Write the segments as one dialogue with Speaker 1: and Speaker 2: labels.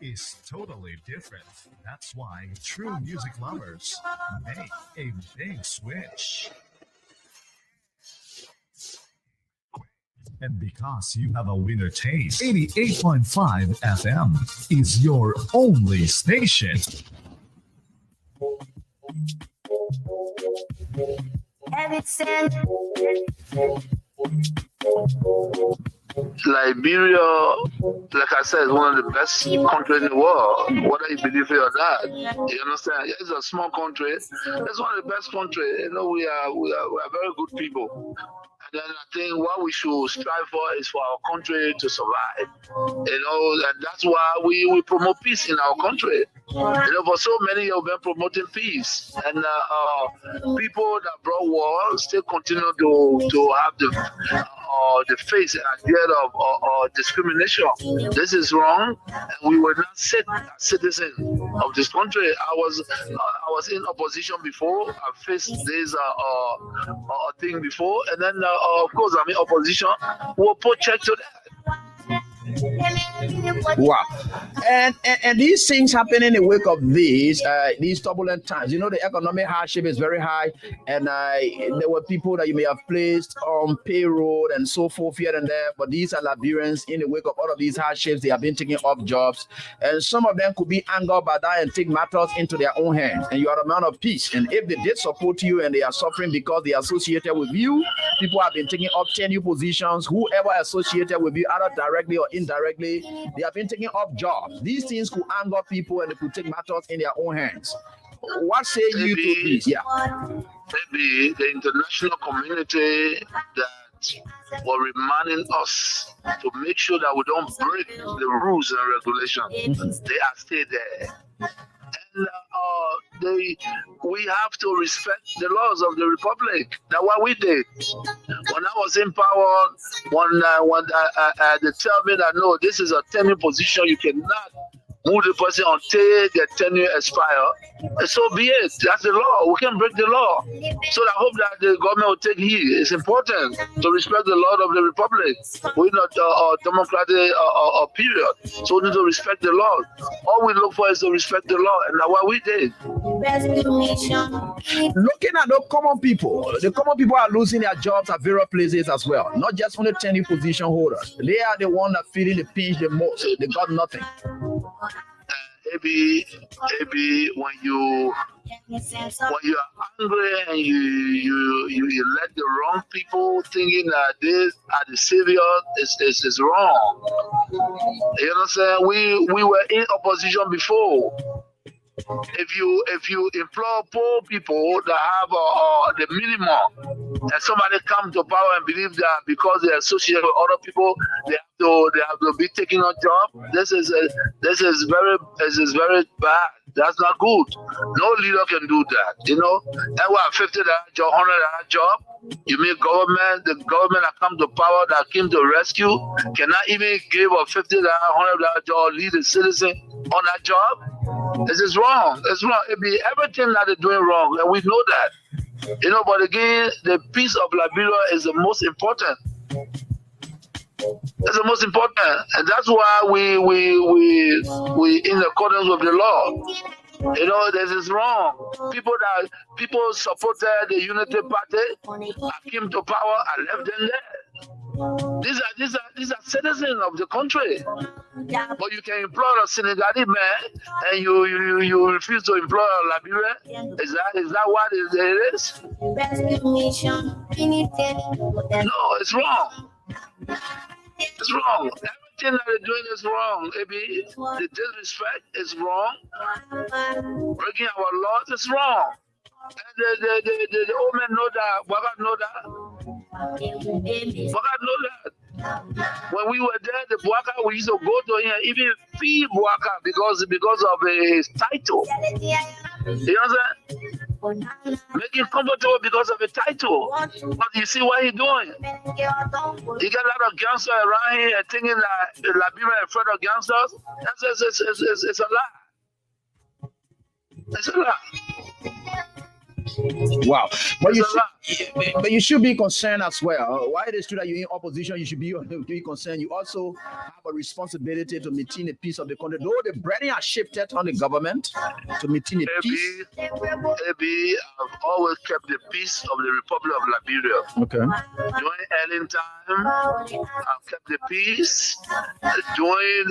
Speaker 1: is totally different. That's why true music lovers make a big switch. And because you have a winner taste, 88.5 FM is your only station.
Speaker 2: Liberia, like I said, is one of the best countries in the world, whether you believe it or not. You understand? It's a small country. It's one of the best countries. You know, we are very good people. And then I think what we should strive for is for our country to survive. You know, and that's why we promote peace in our country. You know, for so many years we've been promoting peace, and people that brought war still continue to have the face and idea of discrimination. This is wrong, and we were not citizens of this country. I was in opposition before. I faced this thing before, and then of course I'm in opposition. We'll put check to that.
Speaker 3: Wow. And these things happen in the wake of these turbulent times. You know, the economic hardship is very high, and there were people that you may have placed on payroll and so forth here and there, but these are Liberians in the wake of all of these hardships. They have been taking off jobs, and some of them could be angered by that and take matters into their own hands. And you are a man of peace, and if they did support you and they are suffering because they are associated with you, people have been taking up tenure positions. Whoever associated with you, either directly or indirectly, they have been taking up jobs. These things could anger people and they could take matters in their own hands. What say you to this? Yeah.
Speaker 2: Maybe the international community that were reminding us to make sure that we don't break the rules and regulations. They are still there. And we have to respect the laws of the republic. That's what we did. When I was in power, when they tell me that no, this is a tenure position, you cannot move the person until their tenure expire. So be it. That's the law. We can break the law. So I hope that the government will take heed. It's important to respect the law of the republic. We're not a democratic period. So we need to respect the law. All we look for is to respect the law. And that's what we did.
Speaker 3: Looking at the common people are losing their jobs at various places as well. Not just only tenure position holders. They are the one that feeling the pinch the most. They got nothing.
Speaker 2: Maybe when you are angry and you let the wrong people thinking that this are the savior is wrong. You know what I'm saying? We were in opposition before. If you employ poor people that have the minimum, and somebody come to power and believe that because they associate with other people, they have to be taking a job. This is very bad. That's not good. No leader can do that. You know, and we have $50 job, $100 job. You mean the government that come to power that came to rescue cannot even give a $50, $100 job, lead a citizen on that job? This is wrong. It's wrong. It be everything that they're doing wrong, and we know that. You know, but again, the peace of Liberia is the most important. It's the most important, and that's why we in accordance with the law. You know, this is wrong. People supported the Unity Party. I came to power. I left them there. These are citizens of the country. But you can employ a Senegalese man, and you refuse to employ a Liberian. Is that what it is? No, it's wrong. It's wrong. Everything that they're doing is wrong, Maybe the disrespect is wrong. Breaking our laws is wrong. And the old men know that. Waka know that. When we were there, the Buaka, we used to go to him, even feed Buaka because of his title. You know what I'm saying? Make him comfortable because of a title. But you see what he's doing? He got a lot of gangsters around here thinking that Liberia is afraid of gangsters. It's a lie. It's a lie.
Speaker 3: Wow. But but you should be concerned as well. Why it is true that you're in opposition, you should be concerned. You also have a responsibility to maintain the peace of the country. Though the burden has shifted on the government to maintain the peace.
Speaker 2: Maybe I've always kept the peace of the Republic of Liberia.
Speaker 3: Okay.
Speaker 2: During Ellen time, I've kept the peace. During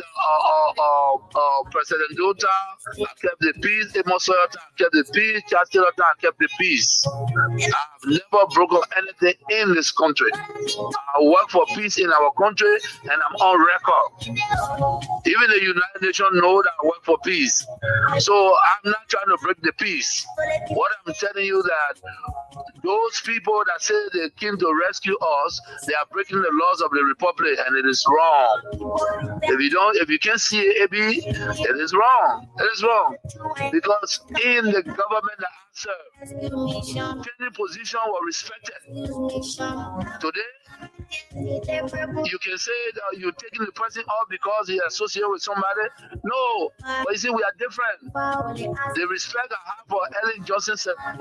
Speaker 2: President Dota, I kept the peace. Amos I kept the peace. Chancellor I kept the peace. I've never broken anything in this country. I work for peace in our country, and I'm on record. Even the United Nations know that I work for peace. So I'm not trying to break the peace. What I'm telling you that those people that say they came to rescue us, they are breaking the laws of the republic, and it is wrong. If you can't see it, AB, it is wrong. It is wrong because in the government that I serve, any position was respected. Today, you can say that you're taking the person off because he associated with somebody. No, but you see, we are different. The respect I have for Ellen Johnson said, I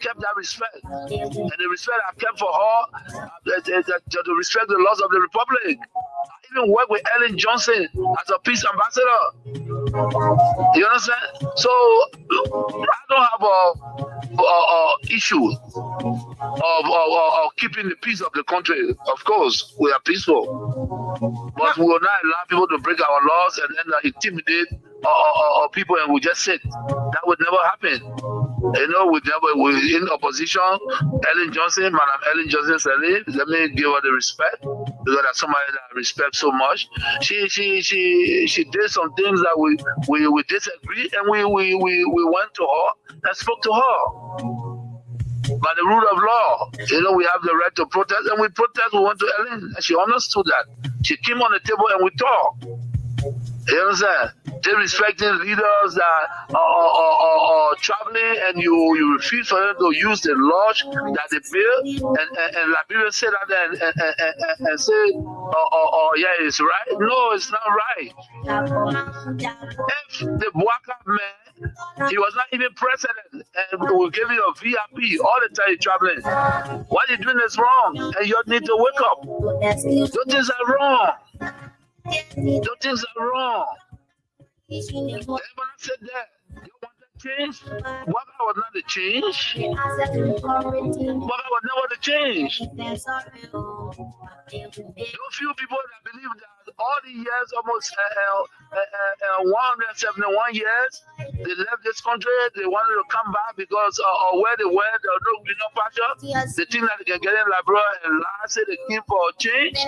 Speaker 2: kept that respect. And the respect I kept for her, to respect the laws of the Republic. I even work with Ellen Johnson as a peace ambassador. You understand? So, I don't have a issue of keeping the peace of the country. Of course, we are peaceful, but we will not allow people to break our laws and then intimidate people, and we just sit. That would never happen. You know, we're in opposition. Ellen Johnson, Madam Ellen Johnson said, let me give her the respect because that's somebody that I respect so much. She did some things that we disagree, and we went to her and spoke to her. By the rule of law, you know, we have the right to protest, and we protest. We went to Ellen, and she understood that. She came on the table and we talked. You understand? They respecting leaders that are traveling, and you refuse for them to use the lodge that they built, and Liberia said that and say, yeah, it's right. No, it's not right. If the Boaka man, he was not even president, and we gave you a VIP all the time traveling. What you're doing is wrong, and you need to wake up. Those things are wrong. Those things are wrong. Everybody said that. You want that change? Waka was not the change. Waka was never the change. There are few people that believe that all the years, almost 171 years, they left this country. They wanted to come back because where they went, there was no greener pasture. They think that they can get in Liberia and last say they came for a change.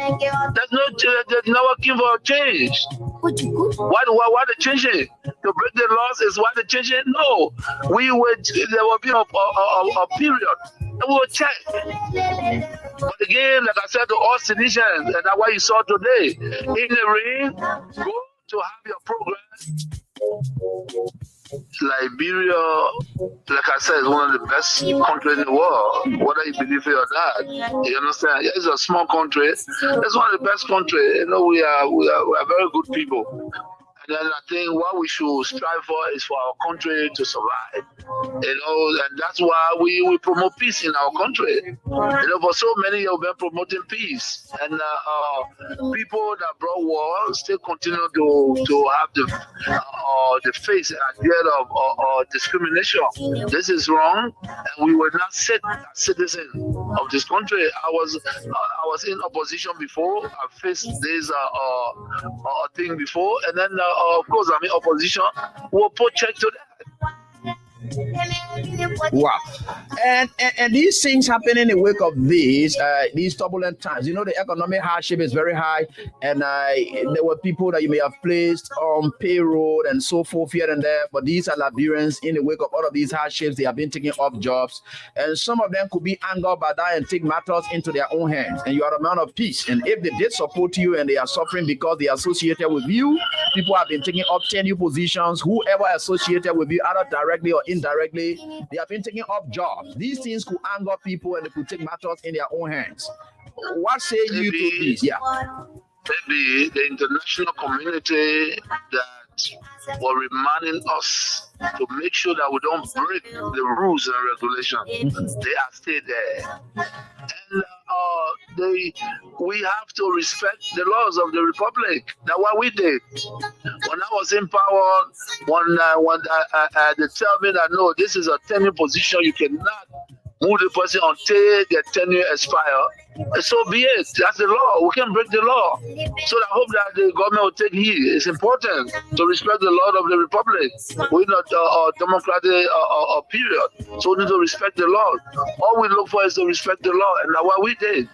Speaker 2: There's no change. They never came for a change. Why they change it? To break the laws is why they change it? No. There will be a period. And we will check. But again, like I said to all citizens, and that's why you saw today, in the rain, go to have your program. Liberia, like I said, is one of the best countries in the world, whether you believe it or not. You understand? Yeah, it's a small country. It's one of the best countries. You know, we are very good people. And then I think what we should strive for is for our country to survive. You know, and that's why we promote peace in our country. You know, for so many years we've been promoting peace, and people that brought war still continue to have the face at the end of discrimination. This is wrong, and we will not sit as citizens of this country. I was in opposition before. I faced this thing before, and then of course I'm in opposition. We'll put check to that.
Speaker 3: Wow. And these things happen in the wake of these turbulent times. You know, the economic hardship is very high, and there were people that you may have placed on payroll and so forth here and there, but these are Liberians. In the wake of all of these hardships, they have been taking off jobs, and some of them could be angered by that and take matters into their own hands. And you are a man of peace, and if they did support you and they are suffering because they are associated with you, people have been taking up tenure positions. Whoever associated with you, either directly or indirectly, they have been taking up jobs. These things could anger people, and they could take matters in their own hands. What say you to this? Yeah.
Speaker 2: Maybe the international community that were reminding us to make sure that we don't break the rules and regulations. They are still there. And we have to respect the laws of the republic. That's what we did. When I was in power, when they tell me that no, this is a tenure position, you cannot move the person until the tenure expire. So be it. That's the law. We can break the law. So I hope that the government will take heed. It's important to respect the law of the republic. We're not a democratic period. So we need to respect the law. All we look for is to respect the law. And that's what we did.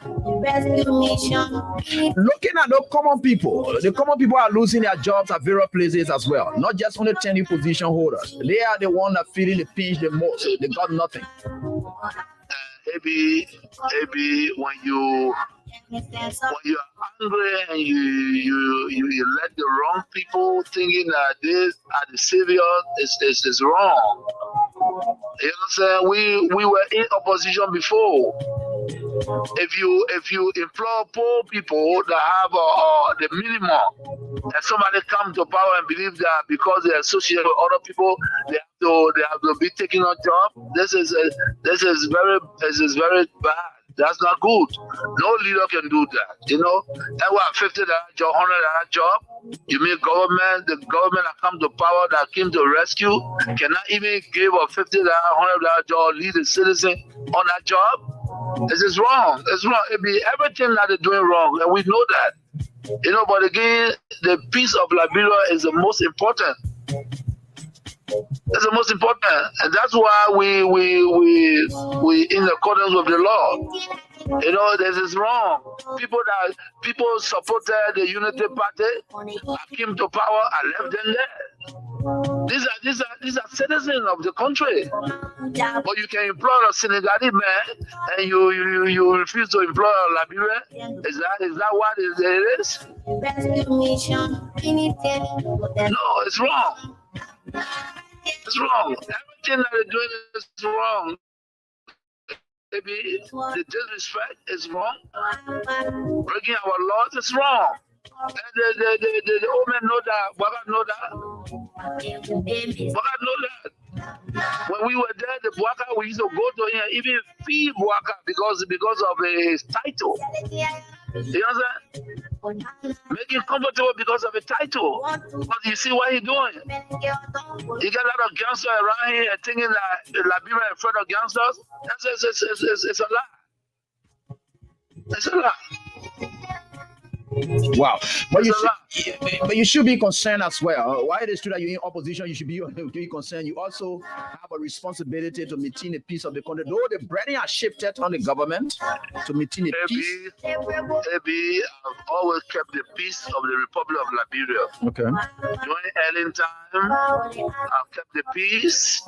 Speaker 3: Looking at the common people are losing their jobs at various places as well. Not just only tenure position holders. They are the one that feeling the pinch the most. They got nothing.
Speaker 2: Maybe when you are angry and you let the wrong people thinking that this are the savior is wrong. You know what I'm saying? We were in opposition before. If you employ poor people that have the minimum, and somebody come to power and believe that because they associate with other people, they have to be taking a job. This is very bad. That's not good. No leader can do that. You know, and what $50 job, $100 job. You mean the government that come to power that came to rescue cannot even give a $50, $100 job, lead a citizen on that job? This is wrong. It's wrong. It be everything that they're doing wrong, and we know that. You know, but again, the peace of Liberia is the most important. It's the most important, and that's why we in accordance with the law. You know, this is wrong. People supported the Unity Party, came to power, and left them there. These are citizens of the country. But you can employ a Senegalese man, and you refuse to employ a Liberian. Is that what it is? No, it's wrong. It's wrong. Everything that they're doing is wrong. Maybe the disrespect is wrong. Breaking our laws is wrong. And the old men know that. Baba know that. Baba know that. When we were there, the Bwaka, we used to go to him, even fee Bwaka because of his title. You understand? Make it comfortable because of a title. But you see what he's doing. He got a lot of gangsters around here thinking that Liberia is afraid of gangsters. It's a lie. It's a lie.
Speaker 3: Wow, but you should be concerned as well. Why it is true that you're in opposition, you should be concerned. You also have a responsibility to maintain the peace of the country. Though the burden has shifted on the government to maintain the peace.
Speaker 2: I've always kept the peace of the Republic of Liberia.
Speaker 3: Okay.
Speaker 2: During Ellen time, I've kept the peace.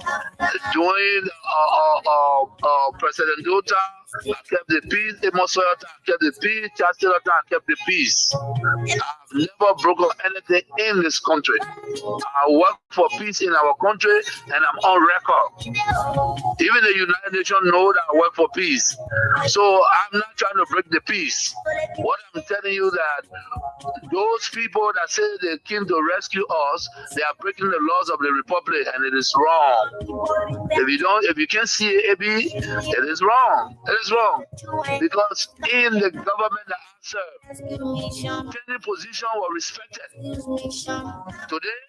Speaker 2: During President Dota, I kept the peace. Amos I kept the peace. Chancellor I kept the peace. I've never broken anything in this country. I work for peace in our country, and I'm on record. Even the United Nations know that I work for peace. So I'm not trying to break the peace. What I'm telling you that those people that say they came to rescue us, they are breaking the laws of the republic, and it is wrong. If you can't see it, it is wrong. It is wrong. Because in the government that I serve, any position was respected. Today,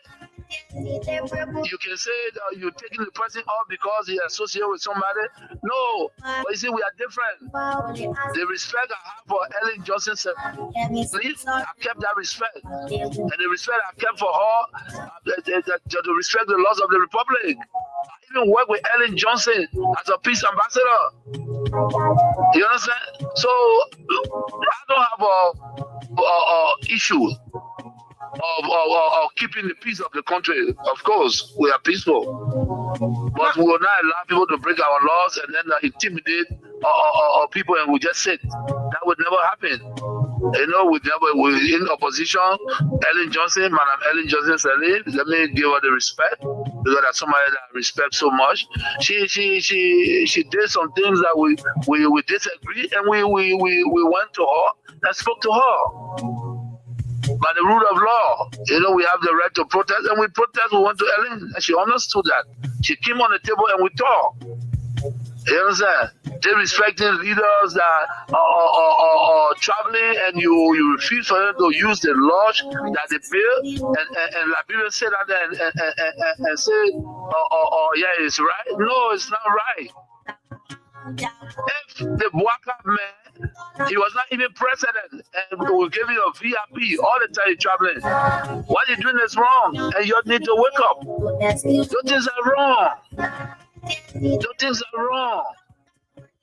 Speaker 2: you can say that you're taking the person off because he associated with somebody. No, but you see, we are different. The respect I have for Ellen Johnson said, I kept that respect. And the respect I kept for her, to respect the laws of the Republic. I even work with Ellen Johnson as a peace ambassador. You understand? So, I don't have a issue of keeping the peace of the country. Of course, we are peaceful, but we will not allow people to break our laws and then intimidate people, and we just sit. That would never happen. You know, we're in opposition. Ellen Johnson, Madam Ellen Johnson said, let me give her the respect because that's somebody that I respect so much. She did some things that we disagree, and we went to her and spoke to her. by the rule of law. We have the right to protest, and we protest. We went to Ellen, and she understood that. She came on the table and we talked. You understand? They respecting leaders that are traveling, and you refuse for them to use the lodge that they built, and Liberia say that and say, yeah, it's right. No, it's not right. If the Bwaka man, he was not even president, and we will give you a VIP all the time you're traveling. What you're doing is wrong, and you need to wake up. Those things are wrong. Those things are wrong.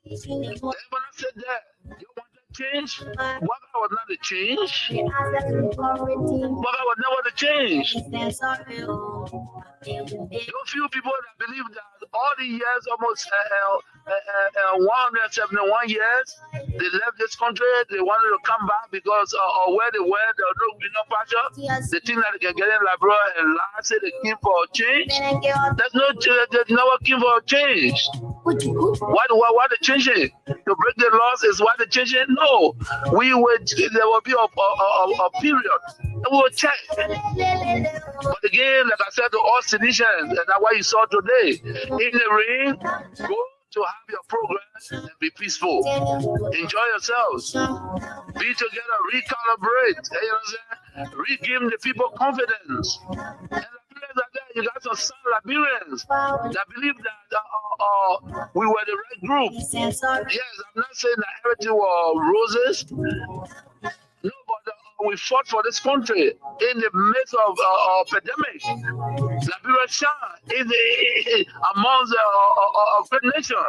Speaker 2: Everyone said that. You want to change? Waka was not a change. Waka was never the change. There are few people that believe that all the years, almost 171 years, they left this country. They wanted to come back because where they were, there was no greener pasture. They think that they can get in Liberia and last say they came for a change. There's never came for a change. Why they changing? To break the laws is why they changing? No, there will be a period. And we will check. But again, like I said to all citizens, and that's what you saw today. In the rain, go to have your progress and be peaceful. Enjoy yourselves. Be together, recalibrate. You know what I'm saying? Regain the people confidence. And you got some South Liberians that believe that we were the right group. Yes, I'm not saying that everything was roses. No, but we fought for this country in the midst of a pandemic. Liberia shine amongst a great nation.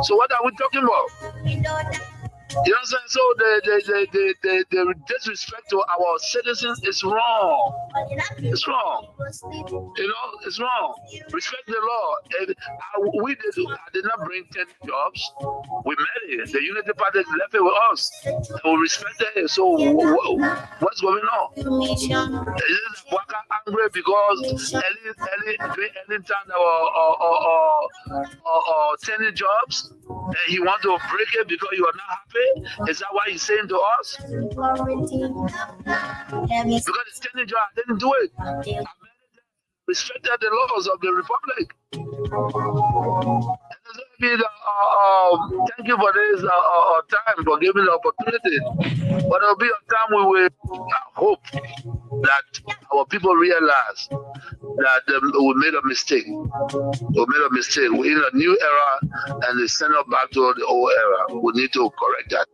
Speaker 2: So what are we talking about? You know what I'm saying? So the disrespect to our citizens is wrong. It's wrong. It's wrong. Respect the law. I did not bring 10 jobs. We met it. The Unity Party left it with us. And we respected it. So what's going on? Is it Waka angry because any time or 10 jobs and he want to break it because you are not happy? Is that why he's saying to us? Because it's 10 job, I didn't do it. I respected the laws of the republic. Thank you for this time, for giving the opportunity. But there will be a time we will hope that our people realize that we made a mistake. We made a mistake. We're in a new era, and they send us back to the old era. We need to correct that.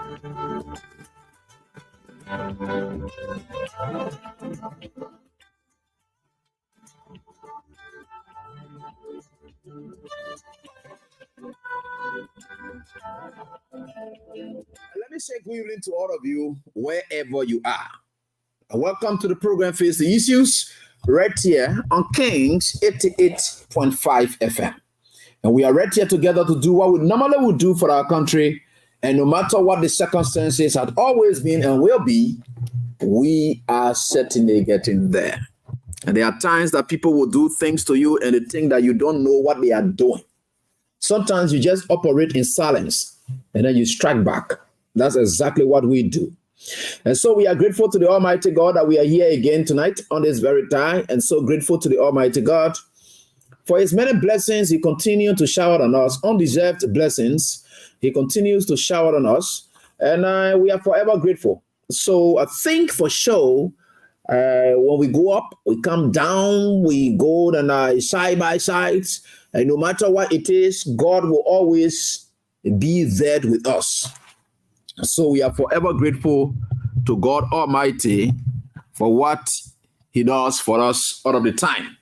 Speaker 3: Let me say good evening to all of you, wherever you are. Welcome to the program Face the Issues, right here on Kings 88.5 FM. And we are right here together to do what we normally would do for our country. And no matter what the circumstances had always been and will be, we are certainly getting there. And there are times that people will do things to you and they think that you don't know what they are doing. Sometimes you just operate in silence and then you strike back. That's exactly what we do. And so we are grateful to the Almighty God that we are here again tonight on this very time. And so grateful to the Almighty God for his many blessings. He continues to shower on us, undeserved blessings. He continues to shower on us. And we are forever grateful. So I think for sure, when we go up, we come down, we go and side by side. And no matter what it is, God will always be there with us. So we are forever grateful to God Almighty for what he does for us all of the time.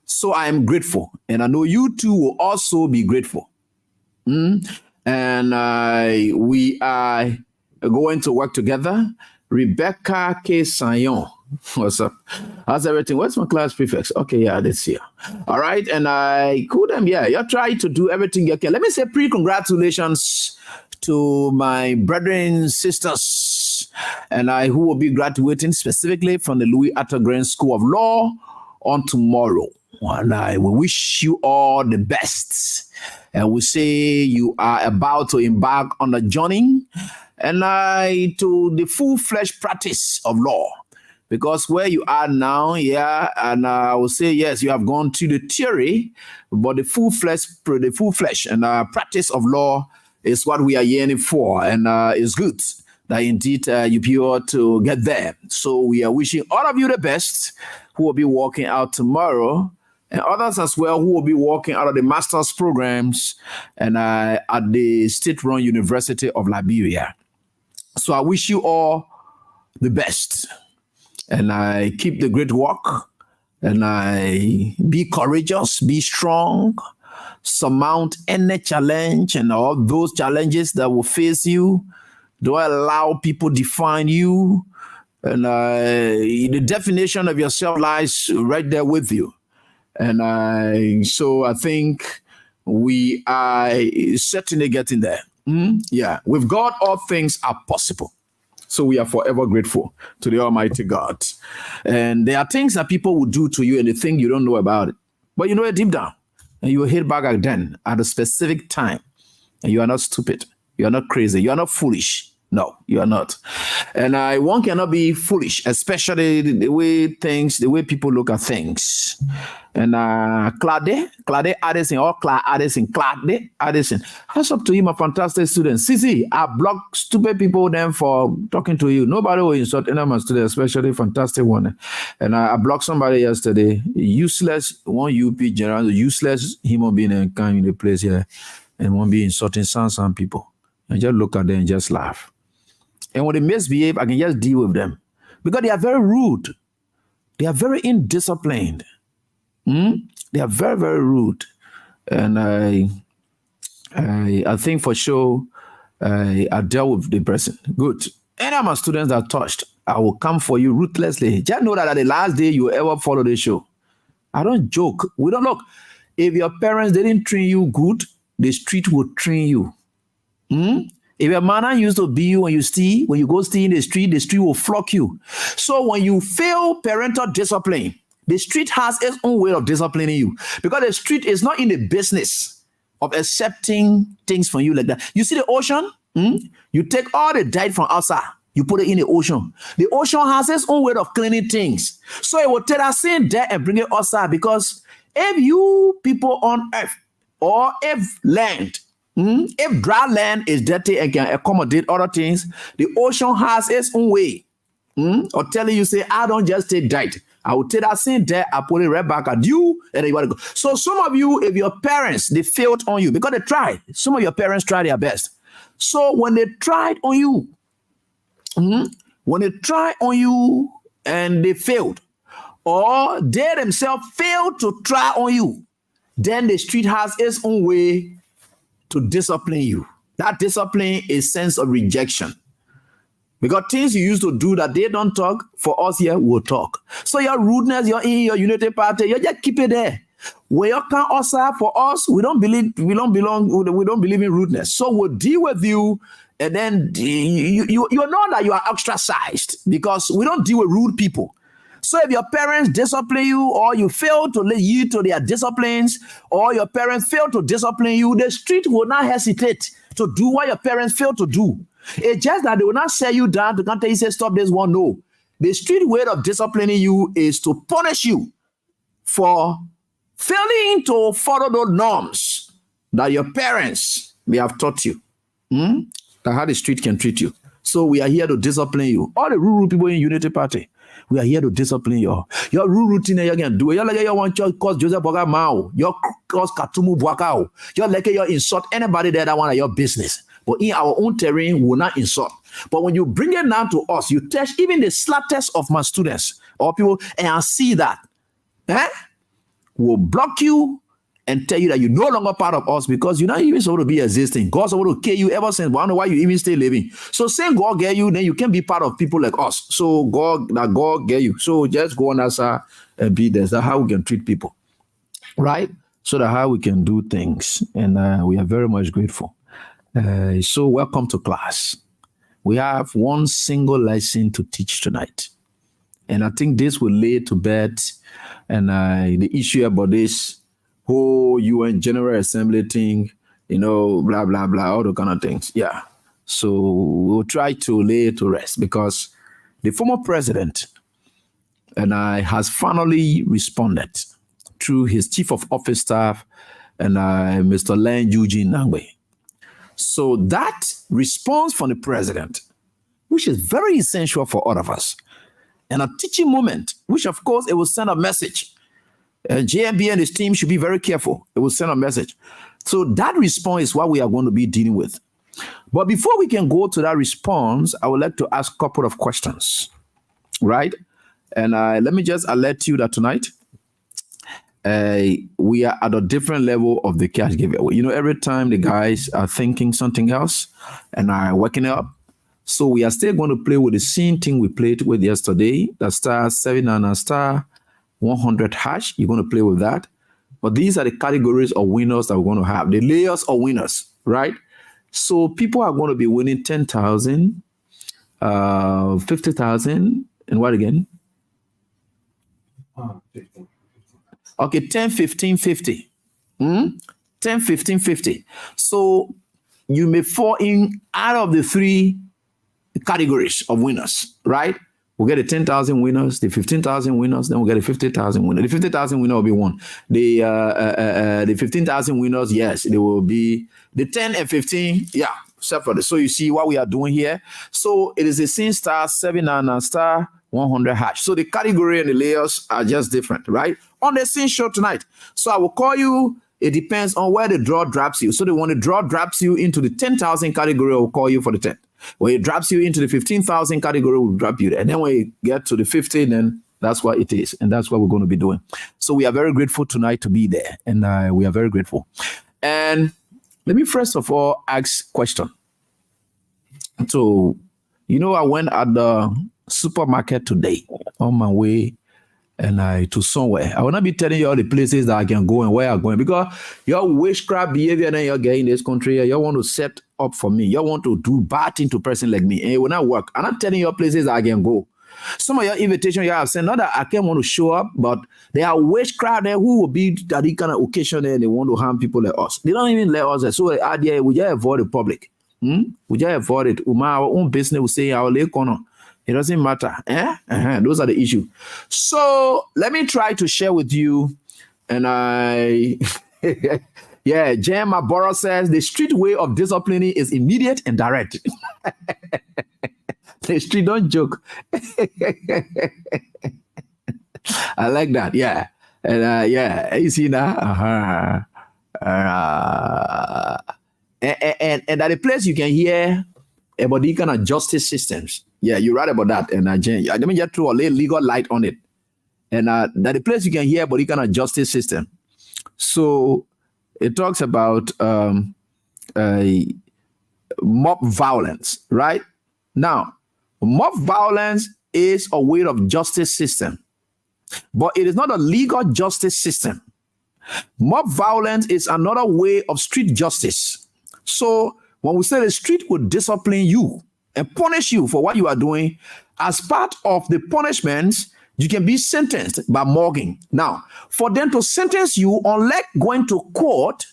Speaker 3: So I am grateful. And I know you too will also be grateful. And we are going to work together. Rebecca K. Sayon. What's up? How's everything? What's my class prefix? Okay, yeah, that's here. All right. And I couldn't, you try to do everything you can. Let me say pre-congratulations to my brethren and sisters and who will be graduating specifically from the Louis Attagren School of Law on tomorrow. And I will wish you all the best. And we say you are about to embark on a journey and to the full-fledged practice of law. Because where you are now, and I will say, yes, you have gone to the theory, but the full-flesh and practice of law is what we are yearning for. And it's good that indeed you be able to get there. So we are wishing all of you the best who will be walking out tomorrow, and others as well who will be walking out of the master's programs and at the state-run University of Liberia. So I wish you all the best. And I keep the great work, and I be courageous, be strong, surmount any challenge and all those challenges that will face you. Don't allow people define you. And the definition of yourself lies right there with you. And so I think we are certainly getting there. Yeah, with God, all things are possible. So we are forever grateful to the Almighty God. And there are things that people will do to you and they think you don't know about it. But you know it deep down. And you will hit back again at a specific time. And you are not stupid. You are not crazy. You are not foolish. No, you are not. And one cannot be foolish, especially the way people look at things. And Claude Addison, or Claude Addison. How's up to you, my fantastic student? Sisi, I block stupid people then for talking to you. Nobody will insult any of my students, especially fantastic one. And I blocked somebody yesterday, useless, one UP general, useless human being and come in the place here and won't be insulting some people. And just look at them and just laugh. And when they misbehave, I can just deal with them. Because they are very rude. They are very indisciplined. They are very, very rude. And I think for sure, I dealt with the person. Good. Any of my students that are touched, I will come for you ruthlessly. Just know that at the last day you will ever follow the show. I don't joke. We don't look. If your parents didn't train you good, the street will train you. If your manner used to be you when you go steal in the street will flock you. So when you fail parental discipline, the street has its own way of disciplining you. Because the street is not in the business of accepting things from you like that. You see the ocean? You take all the dirt from outside, you put it in the ocean. The ocean has its own way of cleaning things. So it will take that same dirt and bring it outside. Because if you people on earth, or if land, if dry land is dirty and can accommodate other things, the ocean has its own way. Or telling you, say, I don't just take dirt. I will take that same dirt, I put it right back at you, and then you want to go. So some of you, if your parents, they failed on you, because they tried. Some of your parents tried their best So when they tried on you, when they try on you and they failed, or they themselves failed to try on you, then the street has its own way to discipline you. That discipline is sense of rejection. Because things you used to do that they don't talk, for us here, we'll talk. So your rudeness, your in your unity party, you just keep it there. When you can't also for us, we don't believe in rudeness. So we'll deal with you, and then you know that you are ostracized because we don't deal with rude people. So if your parents discipline you, or you fail to yield to their disciplines, or your parents fail to discipline you, the street will not hesitate to do what your parents failed to do. It's just that they will not set you down to come tell you, say, stop this one. No. The street way of disciplining you is to punish you for failing to follow those norms that your parents may have taught you. That's how the street can treat you. So we are here to discipline you. All the rude people in Unity Party, we are here to discipline you. Your rude routine you can do. You're like you want to cause Joseph Boga Mao. You cause Katumu Bwakao. You're like you insult anybody there that want your business. But in our own terrain, we will not insult. But when you bring it down to us, you touch even the slightest of my students or people, and I see that, we'll block you and tell you that you're no longer part of us because you're not even supposed to be existing. God's supposed to kill you ever since. But I don't know why you even stay living. So saying God get you, then you can be part of people like us. So God get you. So just go on that side and be there. That's how we can treat people, right? So that how we can do things. And we are very much grateful. So welcome to class. We have one single lesson to teach tonight. And I think this will lay to bed and the issue about this whole UN General Assembly thing, blah, blah, blah, all the kind of things. Yeah. So we'll try to lay it to rest because the former president has finally responded through his chief of office staff and Mr. Len Eugene Nangwe. So that response from the president, which is very essential for all of us, and a teaching moment, which of course it will send a message. JMB and his team should be very careful. It will send a message. So that response is what we are going to be dealing with. But before we can go to that response, I would like to ask a couple of questions, right? And let me just alert you that tonight, we are at a different level of the cash giveaway. Every time the guys are thinking something else and are working it up. So we are still going to play with the same thing we played with yesterday, the star 79 star 100 hash. You're going to play with that. But these are the categories of winners that we're going to have. The layers of winners, right? So people are going to be winning 10,000, 50,000, and what again?
Speaker 4: 15.
Speaker 3: Okay, 10, 15, 50. 10, 15, 50. So you may fall in out of the three categories of winners, right? We'll get the 10,000 winners, the 15,000 winners, then we'll get the 50,000 winners. The 50,000 winner will be one. The 15,000 winners, yes, they will be the 10 and 15, yeah, separately. So you see what we are doing here. So it is a sin star 79 star 100 hash. So the category and the layers are just different, right? On the scene show tonight. So I will call you. It depends on where the draw drops you. So when the draw drops you into the 10,000 category, I will call you for the 10. When it drops you into the 15,000 category, we'll drop you there. And then when you get to the 50, then that's what it is. And that's what we're going to be doing. So we are very grateful tonight to be there. And we are very grateful. And let me first of all ask a question. So, I went at the supermarket today on my way to somewhere. I will not be telling you all the places that I can go and where I'm going because your witchcraft behavior that you're getting in this country, you want to set up for me. You want to do bad thing to a person like me, and it will not work. I'm not telling you places that I can go. Some of your invitation you have sent, not that I can't want to show up, but there are witchcraft there who will be at the kind of occasion there and they want to harm people like us. They don't even let us. So the idea, we just avoid the public. We just avoid it. Our own business will say our lay corner. It doesn't matter. Those are the issues. So let me try to share with you. And yeah, Jem Aboro says the street way of disciplining is immediate and direct. The street don't joke. I like that. Yeah. And yeah, you see now? And at the place you can hear about the kind of justice systems. Yeah, you're right about that. And let me just throw a little legal light on it. And that the place you can hear about the kind of justice system. So it talks about mob violence, right? Now, mob violence is a way of justice system, but it is not a legal justice system. Mob violence is another way of street justice. So when we say the street will discipline you and punish you for what you are doing, as part of the punishments, you can be sentenced by mugging. Now, for them to sentence you, unlike going to court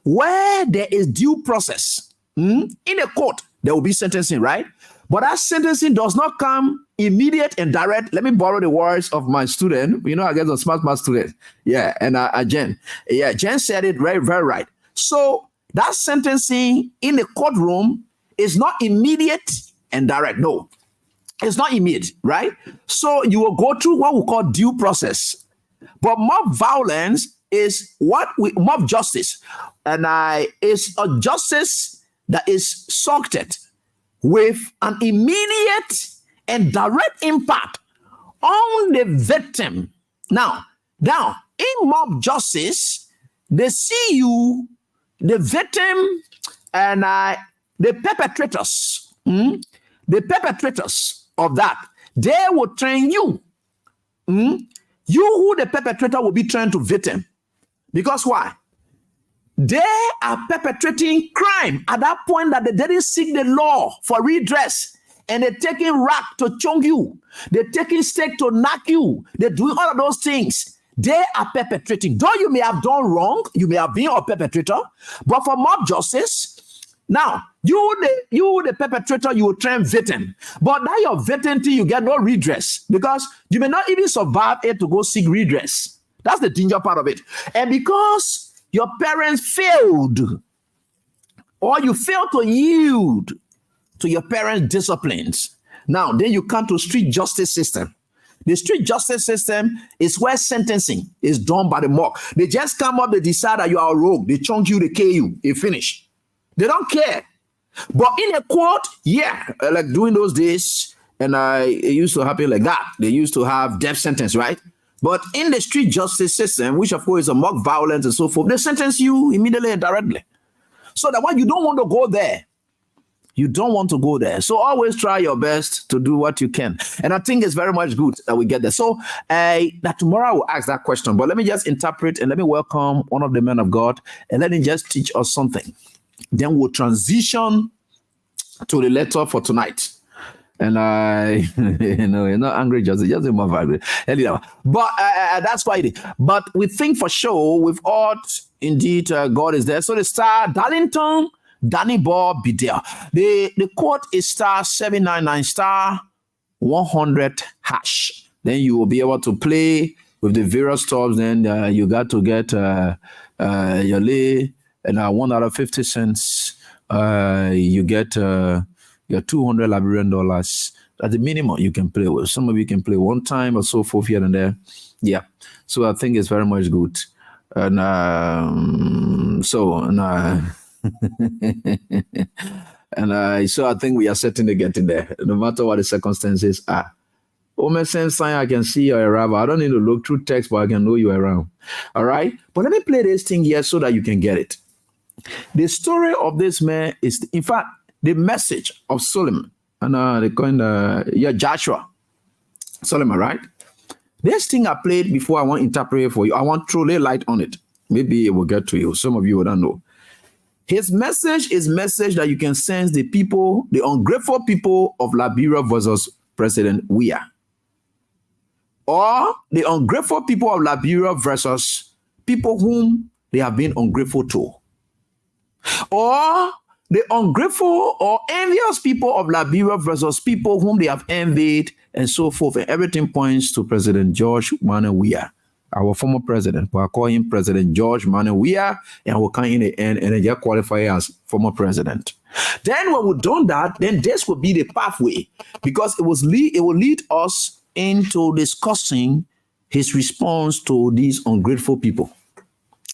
Speaker 3: where there is due process, in a court, there will be sentencing, right? But that sentencing does not come immediate and direct. Let me borrow the words of my student. You know, I guess a smart student. Yeah, and Jen. Yeah, Jen said it very, very right. So that sentencing in the courtroom is not immediate and direct. No, it's not immediate, right? So you will go through what we call due process. But mob violence is mob justice, and is a justice that is sucted with an immediate and direct impact on the victim. Now, in mob justice, they see you, the victim, and the perpetrators of that, they will train you. You who the perpetrator will be trained to victim. Because why? They are perpetrating crime at that point that they didn't seek the law for redress. And they're taking rack to choke you. They're taking stake to knock you. They're doing all of those things. They are perpetrating. Though you may have done wrong, you may have been a perpetrator, but for mob justice, now, you the perpetrator, you will train victim. But now your victim thing, you get no redress because you may not even survive it to go seek redress. That's the danger part of it. And because your parents failed, or you failed to yield to your parents' disciplines, now then you come to street justice system. The street justice system is where sentencing is done by the mob. They just come up, they decide that you are a rogue, they chunk you, they kill you, they finish. They don't care. But in a court, yeah, like during those days, and it used to happen like that. They used to have death sentence, right? But in the street justice system, which of course is a mob violence and so forth, they sentence you immediately and directly. So that one, you don't want to go there. You don't want to go there. So always try your best to do what you can. And I think it's very much good that we get there. So that tomorrow I will ask that question. But let me just interpret and let me welcome one of the men of God and let him just teach us something. Then we'll transition to the letter for tonight. And you're not angry, just more angry. But that's why it is. But we think for sure, with all, indeed, God is there. So the star, Darlington, Danny Ball, be there. The code is star 799 star 100 hash. Then you will be able to play with the various stops. Then you got to get your lay and $1.50. You get your 200 Liberian dollars at the minimum you can play with. Some of you can play one time or so forth here and there. Yeah. So I think it's very much good. And so I think we are certainly getting there, no matter what the circumstances are. Same sign I can see you're around. I don't need to look through text, but I can know you're around. All right. But let me play this thing here so that you can get it. The story of this man is, in fact, the message of Solomon. And they call Joshua. Solomon, right? This thing I played before, I want to interpret it for you. I want to throw a light on it. Maybe it will get to you. Some of you don't know. His message is message that you can sense the people, the ungrateful people of Liberia versus President Weah. Or the ungrateful people of Liberia versus people whom they have been ungrateful to. Or the ungrateful or envious people of Liberia versus people whom they have envied and so forth. And everything points to President George Manuel Weah, our former president. We'll call him President George Manuel Weah, and we'll come in the end and then just qualify as former president. Then when we've done that, then this will be the pathway, because it will lead us into discussing his response to these ungrateful people,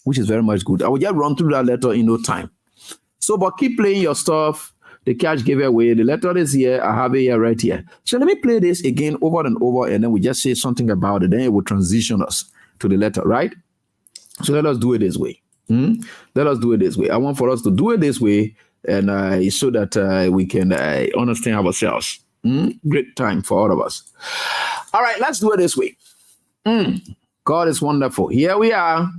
Speaker 3: which is very much good. I will just run through that letter in no time. So, but keep playing your stuff. The cash giveaway, the letter is here. I have it here, right here. So let me play this again over and over, and then we just say something about it. Then it will transition us to the letter, right? So let us do it this way. Let us do it this way. I want for us to do it this way, and so that we can understand ourselves. Great time for all of us. All right, let's do it this way. God is wonderful. Here we are.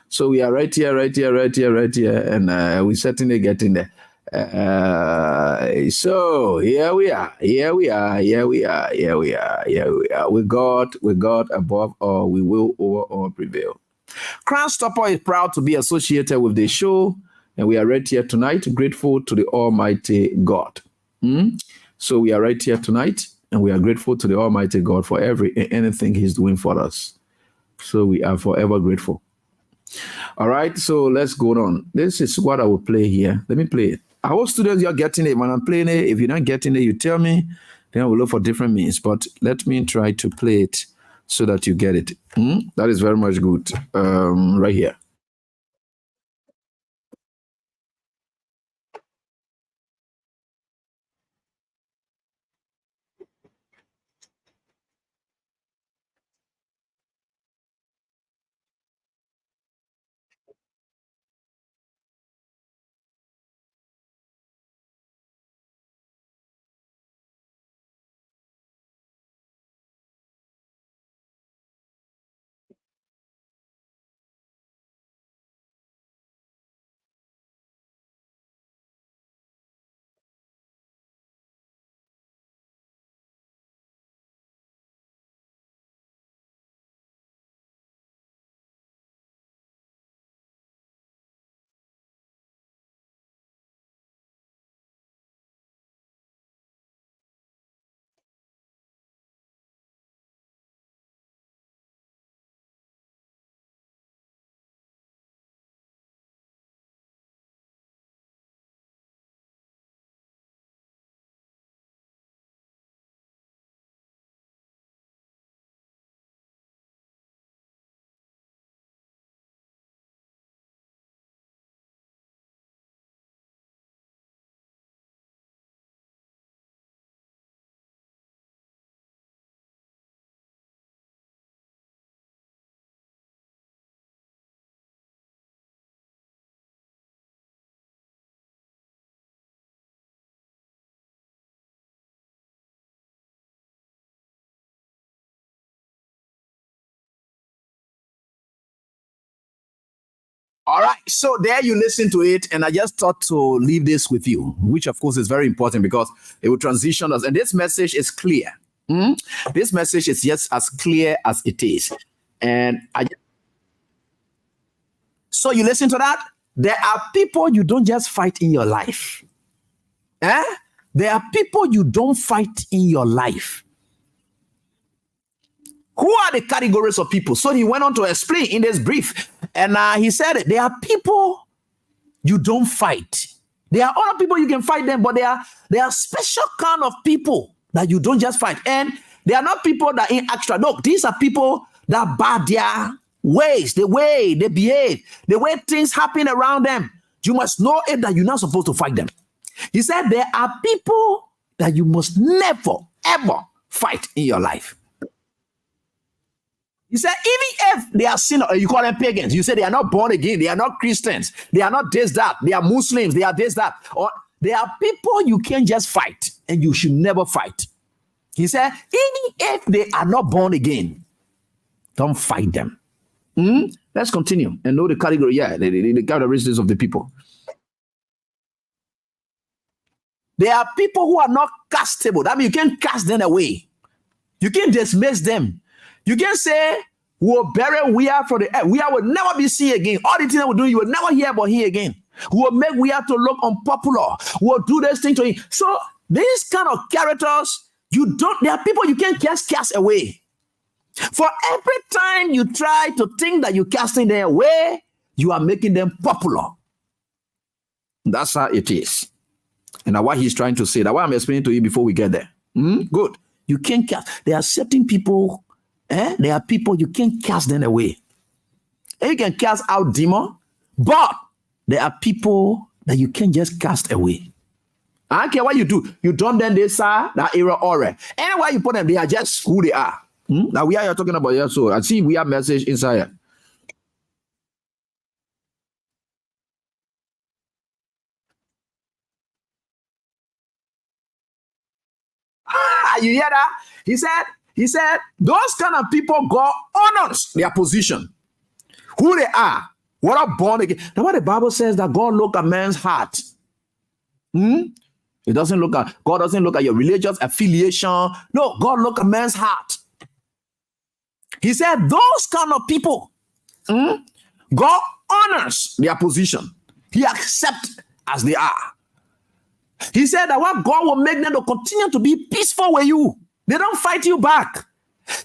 Speaker 3: So we are right here, and we're certainly getting there. So here we are. With God above all, we will over all prevail. Crown Stopper is proud to be associated with the show, and we are right here tonight, grateful to the Almighty God. So we are right here tonight, and we are grateful to the Almighty God for anything He's doing for us. So we are forever grateful. All right, so let's go on. This is what I will play here. Let me play it. I hope students, you're getting it. When I'm playing it, if you're not getting it, you tell me. Then we'll look for different means. But let me try to play it so that you get it. That is very much good. Right here. All right, so there you listen to it, and I just thought to leave this with you, which of course is very important because it will transition us. And this message is clear. This message is just as clear as it is. And so you listen to that. There are people you don't just fight in your life. There are people you don't fight in your life. Who are the categories of people? So he went on to explain in this brief. And he said, there are people you don't fight. There are other people you can fight them, but there are special kind of people that you don't just fight. And they are not people that in extra. No, these are people that by their ways, the way they behave, the way things happen around them. You must know it that you're not supposed to fight them. He said there are people that you must never, ever fight in your life. He said, even if they are sinners, you call them pagans, you say they are not born again, they are not Christians, they are not this, that, they are Muslims, they are this, that. Or there are people you can't just fight, and you should never fight. He said, even if they are not born again, don't fight them. Let's continue and know the category, the characteristics of the people. There are people who are not castable. That means you can't cast them away. You can't dismiss them. You can say, we'll bury we are from the earth. We will never be seen again. All the things that we do, you will never hear about him again. We will make we have to look unpopular. We'll do this thing to him. So these kind of characters, there are people you can't just cast away. For every time you try to think that you're casting them away, you are making them popular. That's how it is. And that's what he's trying to say. That's why I'm explaining to you before we get there. Good. You can't cast. There are certain people. There are people you can't cast them away. And you can cast out demon, but there are people that you can't just cast away. I don't care what you do. You don't then they say that era or anywhere you put them, they are just who they are. Now we are talking about here, so I see we have message inside here. You hear that? He said, those kind of people, God honors their position, who they are, what are born again. Now, what the Bible says that God look at man's heart. It doesn't look at God doesn't look at your religious affiliation. No, God look at man's heart. He said, those kind of people, God honors their position. He accepts as they are. He said that what God will make them to continue to be peaceful with you. They don't fight you back.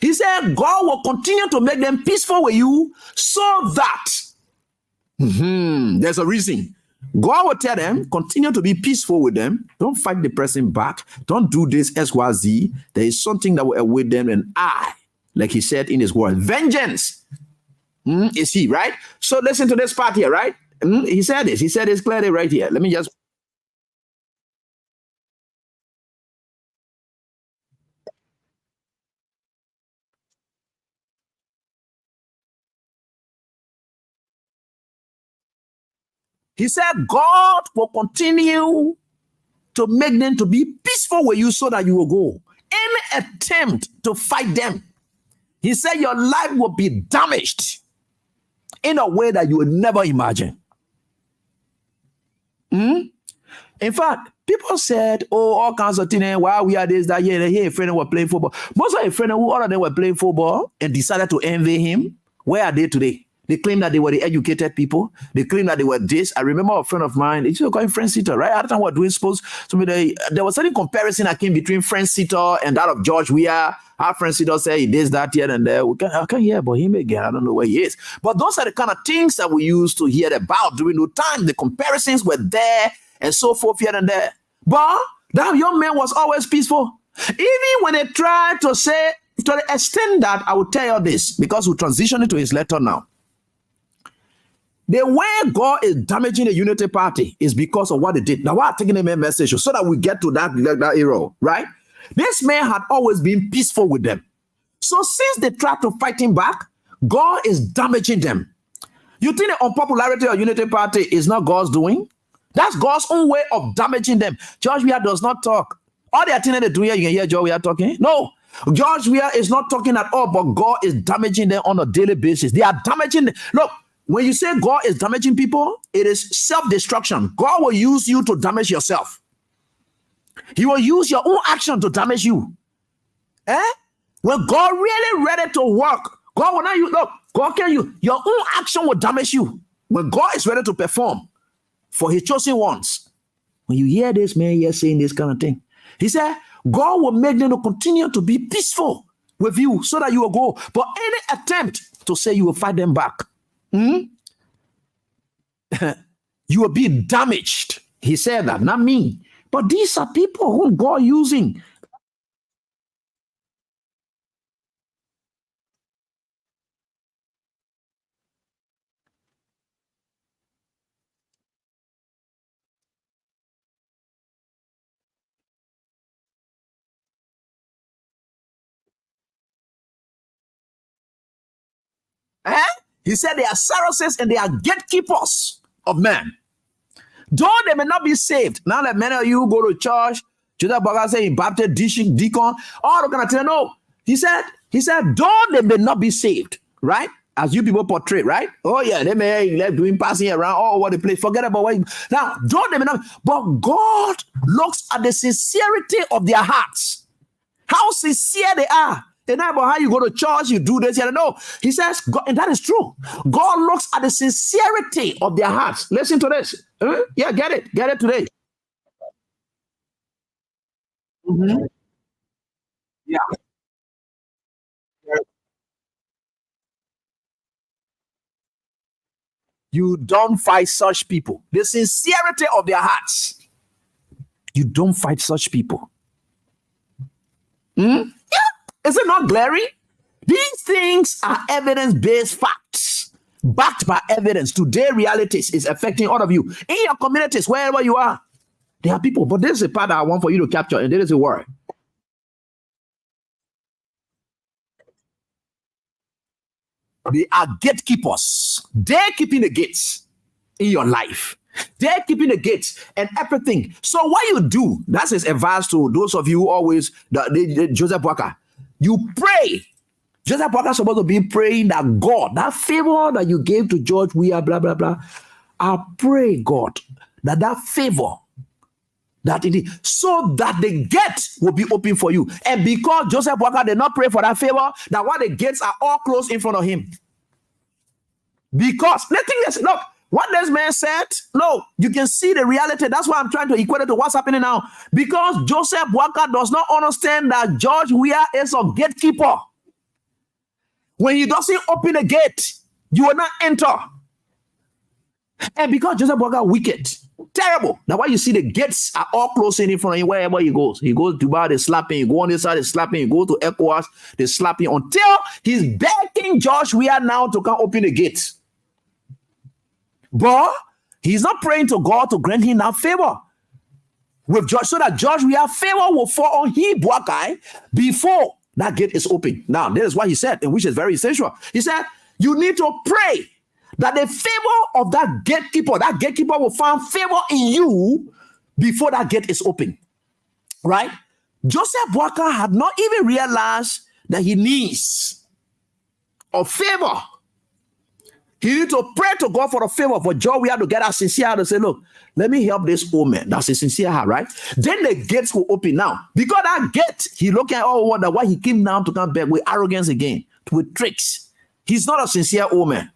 Speaker 3: He said God will continue to make them peaceful with you so that there's a reason. God will tell them, continue to be peaceful with them. Don't fight the person back. Don't do this XYZ. There is something that will await them, and like he said in his word, vengeance is he, right? So listen to this part here, right? He said this. He said this clearly right here. Let me just. He said God will continue to make them to be peaceful with you so that you will go. Any attempt to fight them, he said your life will be damaged in a way that you would never imagine. In fact, people said, all kinds of things, why we are this, that, yeah, a friend were playing football. Most of the friends who all of them were playing football and decided to envy him, where are they today? They claim that they were the educated people. They claim that they were this. I remember a friend of mine, it's called Friend Sitter, right? At the time we were doing sports. So there was certain comparison that came between Friend Sitter and that of George Weah. Our Friend Sitter said he did that here and there. I can't hear about him again. I don't know where he is. But those are the kind of things that we used to hear about during the time. The comparisons were there and so forth here and there. But that young man was always peaceful. Even when they tried to say, to the extent that I will tell you this, because we'll transition into his letter now. The way God is damaging the unity party is because of what they did. Now, why I'm taking a message so that we get to that era, right? This man had always been peaceful with them. So since they tried to fight him back, God is damaging them. You think the unpopularity of unity party is not God's doing? That's God's own way of damaging them. George Weah does not talk. All the things they do here, you can hear George Weah talking. No, George Weah is not talking at all, but God is damaging them on a daily basis. They are damaging them. Look, when you say God is damaging people, it is self-destruction. God will use you to damage yourself. He will use your own action to damage you. When God really ready to work, God will not use, look, God can use, your own action will damage you. When God is ready to perform for his chosen ones. When you hear this man here saying this kind of thing, he said, God will make them to continue to be peaceful with you so that you will go. But any attempt to say you will fight them back, you will be damaged. He said that, not me. But these are people whom God using. He said they are Saracens and they are gatekeepers of men. Though they may not be saved. Now that many of you go to church, Judah Baga say Baptist, deacon, all the kind of thing. No. He said, though they may not be saved, right? As you people portray, right? Oh, yeah, they may be doing passing around all over the place. Forget about what. Now, though they may not, but God looks at the sincerity of their hearts. How sincere they are. It's not about how you go to church, you do this, you know. He says, God, and that is true. God looks at the sincerity of their hearts. Listen to this. Yeah, get it today. Yeah. You don't fight such people. The sincerity of their hearts. You don't fight such people. Yeah. Is it not glaring? These things are evidence-based facts. backed by evidence. Today, realities is affecting all of you in your communities, wherever you are. There are people, but this is a part that I want for you to capture, and this is a word. They are gatekeepers. They're keeping the gates in your life. They're keeping the gates and everything. So what you do, that's his advice to those of you who always, Joseph Walker, you pray. Joseph Walker is supposed to be praying that God, that favor that you gave to George Weah, blah, blah, blah. I pray, God, that favor, that it is, so that the gate will be open for you. And because Joseph Walker did not pray for that favor, that what the gates are all closed in front of him. Because the thing is, look, what this man said, no, you can see the reality. That's why I'm trying to equate it to what's happening now. Because Joseph Walker does not understand that George Weah is a gatekeeper. When he doesn't open the gate, you will not enter. And because Joseph Walker wicked, terrible. Now why you see the gates are all closing in front of him wherever he goes. He goes to Dubai, they slap him. He go on this side, they slap him. He go to ECOWAS, they slap him until he's begging George Weah now to come open the gate. But he's not praying to God to grant him that favor with George, so that George Weah favor will fall on him, Buakai, before that gate is open. Now, that is what he said, and which is very essential. He said, you need to pray that the favor of that gatekeeper will find favor in you before that gate is open. Right? Joseph Walker had not even realized that he needs a favor. He need to pray to God for a favor for George Weah to get a sincere heart to say, look, let me help this old man. That's a sincere heart, right? Then the gates will open now. Because that gate, he look at all wonder why he came down to come back with arrogance again, with tricks. He's not a sincere old man.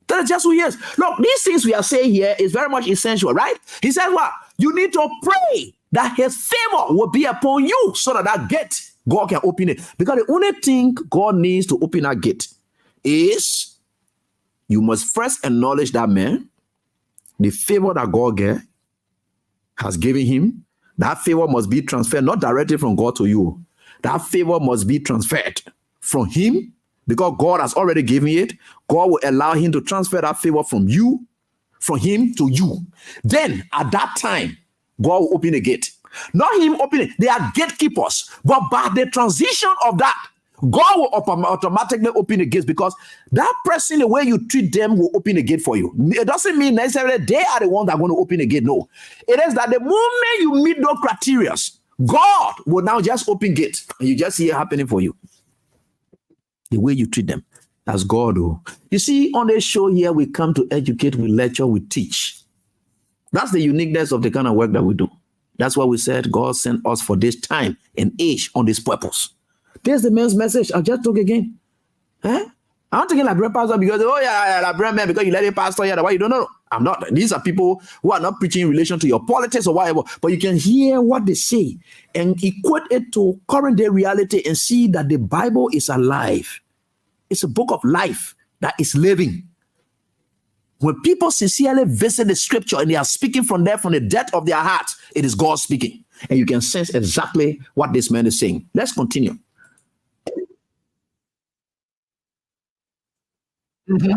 Speaker 3: That is just who he is. Look, these things we are saying here is very much essential, right? He says, what? You need to pray that his favor will be upon you so that that gate, God can open it. Because the only thing God needs to open that gate is you must first acknowledge that man, the favor that God has given him. That favor must be transferred, not directly from God to you. That favor must be transferred from him, because God has already given it. God will allow him to transfer that favor from you, from him to you. Then at that time, God will open the gate. Not him opening. They are gatekeepers. But by the transition of that, God will automatically open the gates, because that person, the way you treat them, will open the gate for you. It doesn't mean necessarily they are the ones that are going to open the gate. No. It is that the moment you meet those criteria, God will now just open gates. And you just see it happening for you. The way you treat them. That's God. Oh. You see, on this show here, we come to educate, we lecture, we teach. That's the uniqueness of the kind of work that we do. That's why we said God sent us for this time and age on this purpose. There's the man's message. I'll just talk again. I'm not taking like brand pastor because, like brand man, because you let a pastor here. Why you don't know? I'm not. These are people who are not preaching in relation to your politics or whatever. But you can hear what they say and equate it to current day reality and see that the Bible is alive. It's a book of life that is living. When people sincerely visit the scripture and they are speaking from there, from the depth of their heart, it is God speaking. And you can sense exactly what this man is saying. Let's continue. Mm-hmm.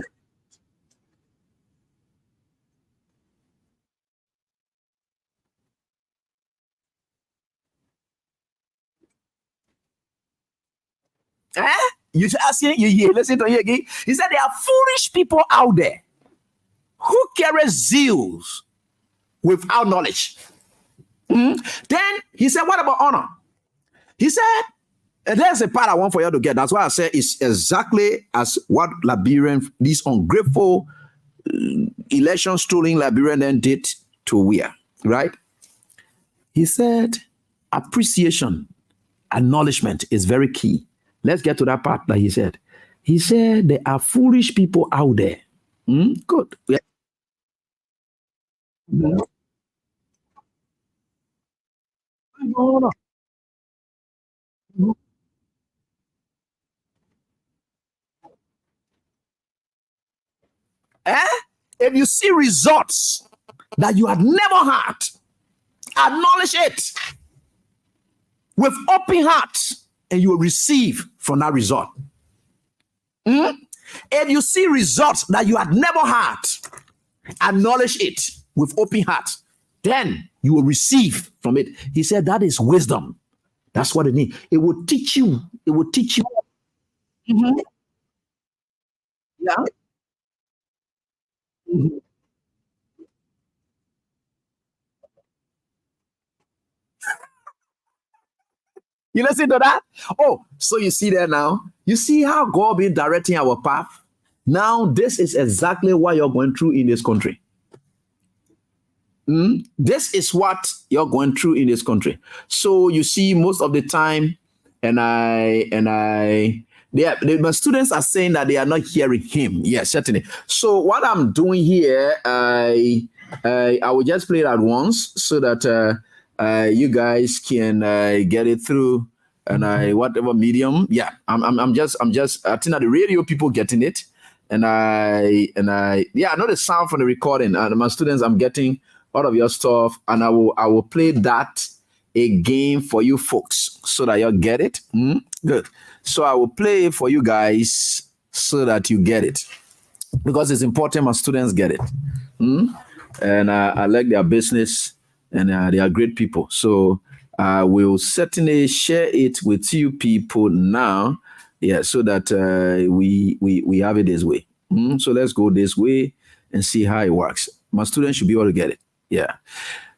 Speaker 3: You asking, you listen to you again. He said there are foolish people out there who carry zeals without knowledge. Mm-hmm. Then he said, what about honor? He said, and there's a part I want for you to get. That's why I said it's exactly as what Liberian, these ungrateful election strolling Liberian then did to Weah, right? He said, appreciation, acknowledgement is very key. Let's get to that part that he said. He said there are foolish people out there. Good. Yeah. No. If you see results that you had never had, acknowledge it with open hearts, and you will receive from that result. If If you see results that you had never had, acknowledge it with open heart. Then you will receive from it. He said that is wisdom. That's what it means. It will teach you. It will teach you. Mhm. Yeah. Mhm. You listen to that? Oh, so you see there now? You see how God been directing our path? Now, this is exactly what you're going through in this country. This is what you're going through in this country. So you see, most of the time, my students are saying that they are not hearing him. Yes, certainly. So what I'm doing here, I will just play it at once so that you guys can get it through and whatever medium. Yeah, I'm just I think that the radio people getting it, yeah, I know the sound from the recording. And my students, I'm getting all of your stuff, and I will play that again for you folks so that you get it. Good. So I will play it for you guys so that you get it, because it's important my students get it. And I like their business, and they are great people. So I will certainly share it with you people now. Yeah, so that we have it this way. So let's go this way and see how it works. My students should be able to get it. Yeah.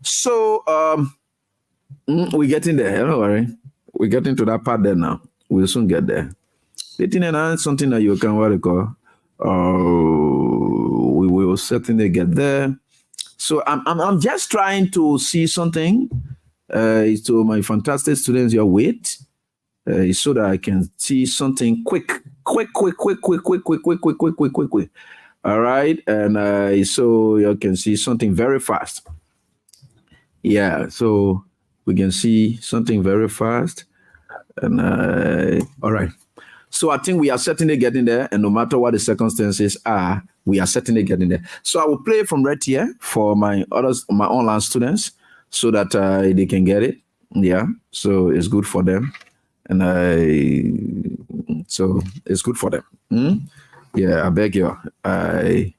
Speaker 3: So we're getting there. Don't worry. We're getting to that part there now. We'll soon get there. Something that you can what you call. We will certainly get there. So I'm just trying to see something. To my fantastic students you're with, so that I can see something quick. All right, and so you can see something very fast. Yeah, so we can see something very fast, and all right. So I think we are certainly getting there, and no matter what the circumstances are, we are certainly getting there. So I will play from right here for my online students, so that they can get it. Yeah, so it's good for them, and so it's good for them. Yeah, I beg you. I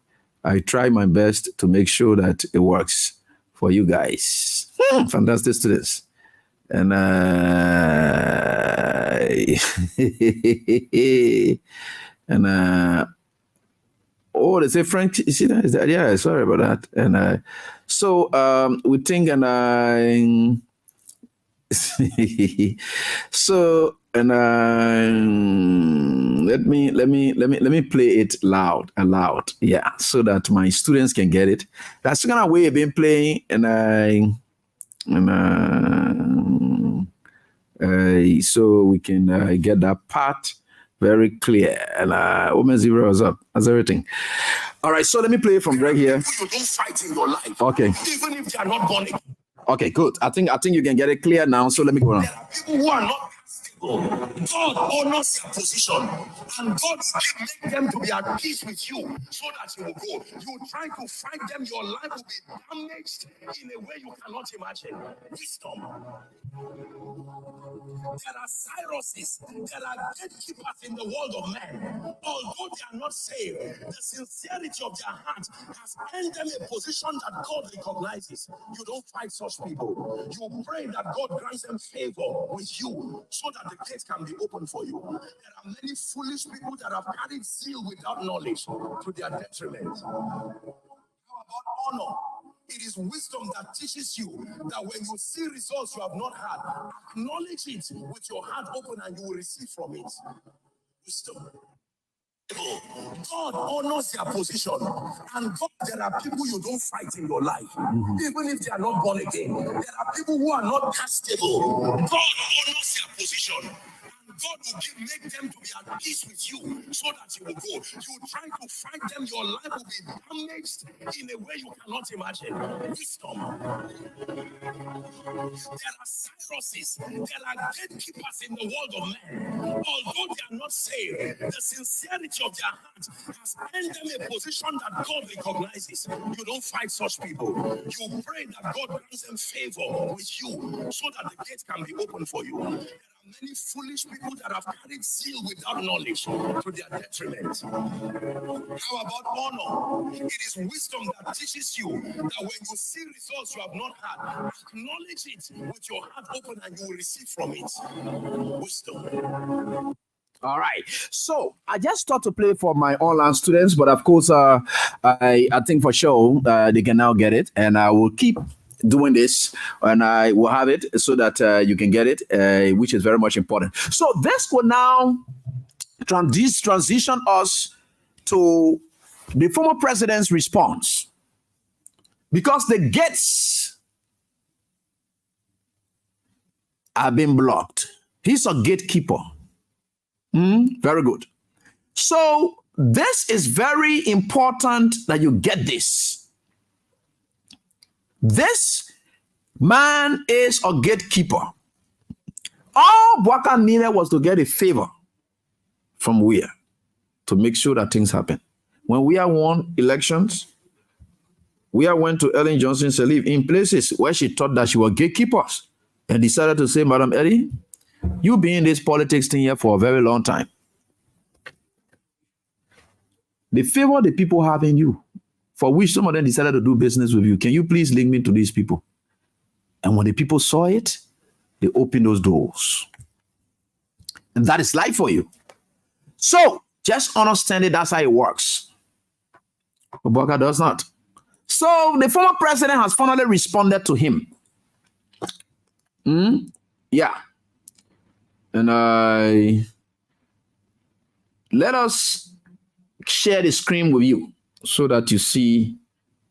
Speaker 3: try my best to make sure that it works for you guys. Fantastic students. And and oh, they say French. You see that? Is that? Yeah, sorry about that. And so we think, and so, and let me play it aloud. Yeah, so that my students can get it. That's the kind of way I've been playing, and so we can get that part very clear. And Woman Zero is up. That's everything. All right, so let me play it from right here.
Speaker 4: You don't fight in your life.
Speaker 3: Okay.
Speaker 4: Even if they are not born again.
Speaker 3: Okay, good. I think you can get it clear now. So let me go on.
Speaker 4: There are people who are not stable. God honors their position, and God will make them to be at peace with you, so that you will go. You try to fight them, your life will be damaged in a way you cannot imagine. Wisdom. There are Cyruses, there are gatekeepers in the world of men. Although they are not saved, the sincerity of their heart has earned them a position that God recognizes. You don't fight such people. You pray that God grants them favor with you, so that the gates can be open for you. There are many foolish people that have carried zeal without knowledge to their detriment. How about honor? It is wisdom that teaches you that when you see results you have not had, acknowledge it with your heart open, and you will receive from it. Wisdom. God honors their position, and God, there are people you don't fight in your life, even if they are not born again. There are people who are not castable. God honors their position, and God will make them to be at peace with you, so that you will go. You try to fight them, your life will be damaged in a way you cannot imagine. Wisdom. There are Cyruses, there are gatekeepers in the world of men. Although they are not saved, the sincerity of their heart has earned them a position that God recognizes. You don't fight such people. You pray that God grants them favor with you, so that the gate can be open for you. There are many foolish people that have carried zeal without knowledge to their detriment. How about honor? It is wisdom that teaches you that when you see results you have not had, acknowledge it with your heart open and you will receive from it. Wisdom.
Speaker 3: All right. So I just thought to play for my online students, but of course, I think for sure they can now get it, and I will keep doing this, and I will have it so that you can get it, which is very much important. So this will now transition us to the former president's response, because the gates have been blocked. He's a gatekeeper. Very good. So this is very important that you get this. This man is a gatekeeper. All Bwaka needed was to get a favor from Weah to make sure that things happen. When Weah won elections, Weah went to Ellen Johnson Sirleaf in places where she thought that she was gatekeepers and decided to say, Madam Eddie, you've been in this politics thing here for a very long time. The favor the people have in you, for which some of them decided to do business with you, can you please link me to these people? And when the people saw it, they opened those doors. And that is life for you. So just understand it, that's how it works. But Bwaka does not. So the former president has finally responded to him. Yeah. And let us share the screen with you so that you see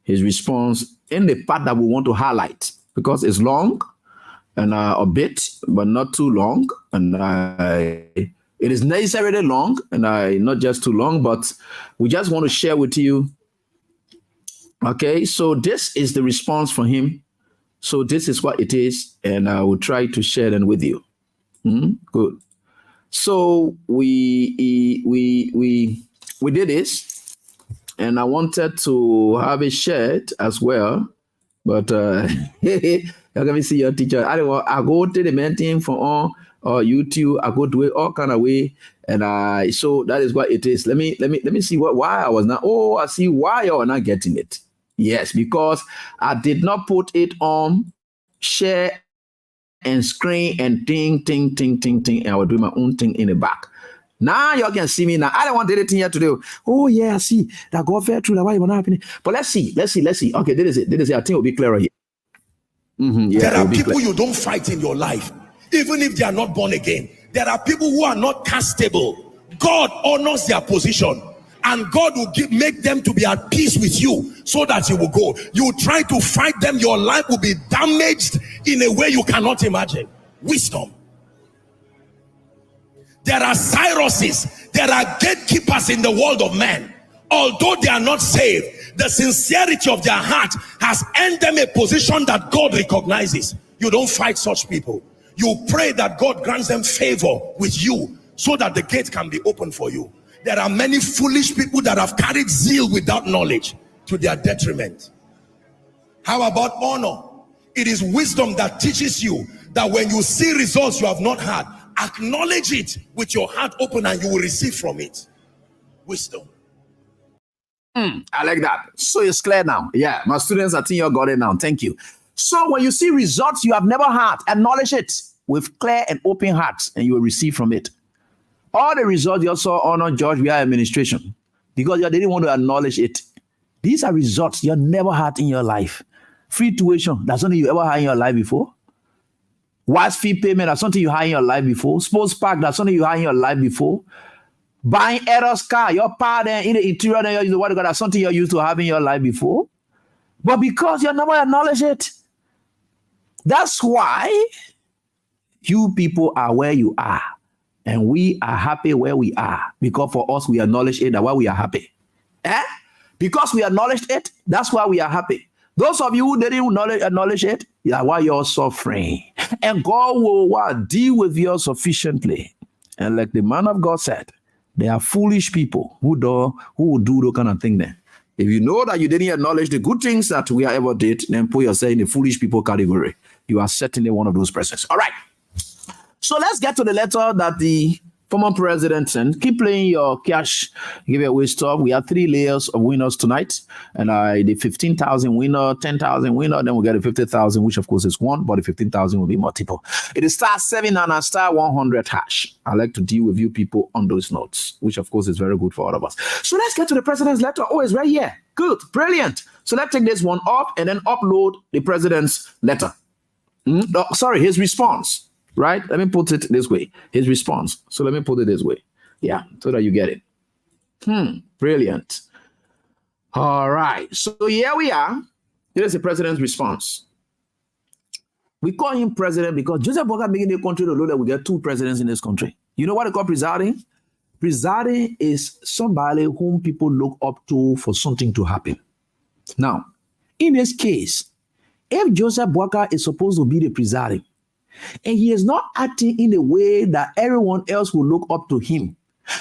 Speaker 3: his response in the part that we want to highlight, because it's long and a bit, but not too long. And it is necessarily long and not just too long, but we just want to share with you. Okay, so this is the response from him. So this is what it is, and I will try to share them with you. Good. So we did this, and I wanted to have it shared as well, but let me see your teacher. I go to the main thing for on YouTube. I go do it all kind of way, and so that is what it is. Let me see why I was not. Oh, I see why you are not getting it. Yes, because I did not put it on share and screen and ting, and I will do my own thing in the back. Now you can see me now. I don't want anything here to do. Oh yeah, I see that go fair through that why not happening. But let's see. Okay, this is it. I think it will be clearer here.
Speaker 4: Yeah, there are people you don't fight in your life, even if they are not born again. There are people who are not castable. God honors their position, and God will make them to be at peace with you so that you will go. You try to fight them, your life will be damaged in a way you cannot imagine. Wisdom. There are Cyruses, there are gatekeepers in the world of men. Although they are not saved, the sincerity of their heart has earned them a position that God recognizes. You don't fight such people. You pray that God grants them favor with you so that the gate can be open for you. There are many foolish people that have carried zeal without knowledge to their detriment. How about honor? It is wisdom that teaches you that when you see results you have not had, acknowledge it with your heart open and you will receive from it. Wisdom.
Speaker 3: I like that. So it's clear now. Yeah, my students, I think you got it now. Thank you. So when you see results you have never had, acknowledge it with clear and open hearts and you will receive from it. All the results you saw honor George Weah administration because you didn't want to acknowledge it. These are results you never had in your life. Free tuition, that's something you ever had in your life before. Wise fee payment, that's something you had in your life before. Sports park, that's something you had in your life before. Buying Eros car, your power there in the interior, there, you what that's something you used to have in your life before. But because you never acknowledge it, that's why you people are where you are. And we are happy where we are. Because for us, we acknowledge it, that's why we are happy. Because we acknowledged it, that's why we are happy. Those of you who didn't acknowledge it, that's why you're suffering. And God will deal with you sufficiently. And like the man of God said, there are foolish people who will do those kind of thing there. If you know that you didn't acknowledge the good things that we ever did, then put yourself in the foolish people category. You are certainly one of those persons. All right. So let's get to the letter that the former president sent. Keep playing your cash giveaway stuff. We have 3 layers of winners tonight. And the 15,000 winner, 10,000 winner, then we get the 50,000, which of course is one, but the 15,000 will be multiple. It is *7 and *100 hash. I like to deal with you people on those notes, which of course is very good for all of us. So let's get to the president's letter. Oh, it's right here. Good, brilliant. So let's take this one up and then upload the president's letter. His response. Right? Let me put it this way. His response. So let me put it this way. Yeah, so that you get it. Brilliant. All right. So here we are. Here is the president's response. We call him president because Joseph Boakai making the country to know that we get 2 presidents in this country. You know what they call presiding? Presiding is somebody whom people look up to for something to happen. Now, in this case, if Joseph Boakai is supposed to be the presiding, and he is not acting in a way that everyone else will look up to him,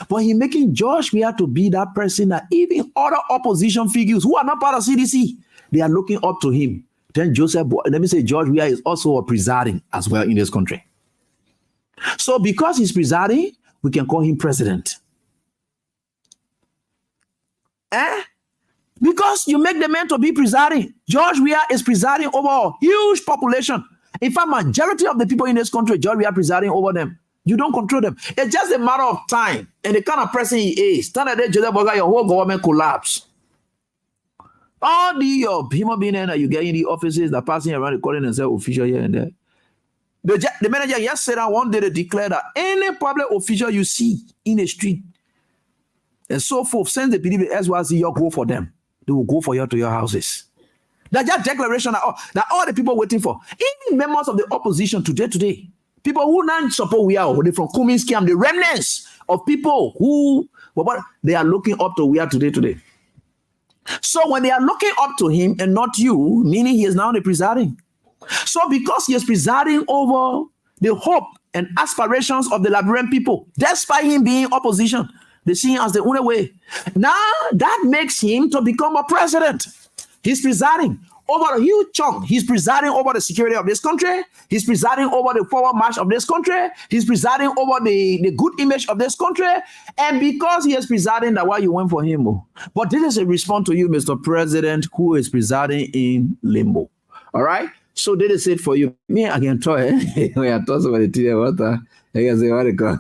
Speaker 3: but he making George Weah to be that person that even other opposition figures who are not part of CDC, they are looking up to him. Then George Weah is also a presiding as well in this country. So because he's presiding, we can call him president. Because you make the man to be presiding. George Weah is presiding over a huge population. In fact, majority of the people in this country, George Weah presiding over them. You don't control them. It's just a matter of time and the kind of person he is. Stand there, Joseph Boakai, your whole government collapse. All the human beings that you get in the offices that passing around the calling themselves official here and there. The manager just said that one day they declare that any public official you see in the street and so forth, send the PDP SYC, you go for them. They will go for you to your houses. That's just declaration that all the people waiting for. Even members of the opposition today, people who not support Weah, from Cummings camp, the remnants of people who they are looking up to Weah today. So when they are looking up to him and not you, meaning he is now the presiding. So because he is presiding over the hope and aspirations of the Liberian people, despite him being opposition, they see him as the only way. Now that makes him to become a president. He's presiding over a huge chunk. He's presiding over the security of this country. He's presiding over the forward march of this country. He's presiding over the good image of this country. And because he is presiding, that's why you went for him. But this is a response to you, Mr. President, who is presiding in limbo. All right? So this is it for you. Me, I can try. We are talking about the tea water. I can say, what it called.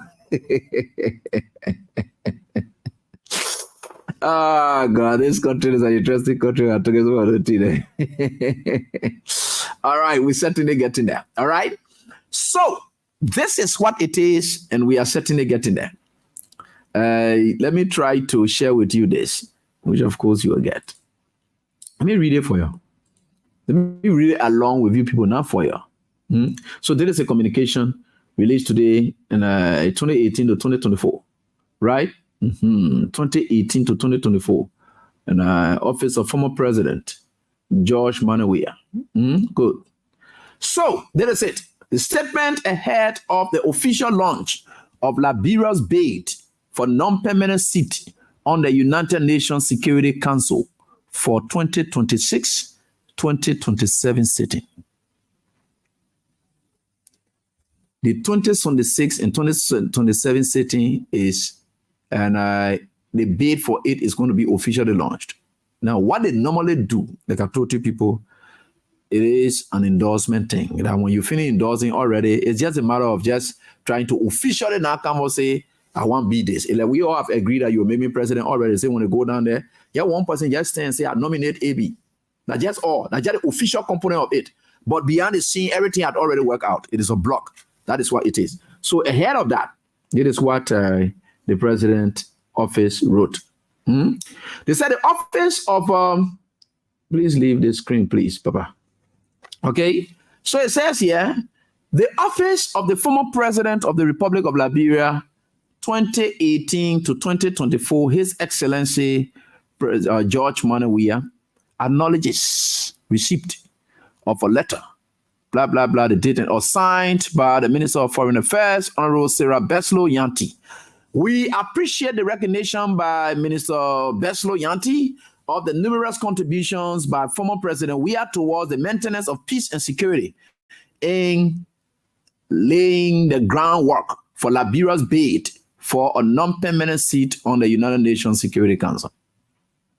Speaker 3: Oh, God, this country is an interesting country. We are talking about it today. All right, we're certainly getting there. All right. So this is what it is, and we are certainly getting there. Let me try to share with you this, which of course you will get. Let me read it for you. Let me read it along with you people, not for you. So there is a communication released today in 2018 to 2024, right? 2018 to 2024, and office of former president George Weah. Good. So that is it. The statement ahead of the official launch of Liberia's bid for non-permanent seat on the United Nations Security Council for 2026-2027 sitting. The 2026 and 2027 sitting is, and the bid for it is going to be officially launched. Now, what they normally do, like I told you people, it is an endorsement thing. That when you finish endorsing already, it's just a matter of just trying to officially now come and say, I want to be this. Like we all have agreed that you will make me president already. Say when you go down there, yeah, one person just stand and say, I nominate AB. That's just all. That's just the official component of it. But beyond the scene, everything had already worked out. It is a block. That is what it is. So ahead of that, it is what the president office wrote. They said the office of, please leave the screen, please, Papa. Okay. So it says here, the office of the former president of the Republic of Liberia, 2018 to 2024, His Excellency George Weah acknowledges receipt of a letter, blah, blah, blah, the date, or signed by the Minister of Foreign Affairs, Honorable Sarah Beslow Yanti. We appreciate the recognition by Minister Beslow Yanti of the numerous contributions by former President Weah towards the maintenance of peace and security in laying the groundwork for Liberia's bid for a non-permanent seat on the United Nations Security Council.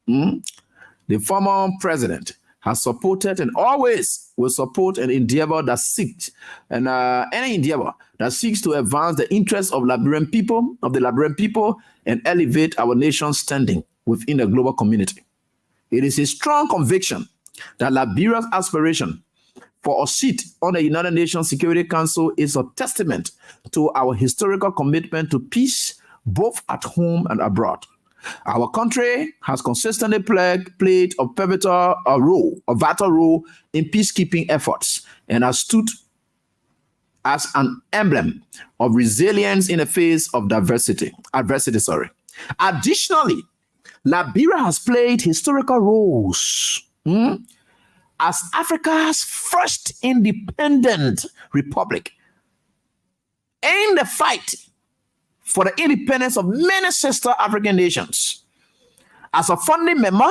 Speaker 3: The former president has supported and always will support an endeavor that seeks any endeavor that seeks to advance the interests of the Liberian people, and elevate our nation's standing within the global community. It is a strong conviction that Liberia's aspiration for a seat on the United Nations Security Council is a testament to our historical commitment to peace, both at home and abroad. Our country has consistently played a vital role in peacekeeping efforts and has stood as an emblem of resilience in the face of adversity. Additionally, Liberia has played historical roles as Africa's first independent republic in the fight for the independence of many sister African nations. As a founding member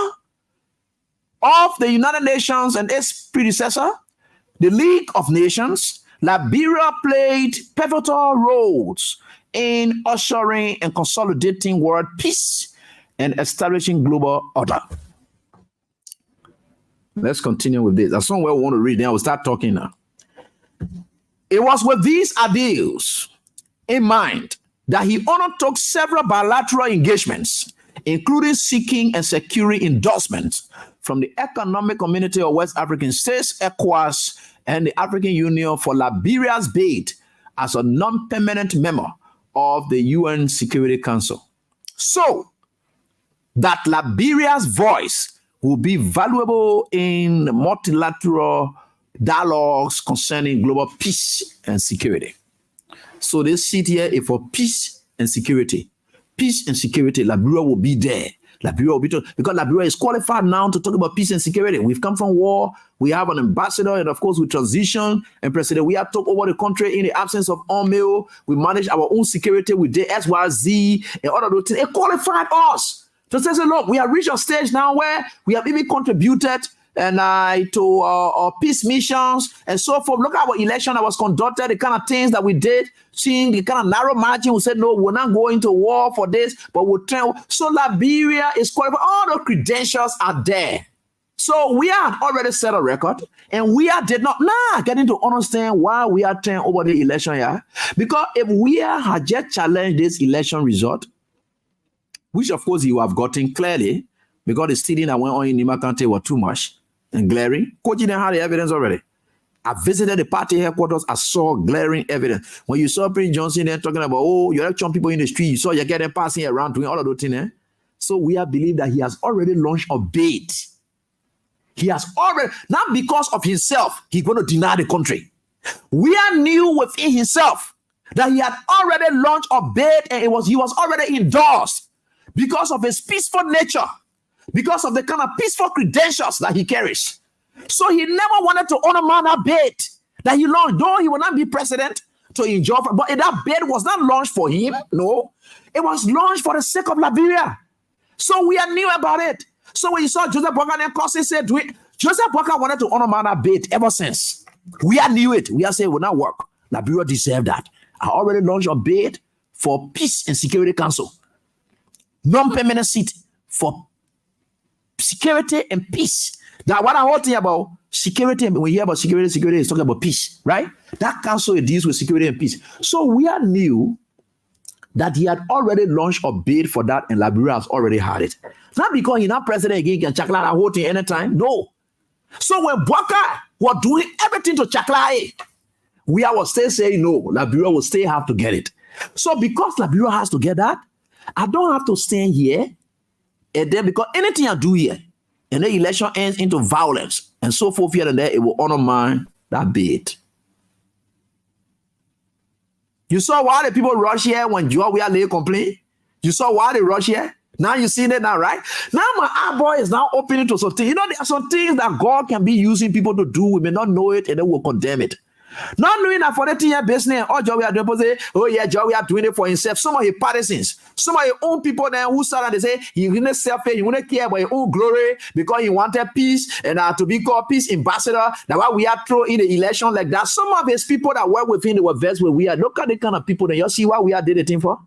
Speaker 3: of the United Nations and its predecessor, the League of Nations, Liberia played pivotal roles in ushering and consolidating world peace and establishing global order. Let's continue with this. As somewhere we want to read, then I will start talking now. It was with these ideals in mind that he undertook several bilateral engagements, including seeking and securing endorsements from the Economic Community of West African States, ECOWAS, and the African Union for Liberia's bid as a non-permanent member of the UN Security Council, so that Liberia's voice will be valuable in multilateral dialogues concerning global peace and security. So this seat here is for peace and security. Peace and security, Liberia will be there. Liberia will be because Liberia is qualified now to talk about peace and security. We've come from war. We have an ambassador, and of course, we transition and president. We have took over the country in the absence of UNMIL. We manage our own security with the SYZ and all of those things. It qualified us to say, look, we have reached a stage now where we have even contributed to peace missions and so forth. Look at our election that was conducted, the kind of things that we did, seeing the kind of narrow margin. We said, no, we're not going to war for this, but we'll try. So Liberia is qualified. All the credentials are there. So we had already set a record, and we did not getting to understand why we are turning over the election here. Because if we had just challenged this election result, which of course you have gotten clearly, because the stealing that went on in Nima County was too much and glaring. Coach didn't have the evidence already. I visited the party headquarters. I saw glaring evidence. When you saw Prince Johnson there talking about, you election people in the street, you saw you getting passing around doing all of those things. So we have believed that he has already launched a bid. He has already, not because of himself, he's going to deny the country. We are knew within himself that he had already launched a bid, and he was already endorsed because of his peaceful nature, because of the kind of peaceful credentials that he carries. So he never wanted to undermine that bid that he launched, though he will not be president to enjoy. But that bid was not launched for him. No, it was launched for the sake of Liberia. So we are new about it. So when you saw Joseph Boakai and Kosi said, Joseph Boakai wanted to undermine that bid ever since. We are knew it. We are saying it will not work. Liberia deserved that. I already launched a bid for Peace and Security Council. Non-permanent seat for security and peace. That what I'm talking about, security, when you hear about security is talking about peace, right? That council deals with security and peace. So we are knew that he had already launched a bid for that, and Liberia has already had it. Not because he's not president again, can chakla that whole thing anytime. No. So when Boakai was doing everything to chakla it, we was still saying no, Liberia will still have to get it. So because Liberia has to get that, I don't have to stand here and then, because anything I do here and the election ends into violence and so forth here and there, it will undermine that bid. You saw why the people rush here when Joa lay complain. You saw why they rush here. Now you see that now, right? Now my boy is now opening to some things. You know, there are some things that God can be using people to do. We may not know it, and then we'll condemn it. Not knowing that for the 10-year business, all job we are doing, say, oh yeah, job we are doing it for himself. Some of his partisans, some of your own people there who start and they say, he want to self-pay, he want to care about your own glory because he wanted peace and to be called peace ambassador. That's why we are thrown in the election like that. Some of his people that work with him, they were versed where we are. Look at the kind of people that you see what we are did the thing for.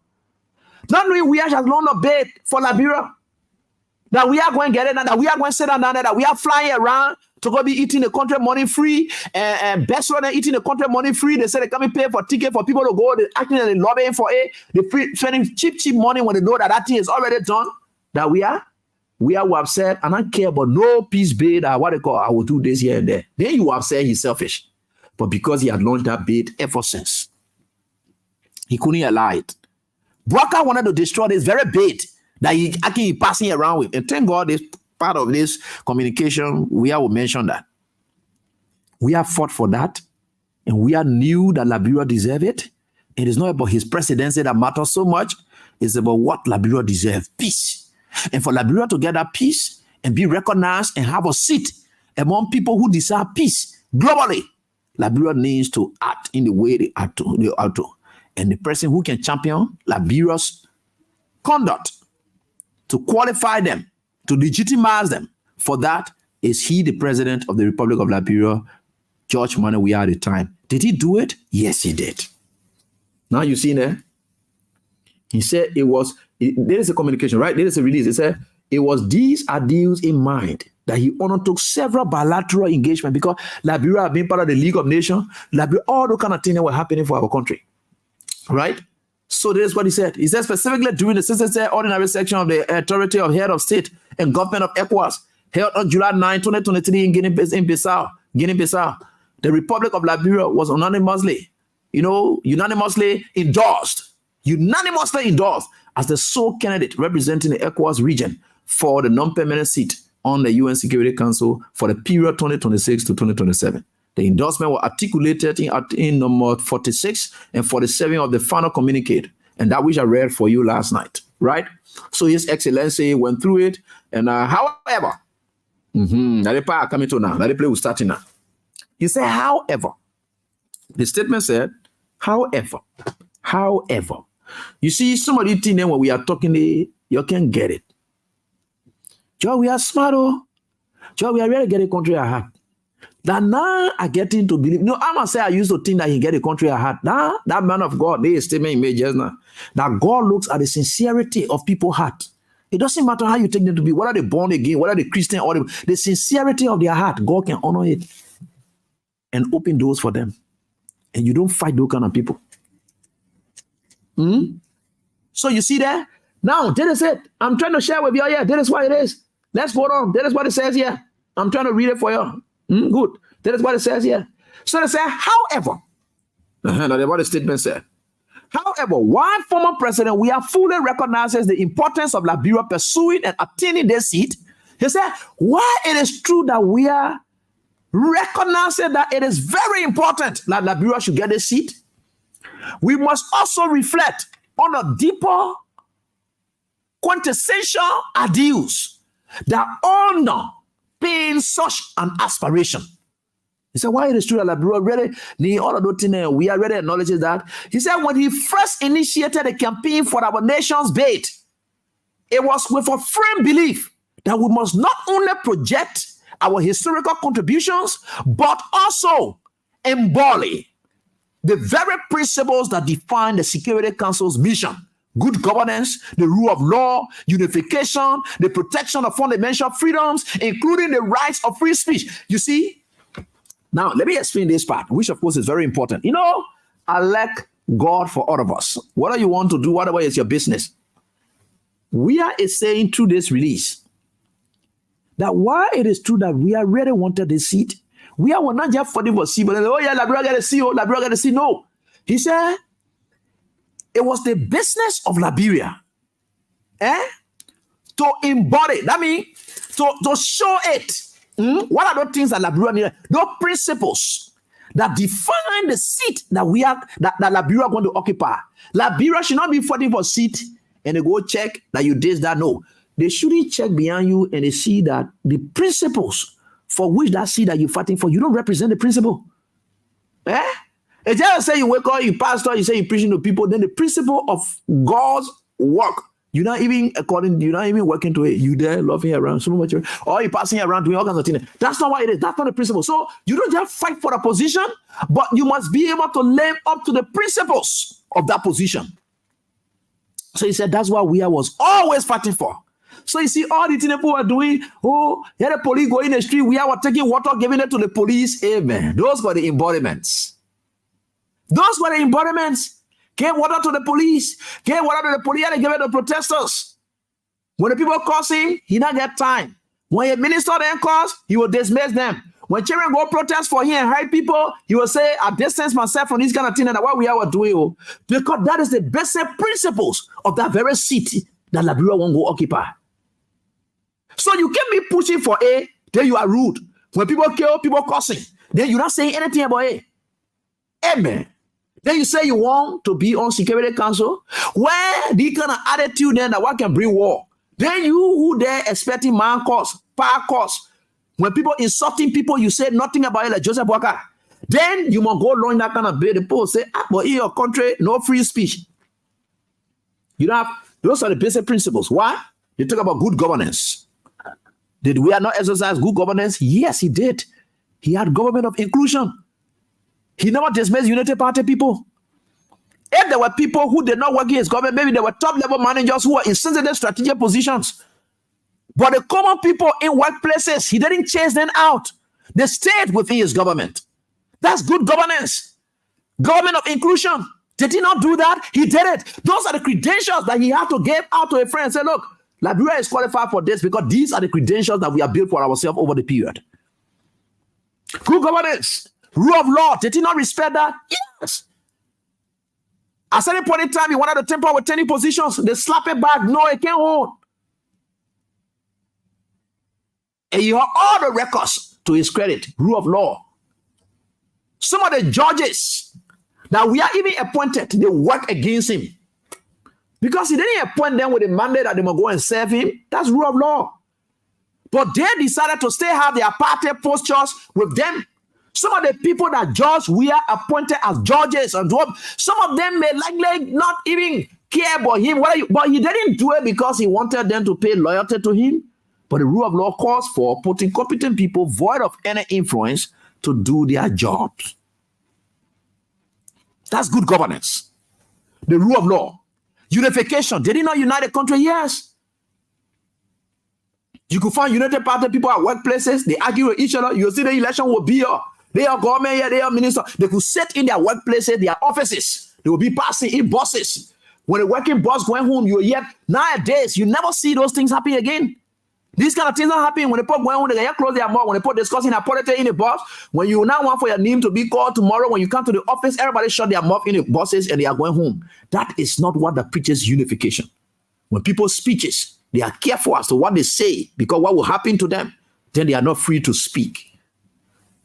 Speaker 3: Not knowing we are just loan a bid for Liberia. That we are going to get it and that we are going to sit down there, that we are flying around to go be eating the country money free and best one eating the country money free. They say they come and pay for ticket for people to go. They actually lobbying for it. They spending cheap money when they know that thing is already done. That we are upset and I care about no peace bid or what they call I will do this here and there. Then you upset he's selfish. But because he had launched that bid ever since, he couldn't allow it. Broker wanted to destroy this very bid that he actually passing around with. And thank God this part of this communication, we will mention that. We have fought for that. And we are knew that Liberia deserve it. It is not about his presidency that matters so much. It's about what Liberia deserves, peace. And for Liberia to get that peace and be recognized and have a seat among people who desire peace globally, Liberia needs to act in the way they ought to. And the person who can champion Liberia's conduct to qualify them, to legitimize them for that is he, the president of the Republic of Liberia, George Weah at the time. Did he do it? Yes, he did. Now you see there. He said there is a communication, right? There is a release. It said it was these ideals in mind that he undertook several bilateral engagements because Liberia had been part of the League of Nations. Liberia, all those kind of things that were happening for our country. Right? So this is what he said. He said specifically during the 63rd ordinary section of the authority of head of state and government of ECOWAS held on July 9, 2023 in Guinea-Bissau, the Republic of Liberia was unanimously endorsed as the sole candidate representing the ECOWAS region for the non-permanent seat on the UN Security Council for the period 2026 to 2027. The endorsement was articulated in number 46 and 47 of the final communique, and that which I read for you last night, right? So His Excellency went through it, and however, now the part coming to now, now the play will start now. He said, however, the statement said, however, you see, some of the things when we are talking, you can get it. Joe, we are smart, oh. Joe, we are really getting country at heart. That now I get into believe. No, I must say I used to think that he get a country at heart. Now that man of God, they statement he made just now. That God looks at the sincerity of people's heart. It doesn't matter how you take them to be, whether they're born again, whether they're Christian or the sincerity of their heart, God can honor it and open doors for them. And you don't fight those kind of people. So you see that? Now, that is it. I'm trying to share with you here. That is what it is. Let's go on. That is what it says here. I'm trying to read it for you. Good. That is what it says here. So they say, however, that's what the statement said. However, while former President Weah fully recognizes the importance of Liberia pursuing and attaining their seat, he said, while it is true that we are recognizing that it is very important that Liberia should get a seat, we must also reflect on the deeper quintessential ideals that honor paying such an aspiration. He said, why it is true that Liberia really, all of those things, we already acknowledges that. He said, when he first initiated a campaign for our nation's bid, it was with a firm belief that we must not only project our historical contributions, but also embody the very principles that define the Security Council's mission: good governance, the rule of law, unification, the protection of fundamental freedoms, including the rights of free speech. You see, now let me explain this part, which of course is very important. You know, I like God for all of us. Whatever you want to do, whatever is your business. Weah is saying through this release that while it is true that we already wanted this seat, we are not just for the seat, but oh yeah, Liberia got a seat, oh, Liberia got a seat. No, he said it was the business of Liberia, to embody. That means to show it. What are those things that Liberia need? Those principles that define the seat that we are that Liberia are going to occupy. Liberia should not be fighting for a seat and they go check that you did that. No, they shouldn't check behind you and they see that the principles for which that seat that you're fighting for, you don't represent the principle. It's just say you wake up, you pastor, you say you're preaching to people, then the principle of God's work, you're not even working to it. You there, loving around so much, or you're passing around doing all kinds of things. That's not what it is. That's not the principle. So you don't just fight for a position, but you must be able to live up to the principles of that position. So he said that's what we was always fighting for. So you see all the things people are doing. Oh, here the police go in the street. We are taking water, giving it to the police. Amen. Those were the embodiments. Those were the embodiments. Gave water to the police. Gave water to the police and gave it to the protesters. When the people curse him, he not get time. When a minister then curse, he will dismiss them. When children go protest for him and hide people, he will say, I distance myself from this kind of thing and what we are doing. Because that is the basic principles of that very city that Liberia won't go occupy. So you can't be pushing for A, then you are rude. When people kill, people cursing, then you're not saying anything about it. Amen. Then you say you want to be on Security Council. Where the kind of attitude then that what can bring war? Then you who there expecting man cause, power cause. When people insulting people, you say nothing about it like Joseph Walker. Then you must go along that kind of bill. The people say, but in your country, no free speech. You don't have, those are the basic principles. Why? They talk about good governance. Did we not exercise good governance? Yes, he did. He had government of inclusion. He never dismissed Unity Party people. If there were people who did not work in his government, maybe there were top-level managers who were in sensitive strategic positions. But the common people in workplaces, he didn't chase them out. They stayed within his government. That's good governance. Government of inclusion. Did he not do that? He did it. Those are the credentials that he had to give out to a friend and say, look, Liberia is qualified for this because these are the credentials that we have built for ourselves over the period. Good governance. Rule of law. Did he not respect that? Yes. At certain point in time, he wanted to temper with 10 positions. They slap it back. No, it can't hold. And you have all the records to his credit. Rule of law. Some of the judges that we are even appointed, they work against him. Because he didn't appoint them with a mandate that they must go and serve him. That's rule of law. But they decided to still have their party postures with them. Some of the people that judge, we are appointed as judges. And some of them may likely not even care about him. But he didn't do it because he wanted them to pay loyalty to him. But the rule of law calls for putting competent people void of any influence to do their jobs. That's good governance. The rule of law. Unification. Did he not unite the country? Yes. You could find United Party people at workplaces. They argue with each other. You'll see the election will be here. They are government here. They are minister. They could sit in their workplaces, their offices. They will be passing in buses. When the working boss going home, you will hear. Nowadays, you never see those things happen again. These kind of things are happening when the people going home, they close their mouth. When they put discussing a politics in the bus, when you now want for your name to be called tomorrow, when you come to the office, everybody shut their mouth in the buses and they are going home. That is not what that preaches unification. When people's speeches, they are careful as to what they say because what will happen to them, then they are not free to speak.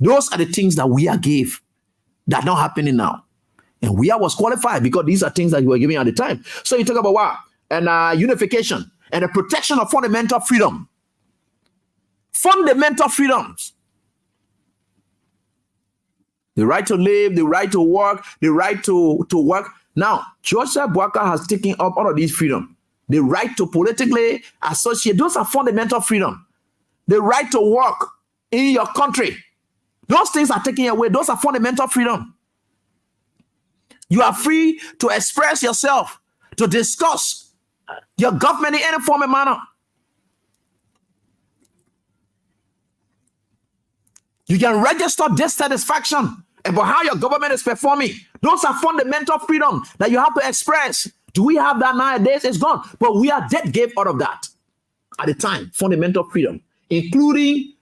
Speaker 3: Those are the things that we are gave that are not happening now. And we are was qualified because these are things that you were giving at the time. So you talk about what? And unification and the protection of fundamental freedom. Fundamental freedoms. The right to live, the right to work, the right to work. Now, Joseph Boakai has taken up all of these freedom. The right to politically associate. Those are fundamental freedom. The right to work in your country. Those things are taken away. Those are fundamental freedom. You are free to express yourself, to discuss your government in any form and manner. You can register dissatisfaction about how your government is performing. Those are fundamental freedom that you have to express. Do we have that nowadays? It's gone. But we are dead gave out of that at the time. Fundamental freedom, including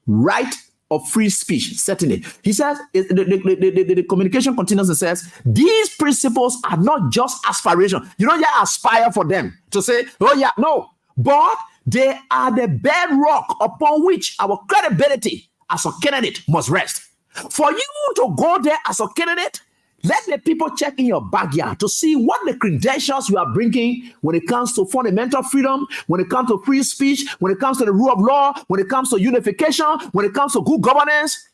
Speaker 3: right of free speech, certainly. He says, the communication continues and says, these principles are not just aspiration. You don't just aspire for them to say, oh yeah, no. But they are the bedrock upon which our credibility as a candidate must rest. For you to go there as a candidate, let the people check in your backyard to see what the credentials you are bringing when it comes to fundamental freedom, when it comes to free speech, when it comes to the rule of law, when it comes to unification, when it comes to good governance.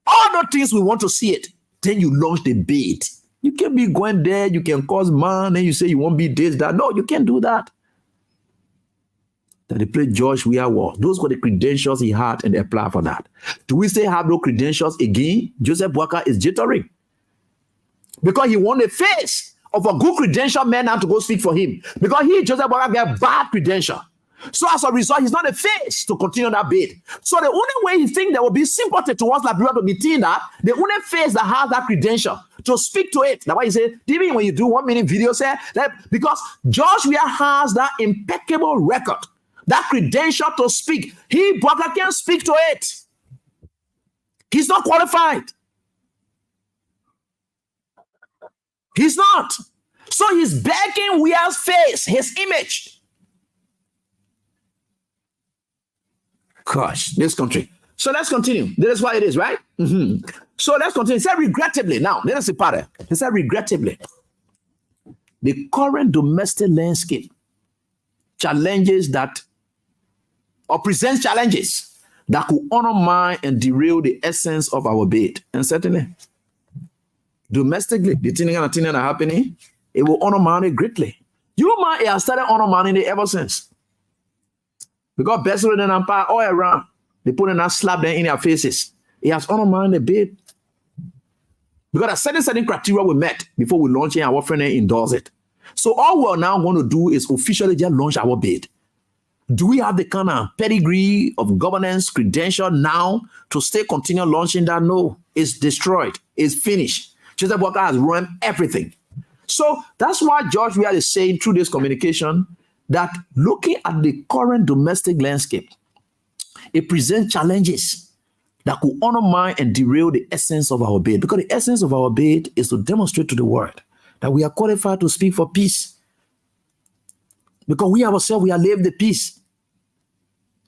Speaker 3: All those things we want to see it. Then you launch the bid. You can't be going there. You can cause man, and you say you won't be this, that. No, you can't do that. That they played George Weah War. Those were the credentials he had, and they applied for that. Do we say have no credentials again? Joseph Boakai is jittering because he won the face of a good credential man now to go speak for him. Because Joseph Boakai, get bad credential. So as a result, he's not a face to continue that bid. So the only way he thinks there will be sympathy towards Liberia to be that, the only face that has that credential to speak to it. That's why he said, even when you do 1 minute video, say that because George Weah has that impeccable record, that credential to speak. Boakai can't speak to it. He's not qualified. He's not. So he's begging Weah's face, his image. Gosh, this country. So let's continue. That is why it is, right? So let's continue. He said, regrettably, now, let us see part. He said, regrettably, the current domestic landscape challenges that, or presents challenges that could undermine and derail the essence of our bid. And certainly, domestically, the thing that are happening, it will undermine it greatly. You might have started undermining it ever since. Because Bessel and Empire all around, they put in that slap them in their faces. It has undermined the bid. Because a certain criteria we met before we launch it and our friend endorse it. So all we're now going to do is officially just launch our bid. Do we have the kind of pedigree of governance credential now to stay continue launching that? No, it's destroyed. It's finished. Joseph Boakai has ruined everything. So that's why George Weah is saying through this communication that looking at the current domestic landscape, it presents challenges that could undermine and derail the essence of our bid. Because the essence of our bid is to demonstrate to the world that we are qualified to speak for peace. Because we ourselves, we have lived the peace.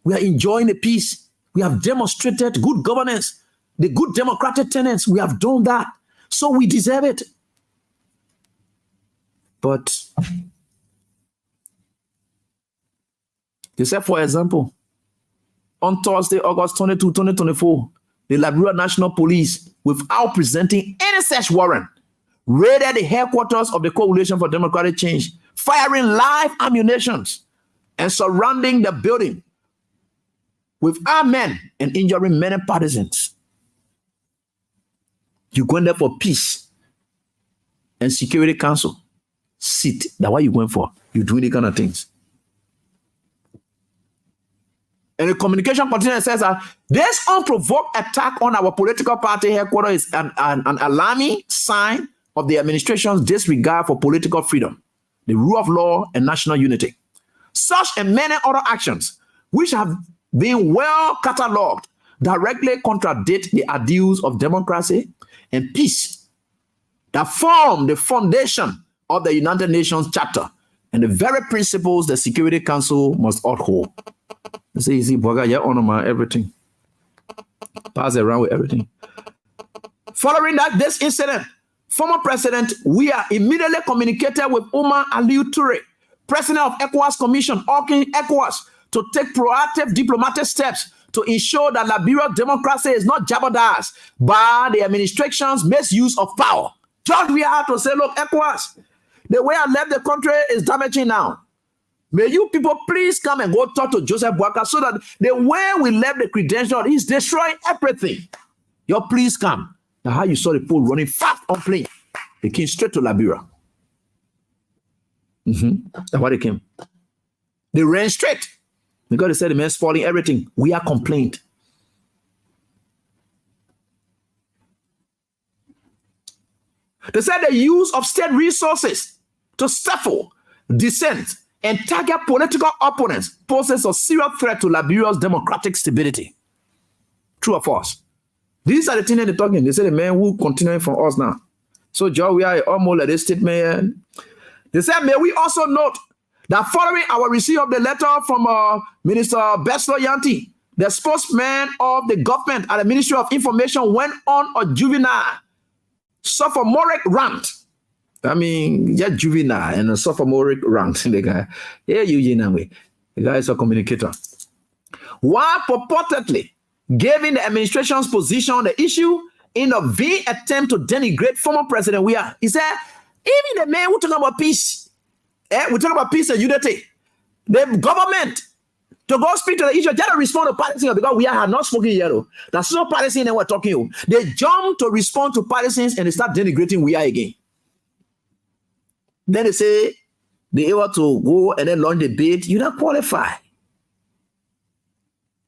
Speaker 3: We are enjoying the peace. We have demonstrated good governance, the good democratic tenets. We have done that. So we deserve it. But they said, for example, on Thursday, August 22, 2024, the Liberia National Police, without presenting any search warrant, raided the headquarters of the Coalition for Democratic Change, firing live ammunitions and surrounding the building with armed men and injuring many partisans. You're going there for peace and Security Council seat. That's what you're going for. You're doing the kind of things. And the communication continues and says that this unprovoked attack on our political party headquarters is an alarming sign of the administration's disregard for political freedom, the rule of law, and national unity. Such and many other actions, which have been well catalogued, directly contradict the ideals of democracy and peace that form the foundation of the United Nations Charter and the very principles the Security Council must uphold. It's easy, Boakai, you honor everything. Pass it around with everything. Following this incident, former President Weah immediately communicated with Omar Aliu Toure, President of ECOWAS Commission, urging ECOWAS to take proactive diplomatic steps to ensure that Liberia's democracy is not jeopardized by the administration's misuse of power. George Weah had to say, look, ECOWAS, the way I left the country is damaging now. May you people please come and go talk to Joseph Boakai so that the way we left the credential is destroying everything. You please come. Now, how you saw the pool running fast on plane. They came straight to Liberia. That's why they came. They ran straight. Because they said the man's falling everything. We are complained. They said the use of state resources to stifle dissent and target political opponents poses a serious threat to Liberia's democratic stability. True or false? These are the things they're talking. They say the man who continuing from us now. So, Joe, we are almost like this statement. They said, may we also note that following our receipt of the letter from Minister Bessel Yanti, the spokesman of the government at the Ministry of Information went on a juvenile sophomoric rant. I mean, yeah, juvenile and a sophomoric rant. The guy, yeah, Eugene, the guy is a communicator. While purportedly giving the administration's position on the issue in a vain attempt to denigrate former President Weah. He said, even the man who talk about peace, we talk about peace and unity, the government to go speak to the issue, just respond to Palestinians because we have not spoken yet. That's not Palestinians we're talking. They jump to respond to Palestinians and they start denigrating we are again. Then they say they able to go and then launch the bid. You don't qualify,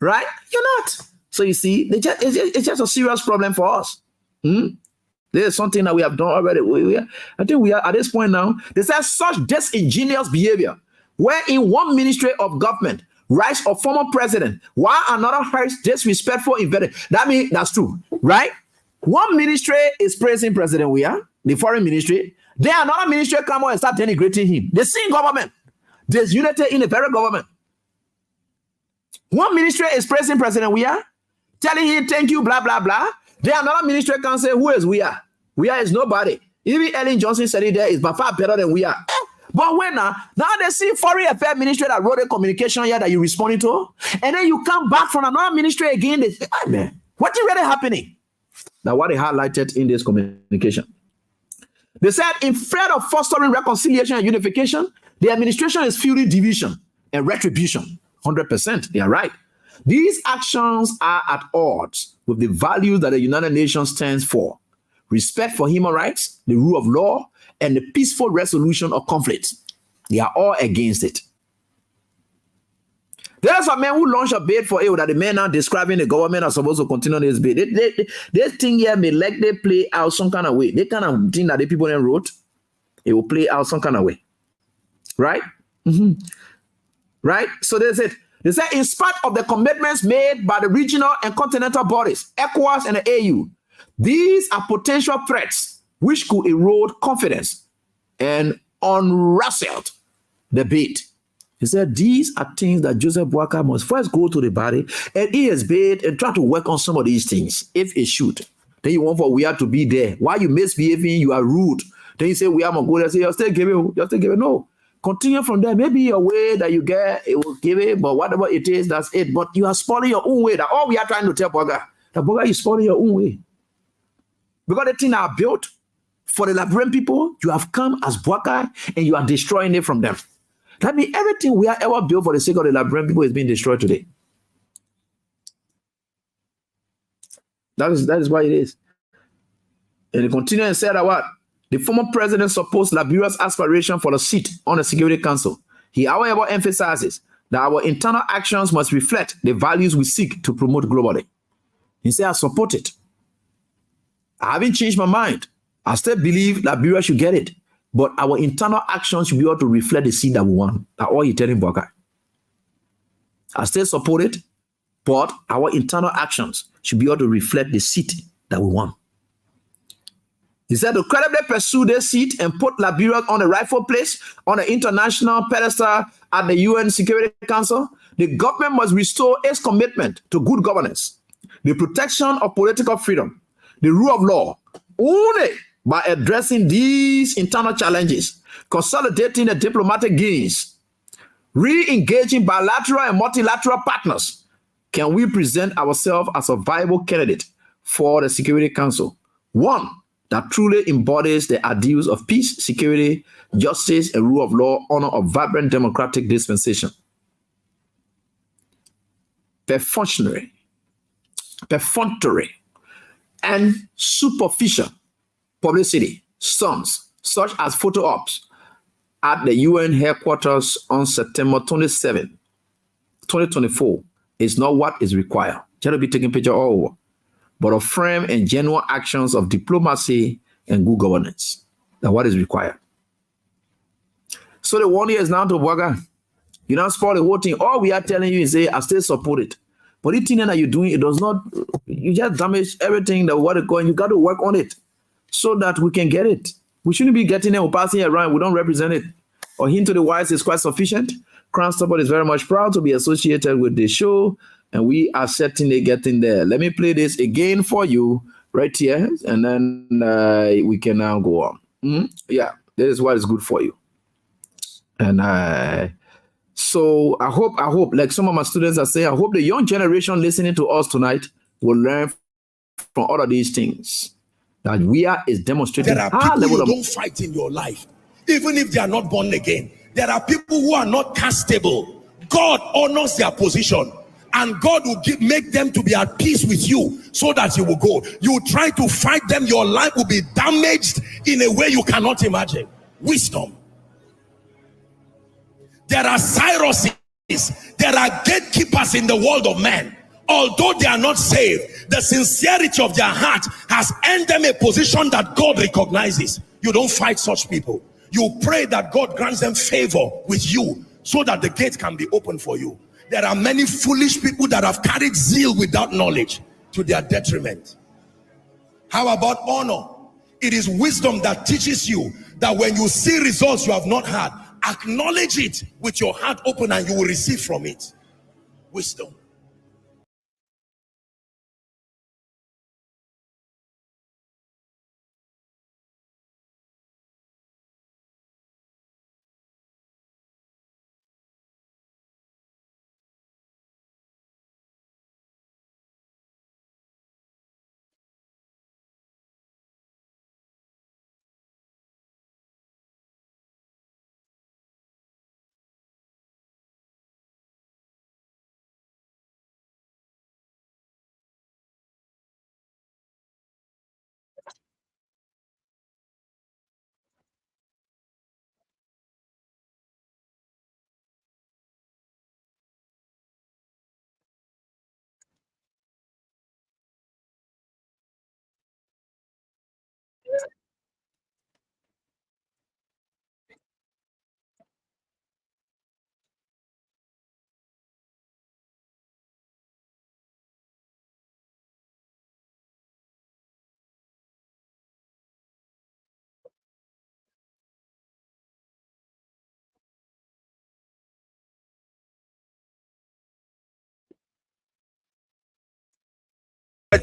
Speaker 3: right? You're not. So you see, it's just a serious problem for us. There's something that we have done already. I think we are at this point now. They say such disingenuous behavior, where in one ministry of government rights of former president, while another has disrespectful invasion. That means that's true, right? One ministry is praising President Weah, the foreign ministry. Then another ministry come on and start denigrating him. The same government. There's unity in the very government. One ministry is praising President Weah, telling him thank you, blah, blah, blah. Then another ministry can say, who is Weah? Weah is nobody. Even Ellen Johnson said it there is by far better than Weah. But when now they see foreign affairs ministry that wrote a communication here that you responding to, and then you come back from another ministry again, they say, hey man, what is really happening? Now what they highlighted in this communication. They said in fear of fostering reconciliation and unification, the administration is fueling division and retribution. 100%, they are right. These actions are at odds with the values that the United Nations stands for: respect for human rights, the rule of law, and the peaceful resolution of conflicts. They are all against it. There's a man who launched a bid for it that the men now describing the government are supposed to continue this bid. They think here may like they play out some kind of way. They kind of think that the people then wrote, it will play out some kind of way. Right? Right? So that's it. They say in spite of the commitments made by the regional and continental bodies, ECOWAS and the AU, these are potential threats which could erode confidence and unravel the bid. He said these are things that Joseph Boakai must first go to the body and he has bid and try to work on some of these things. If it should, then you want for we have to be there. Why you misbehaving? You are rude. Then you say we are going to go there. Say you're still giving. No. Continue from there. Maybe your way that you get, it will give it, but whatever it is, that's it. But you are spoiling your own way. That all we are trying to tell Boakai, that Boakai is spoiling your own way. Because the thing are built for the Liberian people, you have come as Boakai and you are destroying it from them. That means everything we are ever built for the sake of the Liberian people is being destroyed today. That is why it is. And he continued and said that what? The former president supports Liberia's aspiration for a seat on the Security Council. He, however, emphasizes that our internal actions must reflect the values we seek to promote globally. He said, I support it. I haven't changed my mind. I still believe Liberia should get it. But our internal actions should be able to reflect the seat that we want. That's all he's telling Boakai. I still support it, but our internal actions should be able to reflect the seat that we want. He said to credibly pursue this seat and put Liberia on the rightful place on the international pedestal at the UN Security Council, the government must restore its commitment to good governance, the protection of political freedom, the rule of law, only by addressing these internal challenges, consolidating the diplomatic gains, re-engaging bilateral and multilateral partners, can we present ourselves as a viable candidate for the Security Council, one that truly embodies the ideals of peace, security, justice, and rule of law, honor of vibrant democratic dispensation. Perfunctory, and superficial publicity stunts, such as photo ops at the UN headquarters on September 27, 2024, is not what is required. Try to be taking picture all over, but of firm and genuine actions of diplomacy and good governance. That's what is required. So the 1 year is now to Boakai. You don't spoil the whole thing. All we are telling you is say, I still support it. But the thing that you're doing, it does not, you just damage everything that what is going. You got to work on it so that we can get it. We shouldn't be getting it or passing it around. We don't represent it. Or hint to the wise is quite sufficient. Crown Stopper is very much proud to be associated with the show, and we are certainly getting there. Let me play this again for you right here, and then we can now go on. Yeah, this is what is good for you. And So I hope, like some of my students are saying, I hope the young generation listening to us tonight will learn from all of these things. That we are is demonstrating.
Speaker 4: There are people you don't fight in your life, even if they are not born again. There are people who are not castable. God honors their position, and God will make them to be at peace with you so that you will go. You try to fight them, your life will be damaged in a way you cannot imagine. Wisdom. There are Cyruses, there are gatekeepers in the world of men. Although they are not saved, the sincerity of their heart has earned them a position that God recognizes. You don't fight such people. You pray that God grants them favor with you so that the gate can be open for you. There are many foolish people that have carried zeal without knowledge to their detriment. How about honor? It is wisdom that teaches you that when you see results you have not had, acknowledge it with your heart open and you will receive from it. Wisdom.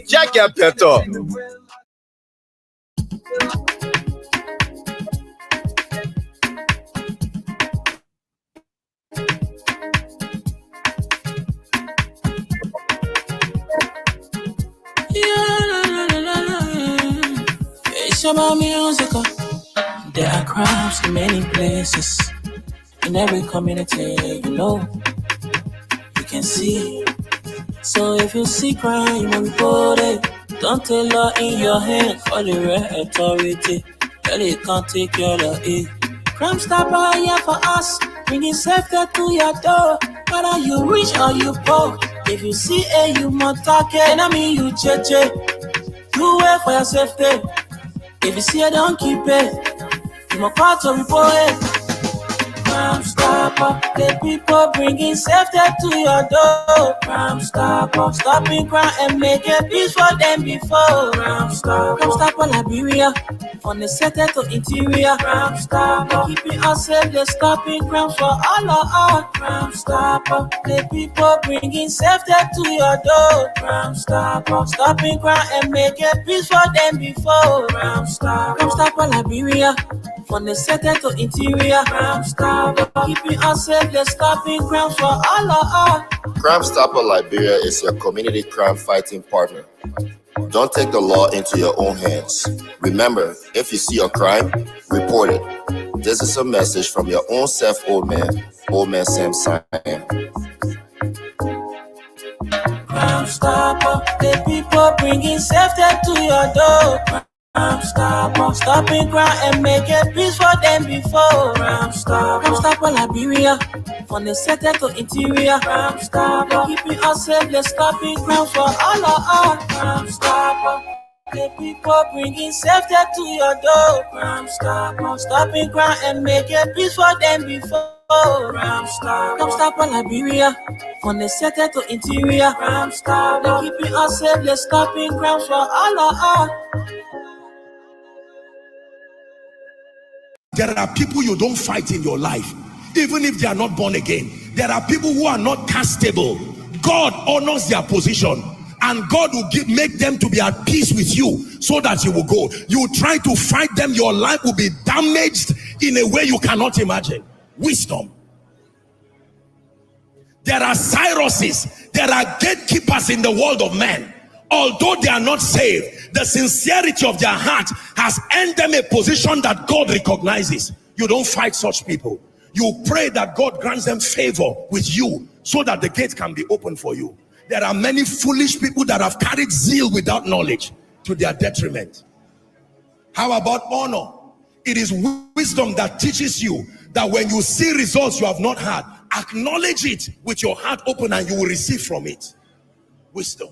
Speaker 5: Jack up your top.
Speaker 6: It's about music. There are crowds in many places. In every community, you can see. So if you see crime, report it. Don't tell law in your hand, call the right authority. Tell it can't take care of it. Crime stopper here for us, bringing safety to your door. Whether you rich or you poor, if you see you must talk it. I mean you cheche, you wait for your safety. If you see don't keep it, you must call to report it. Crime stopper, the people bringing safety to your door. Crime stopper, stopping crime and making peace for them before. Crime stopper, Liberia, from the center to interior. Crime stopper, keeping us safe, they're stopping crime for all of us. Crime stopper, the people bringing safety to your door. Crime stopper, stopping crime and making peace for them before. Crime stopper, Liberia, from the center to interior. Crime stopper, keeping us safe, they're stopping crime for all of us.
Speaker 5: Crime Stopper Liberia is your community crime fighting partner. Don't take the law into your own hands. Remember, if you see a crime, report it. This is a message from your own self, Old Man Sam Simon.
Speaker 6: Crime stopper, the people bringing safety to your door. Crime stopper, stopping crime and making peace for them before. Crime stopper, Liberia, from the center to interior. Crime stopper, keeping us safe, they're stopping crime for all of us. Crime stopper, the people bringing safety to your door. Crime stopper, stopping crime and making peace for them before. Crime stopper, Liberia, from the center to interior. Crime stopper, keeping us safe, they're stopping crime for all of us.
Speaker 4: There are people you don't fight in your life, even if they are not born again. There are people who are not castable. God honors their position, and God will make them to be at peace with you so that you will go. You try to fight them, your life will be damaged in a way you cannot imagine. Wisdom. There are Cyruses, there are gatekeepers in the world of men. Although they are not saved, the sincerity of their heart has earned them a position that God recognizes. You don't fight such people. You pray that God grants them favor with you so that the gate can be open for you. There are many foolish people that have carried zeal without knowledge to their detriment. How about honor? It is wisdom that teaches you that when you see results you have not had, acknowledge it with your heart open and you will receive from it. Wisdom.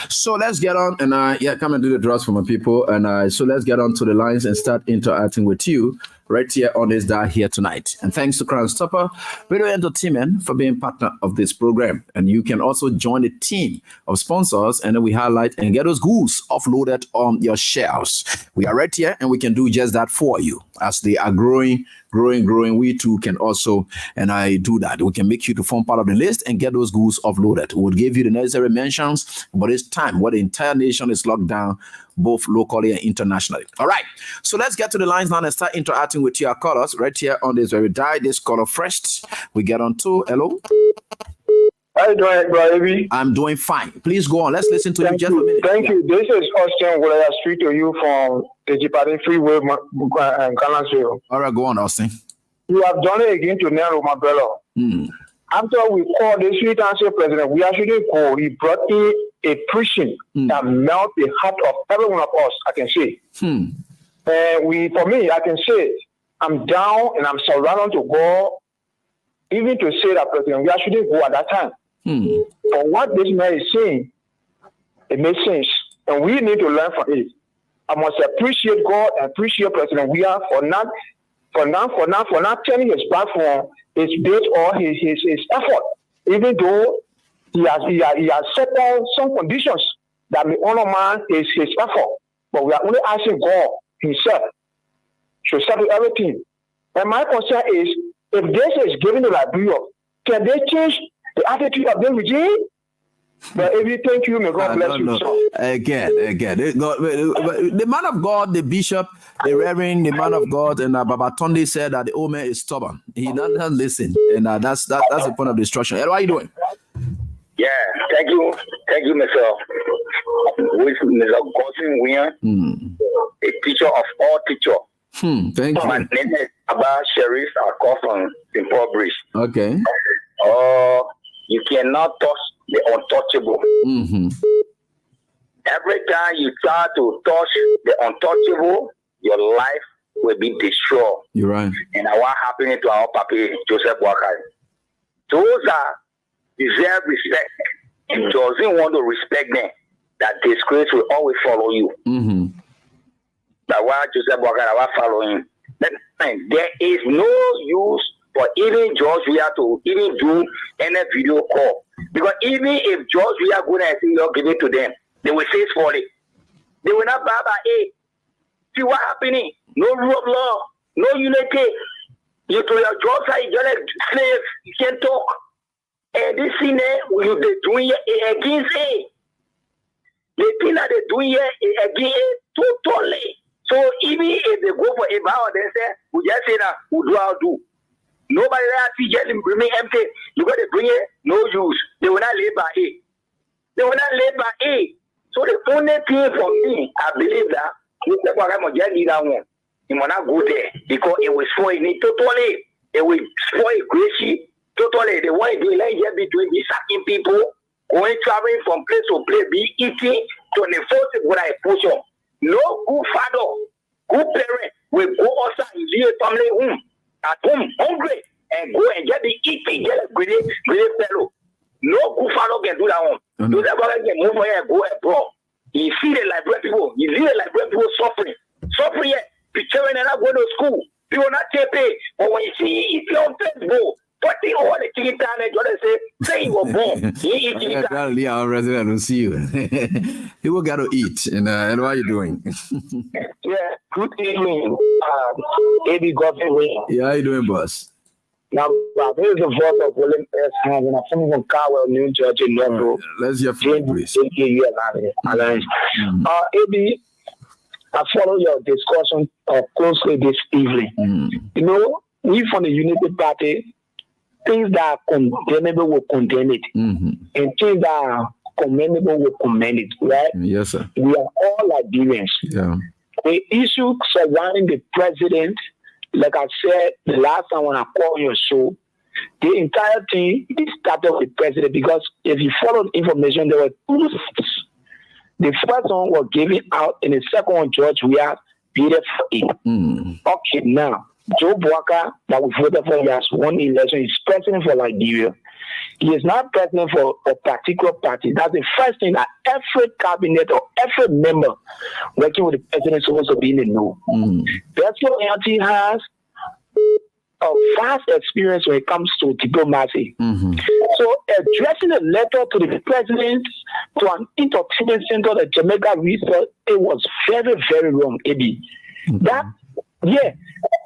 Speaker 3: So let's get on and come and do the draws for my people. And so let's get on to the lines and start interacting with you right here on this dial here tonight. And thanks to Crown Stopper Radio Entertainment for being partner of this program. And you can also join the team of sponsors, and then we highlight and get those goods offloaded on your shelves. We are right here and we can do just that for you. As they are growing, we too can also do that. We can make you to form part of the list and get those goods offloaded. We'll give you the necessary mentions, but it's time where the entire nation is locked down, both locally and internationally. All right, so let's get to the lines now and start interacting with your callers right here on this very day. This caller first, we get on to hello.
Speaker 7: How you doing, bro?
Speaker 3: I'm doing fine. Please go on. Let's listen to you just a minute.
Speaker 7: Thank you. This is Austin. Will I speak to you from the Jipari Freeway, Galansville?
Speaker 3: All right, go on, Austin.
Speaker 7: You have done it again to Nero, my brother. After we called the sweet answer president, we actually called. He brought in a preaching that melted the heart of every one of us, I can say. And for me, I can say, I'm down and I'm surrounded to God, even to say that president, we actually go at that time. For what this man is saying, it makes sense. And we need to learn from it. I must appreciate God and appreciate President we are for not turning his platform, his base or his effort, even though he has set down some conditions that may undermine his effort. But we are only asking God himself to settle everything. And my concern is, if this is given to Liberia, can they change the attitude of the regime? But if you thank you, may God bless you. So.
Speaker 3: Again, the man of God, the bishop, the reverend, the man of God, and Baba Tunde said that the old man is stubborn. He doesn't listen, and that's the point of destruction. How are you doing?
Speaker 8: Yeah, thank you, Mr. Gosling William, a teacher of all teachers.
Speaker 3: Thank you.
Speaker 8: My name is Abba Sheriff. I call from St. Paul Bridge.
Speaker 3: Okay.
Speaker 8: You cannot touch the untouchable. Every time you try to touch the untouchable, your life will be destroyed.
Speaker 3: You're right.
Speaker 8: And what happened to our Papa Joseph Boakai? Those are deserve respect and doesn't want to respect them. That disgrace will always follow you. That's why Joseph Boakai will follow him. There is no use for even George we have to even do any video call. Because even if George we are going to say you're giving to them, they will face for it. They will not bow by it. See what happening? No rule of law, no unity. You to your job side, you're like slave, you can't talk. And this thing will be doing it against it. The thing that they're doing here is against it totally. So even if they go for a vow, they say, we just say that, who do I do? Nobody there see just remain empty. You got to bring it, no use. They will not live by it. They will not live by it. So the only thing for me, I believe that Mr. Kwagamo just need that one. He will not go there because it will spoil it totally. It will spoil Gracie totally. The one they like here between the sacking people, going traveling from place to place, be eating 24 with a portion. No good father, good parent will go outside and leave a family home. At home, hungry, and go and get the eating, get a great fellow. No good father can do that one. Those that can move here and go abroad. You see the Liberian people, you see the Liberian people suffering yet. Picturing and not going to school. People not take pay. But when you see if you're on Facebook, putting all the chicken time and you say you were born. You eat chicken time.
Speaker 3: Yeah, our resident will see you. People got to eat. And what are you doing?
Speaker 7: Yeah, good evening. AB Godwin.
Speaker 3: Yeah, how you doing, boss?
Speaker 7: Now, this is the voice of William S. Hans, and I'm from Cowell, New Jersey.
Speaker 3: Right. Let's hear from you, please.
Speaker 7: AB, I follow your discussion closely this evening. You know, we from the Unity Party, things that are condemnable will condemn it, and things that are commendable will commend it, right?
Speaker 3: Yes, sir.
Speaker 7: We are all Liberians.
Speaker 3: Yeah.
Speaker 7: The issue surrounding the president, like I said the last time when I called your show, the entire thing started with the president, because if you follow the information, there were two things. The first one was given out, and the second one, George, we are paid for it. Okay, now, Joe Boaka, that we voted for, he has won the election, he's president for Liberia. He is not president for a particular party. That's the first thing that every cabinet or every member working with the president is supposed to be in the know. Personal Auntie has a vast experience when it comes to diplomacy. So addressing a letter to the president, to an entertainment center, the Jamaica Research, it was very, very wrong, AB. That, yeah,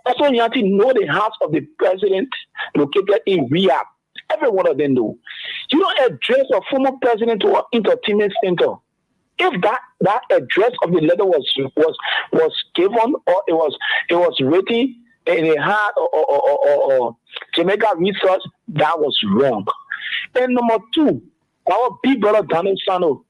Speaker 7: Personal Auntie know the house of the president located in Riyadh. Every one of them know. You don't address a former president to an entertainment center. If that address of the letter was given, or it was written in a hard or Jamaica Research, that was wrong. And number two, our big brother Donald Sano,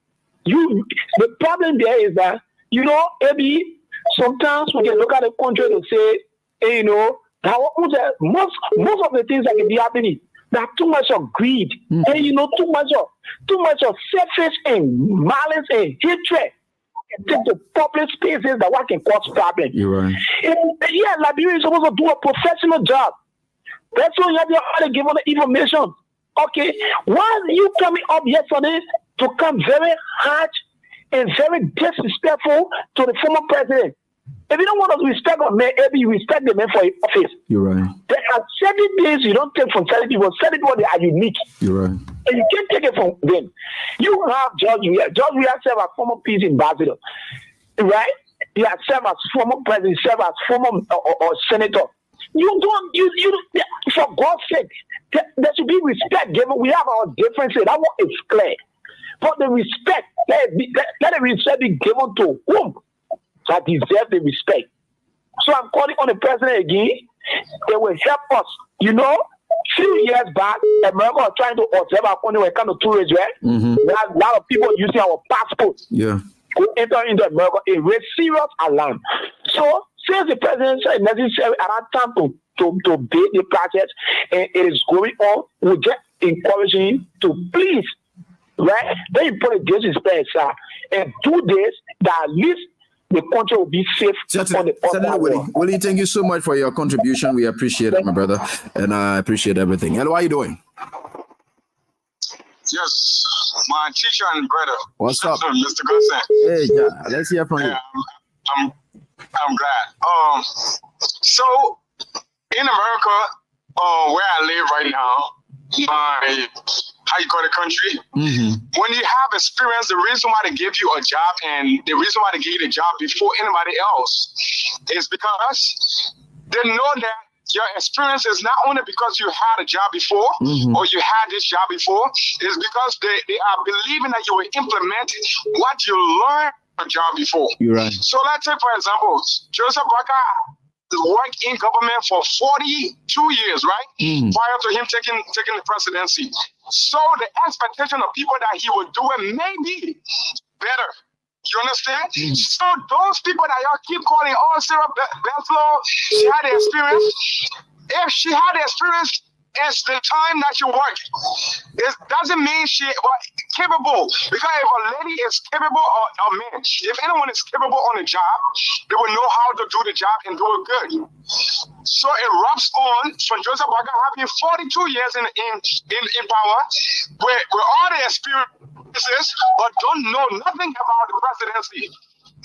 Speaker 7: the problem there is that, maybe sometimes we can look at the country to say, hey, most of the things that can be happening, that too much of greed, and too much of selfish and malice and hatred take the public spaces that what can cause problems.
Speaker 3: You're right.
Speaker 7: Yeah, Liberia is supposed to do a professional job. That's why you have to give the information. Okay, why are you coming up yesterday to come very harsh and very disrespectful to the former president? If you don't want to respect a man, maybe respect the man for his office. You're right. There are certain things you don't take from certain people. Certain people, they are unique. You're right. And you can't take it from them. You have George Weah. George Weah served as former peace ambassador. Right? He has served as former president, served as former or senator. You for God's sake, there should be respect given. We have our differences. That one is clear. But the respect, let the respect be given to whom? That deserve the respect. So I'm calling on the president again. They will help us. Few years back, America was trying to observe our country when it comes to tourism, right? There are a lot of people using our passports to enter into America. It raised serious alarm. So since the president said necessary at that time to bait the process, and it is going on, we just encouraging to please, right? Then you put a disrespect aside and do this, that at least the country will be safe.
Speaker 3: Willie, thank you so much for your contribution. We appreciate it, my brother, and I appreciate everything. Hello, how are you doing?
Speaker 9: Yes, my teacher and brother.
Speaker 3: What's up,
Speaker 9: Mr. Gonsen?
Speaker 3: Hey, yeah, let's hear from you.
Speaker 9: I'm glad. So in America, where I live right now, how you call the country? When you have experience, the reason why they give you a job and the reason why they give you the job before anybody else is because they know that your experience is not only because you had a job before or you had this job before, it's because they are believing that you will implement what you learned a job before.
Speaker 3: You're right.
Speaker 9: So let's take, for example, Joseph Boaka worked in government for 42 years, right? Prior to him taking the presidency. So the expectation of people that he would do it may be better. You understand? So those people that y'all keep calling, Sarah Bethlo, she had the experience. If she had the experience, it's the time that you work. It doesn't mean she was capable. Because if a lady is capable or a man, if anyone is capable on the job, they will know how to do the job and do it good. So it rubs on from Joseph Boaka having 42 years in power with all the experiences, but don't know nothing about the presidency.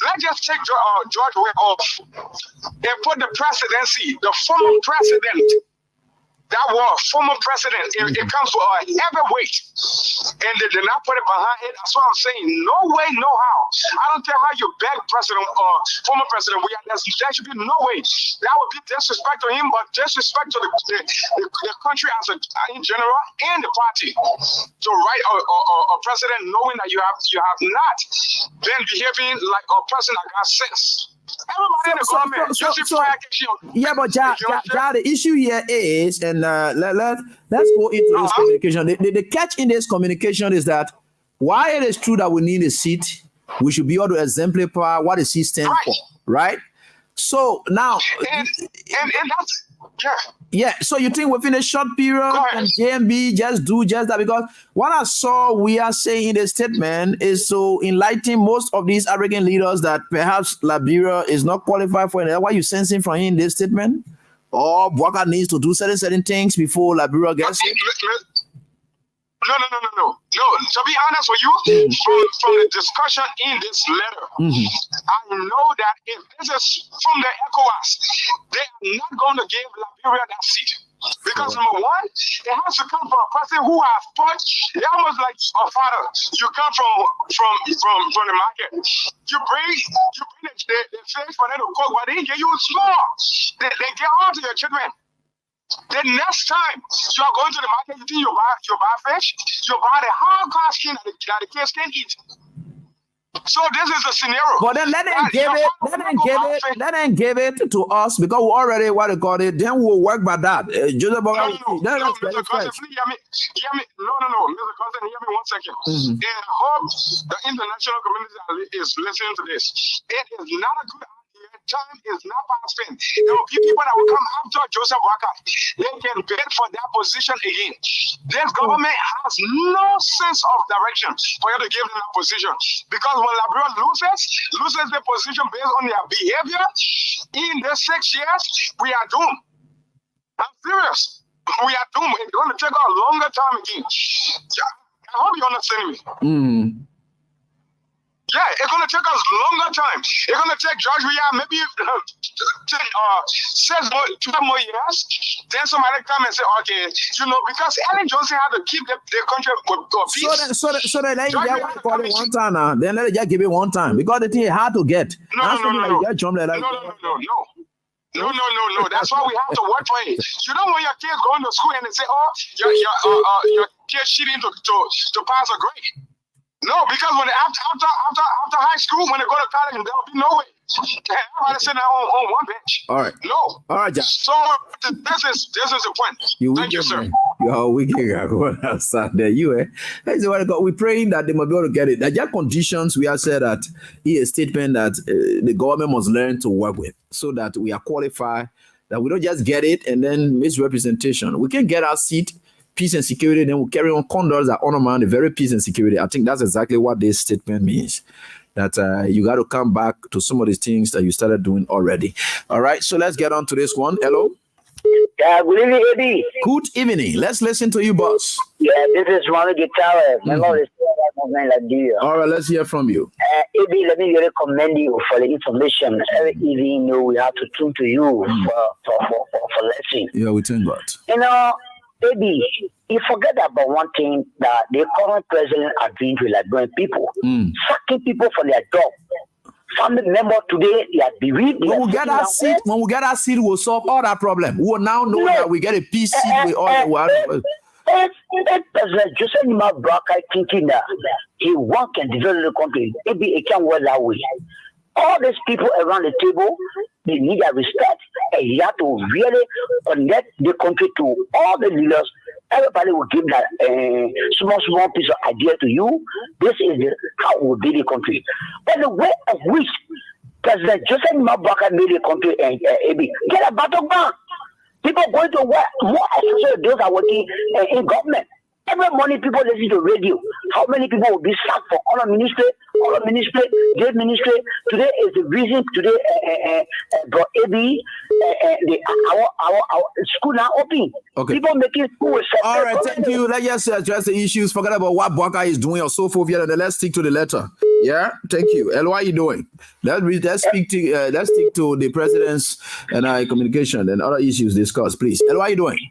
Speaker 9: Let's just take George Weah off and put the presidency, the former president. That was former president. It comes with a heavyweight, and they did not put it behind it. That's what I'm saying. No way, no how. I don't care how you beg president or former president. There should be no way. That would be disrespect to him, but disrespect to the country in general and the party. To write a president knowing that you have not been behaving like a person that got sense. Everybody in the government,
Speaker 3: yeah, but the issue here is, and let's go into this communication. The catch in this communication is that while it is true that we need a seat, we should be able to exemplify what the seat stands for, right? So now,
Speaker 9: and that's
Speaker 3: yeah. So you think within a short period can JMB just do just that? Because what I saw we are saying in the statement is to enlighten most of these African leaders that perhaps Liberia is not qualified for it. What you sensing from him in this statement? Or Bwaka needs to do certain things before Liberia gets it?
Speaker 9: No. To be honest with you, from the discussion in this letter, I know that if this is from the ECOWAS, they are not going to give Liberia that seat. Because number one, it has to come from a person who has fought. They're almost like a father. You come from the market. You bring the fish for them to cook, but they give you small. They get on to your children. The next time you are going to the market, you think you buy fish, you buy the hard glass skin that the kids can eat. So this is the scenario.
Speaker 3: But then let them give it to us because we already what they call it. Then we'll work by that. Joseph
Speaker 9: Mr. Cousin, please hear me. No, Mr. Cousin, hear me 1 second. And I hope the international community is listening to this. It is not a good idea. Time is not past spent. There will be people that will come after Joseph Waka. They can bid for that position again. This government has no sense of direction for you to give them that position. Because when Liberia loses the position based on their behavior, in the 6 years, we are doomed. I'm serious. We are doomed. It's going to take a longer time again. I hope you understand me. Yeah, it's going to take us longer time. It's going to take George Weah maybe 12 more years. Then somebody come and say, okay, because Ellen Johnson had to keep the country with peace.
Speaker 3: So then let you just call it one time now. Then let it just give it one time. Because the thing is hard to get.
Speaker 9: No. That's why we have to work for it. You don't want your kids going to school and they say, your kid's cheating to pass a grade. No, because when after high school, when they go to college, there'll be no way. Everybody sitting on one bench.
Speaker 3: All right.
Speaker 9: No.
Speaker 3: All right, Jack.
Speaker 9: So this is the point. Thank you, sir.
Speaker 3: You're wicked. Going outside there, That's what I got. We're praying that they might be able to get it. There are conditions we have said that a statement that the government must learn to work with, so that we are qualified. That we don't just get it and then misrepresentation. We can get our seat. Peace and security, then we'll carry on condors that honor the very peace and security. I think that's exactly what this statement means. That you got to come back to some of these things that you started doing already. All right, so let's get on to this one. Hello.
Speaker 10: Yeah, good evening, Eddie.
Speaker 3: Good evening. Let's listen to you, boss.
Speaker 10: Yeah, this is Ronald Guitar.
Speaker 3: All right, let's hear from you.
Speaker 10: Eddie, let me really commend you for the information. Every evening, we have to tune to you for lesson.
Speaker 3: Yeah, we thank God.
Speaker 10: Maybe you forget about one thing that the current president are doing to Liberian people, sacking people from their job. Family member today, they are bereaved.
Speaker 3: When we get our seat, we'll solve all that problem. We will now know that we get a peace seat with all the world.
Speaker 10: President Joseph Nima Braka thinking that he can develop the country. Maybe it can work that way. All these people around the table, they need a respect, and you have to really connect the country to all the leaders. Everybody will give that small piece of idea to you. This is how we will build the country. But the way of which President Joseph Mabaka made the country get a battleground. People going to work more, especially those are working in government. Every morning people listen to radio. How many people will be sacked for honor ministry, gate ministry? Today is the reason today bro our school now open.
Speaker 3: Okay.
Speaker 10: People making school.
Speaker 3: All right, thank you. Let's just address the issues. Forget about what Bwaka is doing or so forth. Yeah, and let's stick to the letter. Yeah, thank you. And what are you doing? Let's stick to the president's and communication and other issues discussed, please. And what are you doing?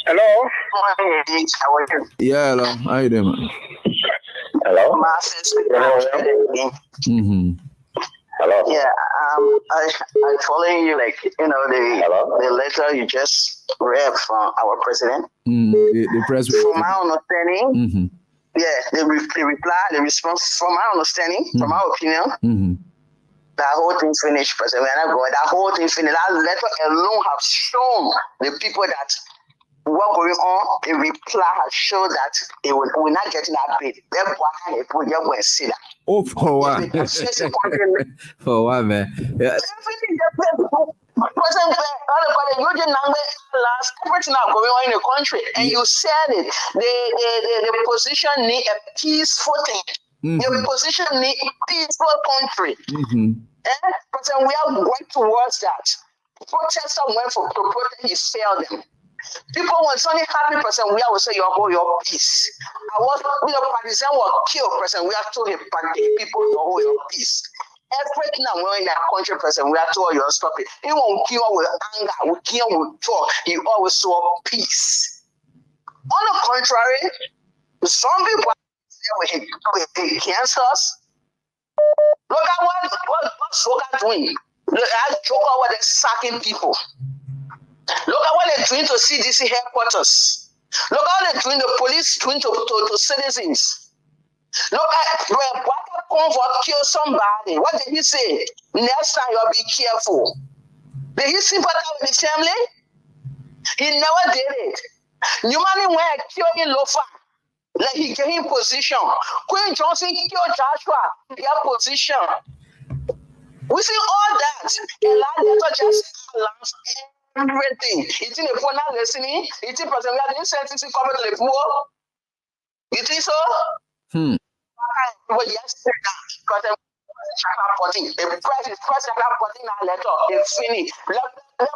Speaker 10: Hello.
Speaker 9: How are you?
Speaker 3: Yeah, hello. How you doing, man?
Speaker 10: Hello. Hello.
Speaker 11: Yeah, I'm following you, the letter you just read from our president.
Speaker 3: The president.
Speaker 11: From my understanding, the reply, the response, from my understanding, from our opinion, That whole thing finished, President. We are not going. That whole thing finished. That letter alone have shown the people that what going on. The reply has shown that we're not getting that bid. Then why people just go and see that.
Speaker 3: Oh, for what? For what, man? Yeah.
Speaker 11: Everything President, everything that's going on in the country, and you said it. The position need a peaceful thing. The position need a peaceful country. President, we are going towards that. Protesters went to protest, he failed them. People were only happy, President. We are say your peace. I was partisan was killed, President. We are told the people to hold your peace. Everything that we're in that country, President, we are told you stop it. He won't kill with anger, we kill with talk. He always saw peace. On the contrary, some people are against us. Look at what Soka doing. Look at Joker, what they're sacking people. Look at what they're doing to CDC headquarters. Look at what they're doing, the police doing to citizens. Look at when Baka Convo kill somebody. What did he say? Next time you'll be careful. Did he sympathize with the family? He never did it. Newman went killing Lofa. Like he gave him position. Queen Johnson killed Joshua. He had position. We see all that. And that just allows everything. It's in the phone now listening. It's in person. We are the sentencing coming to the poor. You think so? Well, yes, because the price is first putting that letter. It's finished. Let them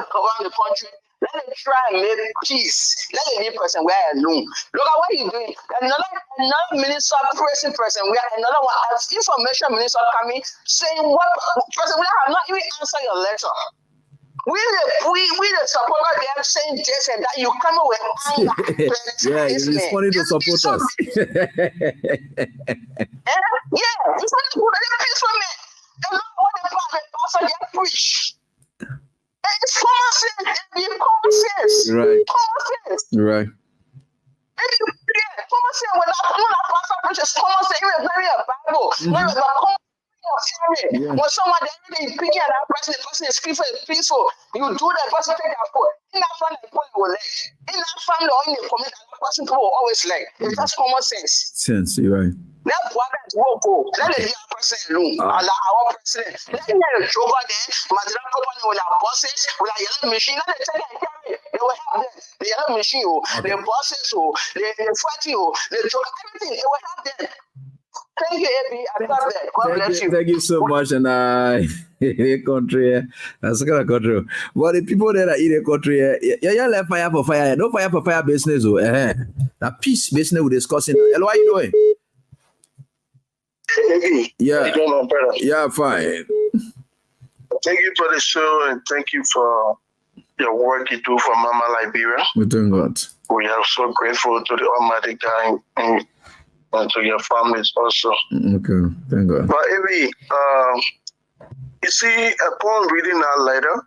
Speaker 11: go around the country. Let them try and make peace. Let the new person wear alone. Look at what he's doing. Another minister, pressing person, we have another one as information minister coming saying what person we have not even answered your letter. We the supporter they are saying this and that. You come with anger.
Speaker 3: Yeah, he's responding to supporters.
Speaker 11: Yeah, it's not good. It's for me. And not all the pastor they preach. It's common sense. It's common sense.
Speaker 3: Right.
Speaker 11: Common sense.
Speaker 3: Right.
Speaker 11: Common sense. When a pastor preaches common sense, even very a Bible. When someone is picking at that person, the person is peaceful. You do that person take that foot. In that family, people will let. In that family or in the community, that person people will always let. It's just common sense.
Speaker 3: Sense, you're right.
Speaker 11: That's what that's go. Let the other person alone. Our president. Let them joke there. Madrid company will have bosses, will have yellow machine. Let them take that carry. They will have them. The yellow machine, the bosses, the fighting, the joke, everything. They will have them. Thank you, Abby. I love that. God bless you.
Speaker 3: Thank you so much. And in country, that's gonna go through. But the people that are in the country, yeah, left fire for fire. No fire for fire business. That peace business we're discussing. Hello, how you doing? Yeah. Yeah, fine.
Speaker 12: Thank you for the show and thank you for your work you do for Mama Liberia.
Speaker 3: We're doing good.
Speaker 12: We are so grateful to the Almighty God and to your families also.
Speaker 3: Okay, thank God.
Speaker 12: But Evie, you see, upon reading that letter,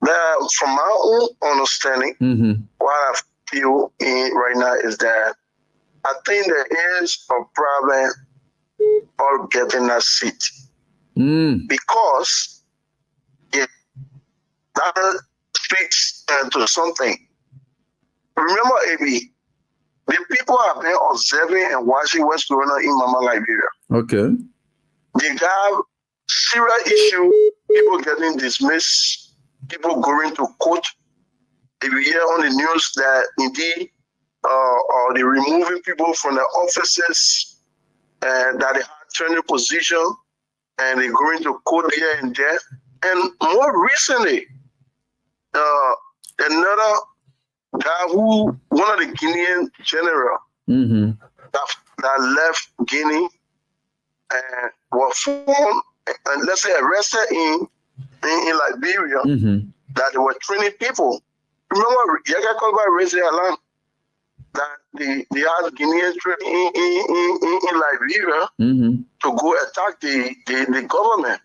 Speaker 12: that from my own understanding, what I feel right now is that I think there is a problem of getting that seat. Because that speaks to something. Remember, Evie, the people have been observing and watching what's going on in Mama Liberia.
Speaker 3: Okay.
Speaker 12: They have serious issue, people getting dismissed, people going to court. If you hear on the news that indeed they're removing people from the offices and that they have turning position and they're going to court here and there. And more recently, another guy one of the Guinean general that left Guinea and was found, and let's say arrested in Liberia, that they were training people. Remember, Yaga Kolba raised the alarm that they had Guineans training in Liberia to go attack the government.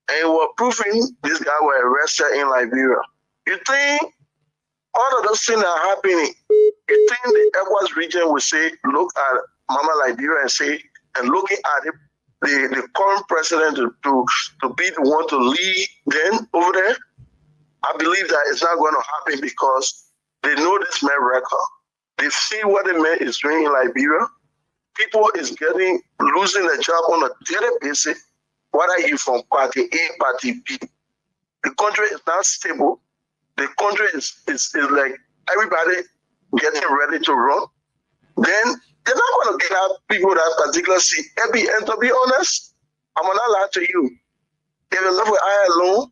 Speaker 12: And were proving this guy was arrested in Liberia. You think all of those things are happening? You think the ECOWAS region will say, look at Mama Liberia and say, and looking at it, the current president to be the one to lead them over there, I believe that it's not going to happen because they know this man record. They see what the man is doing in Liberia. People is losing their job on a daily basis, whether you from party A, party B. The country is not stable. The country is like everybody getting ready to run. Then they're not going to get out people that particular seat. And to be honest, I'm not lie to you. If they left with I alone,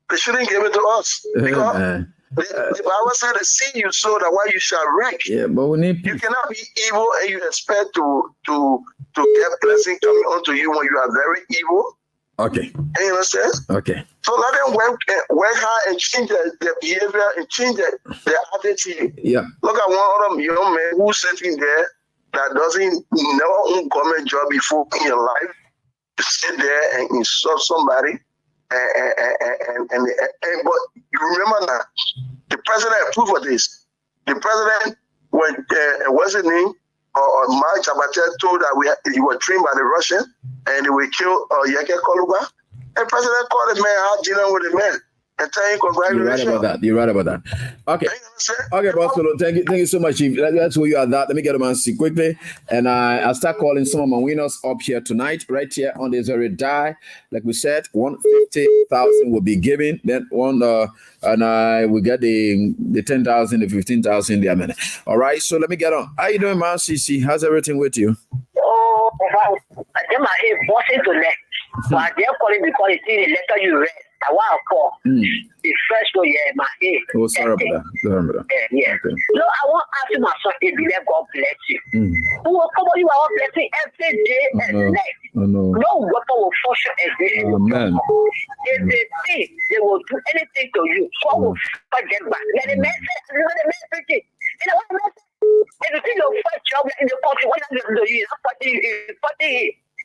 Speaker 12: they shouldn't give it to us. Because the Bible said, the seed you sow, that why you shall reap.
Speaker 3: Yeah, but we need
Speaker 12: you cannot be evil and you expect to get blessing coming onto you when you are very evil.
Speaker 3: Okay.
Speaker 12: You understand?
Speaker 3: Okay.
Speaker 12: So let them work hard and change their behavior and change their attitude.
Speaker 3: Yeah.
Speaker 12: Look at one of them young men who's sitting there that doesn't never own government job before in your life. To sit there and insult somebody. But you remember now, the president approved of this. The president, when what's his name? Mark Chabatel told that he was trained by the Russian and they will kill Yeke Koluba. And president called the man out dinner with the man and tell him congratulations.
Speaker 3: You're right about that. Okay. Okay, Boss Lolo, thank you so much, Chief. That's where you are. Let me get them on see quickly. And I'll start calling some of my winners up here tonight, right here on the Zero Die. Like we said, 150,000 will be given. Then and I will get the 10,000, the 15,000 there, man. All right, so let me get on. How you doing, man? CC? How's everything with you?
Speaker 10: Oh, I get my head bossing to next. But they're calling because it's in the letter you read. I want to call the first one, my head.
Speaker 3: Oh, sorry about that.
Speaker 10: Yeah. Okay. No, I want to ask you, my son, if you let God bless you. Who will come on you our blessing every day and night? No weapon will force you against you.
Speaker 3: Amen.
Speaker 10: If they think they will do anything to you, God will fight them back. Let the man say, let the man preach it. You know what the man say? If you think you'll fight job in the country, what are you going to do? You're not fighting.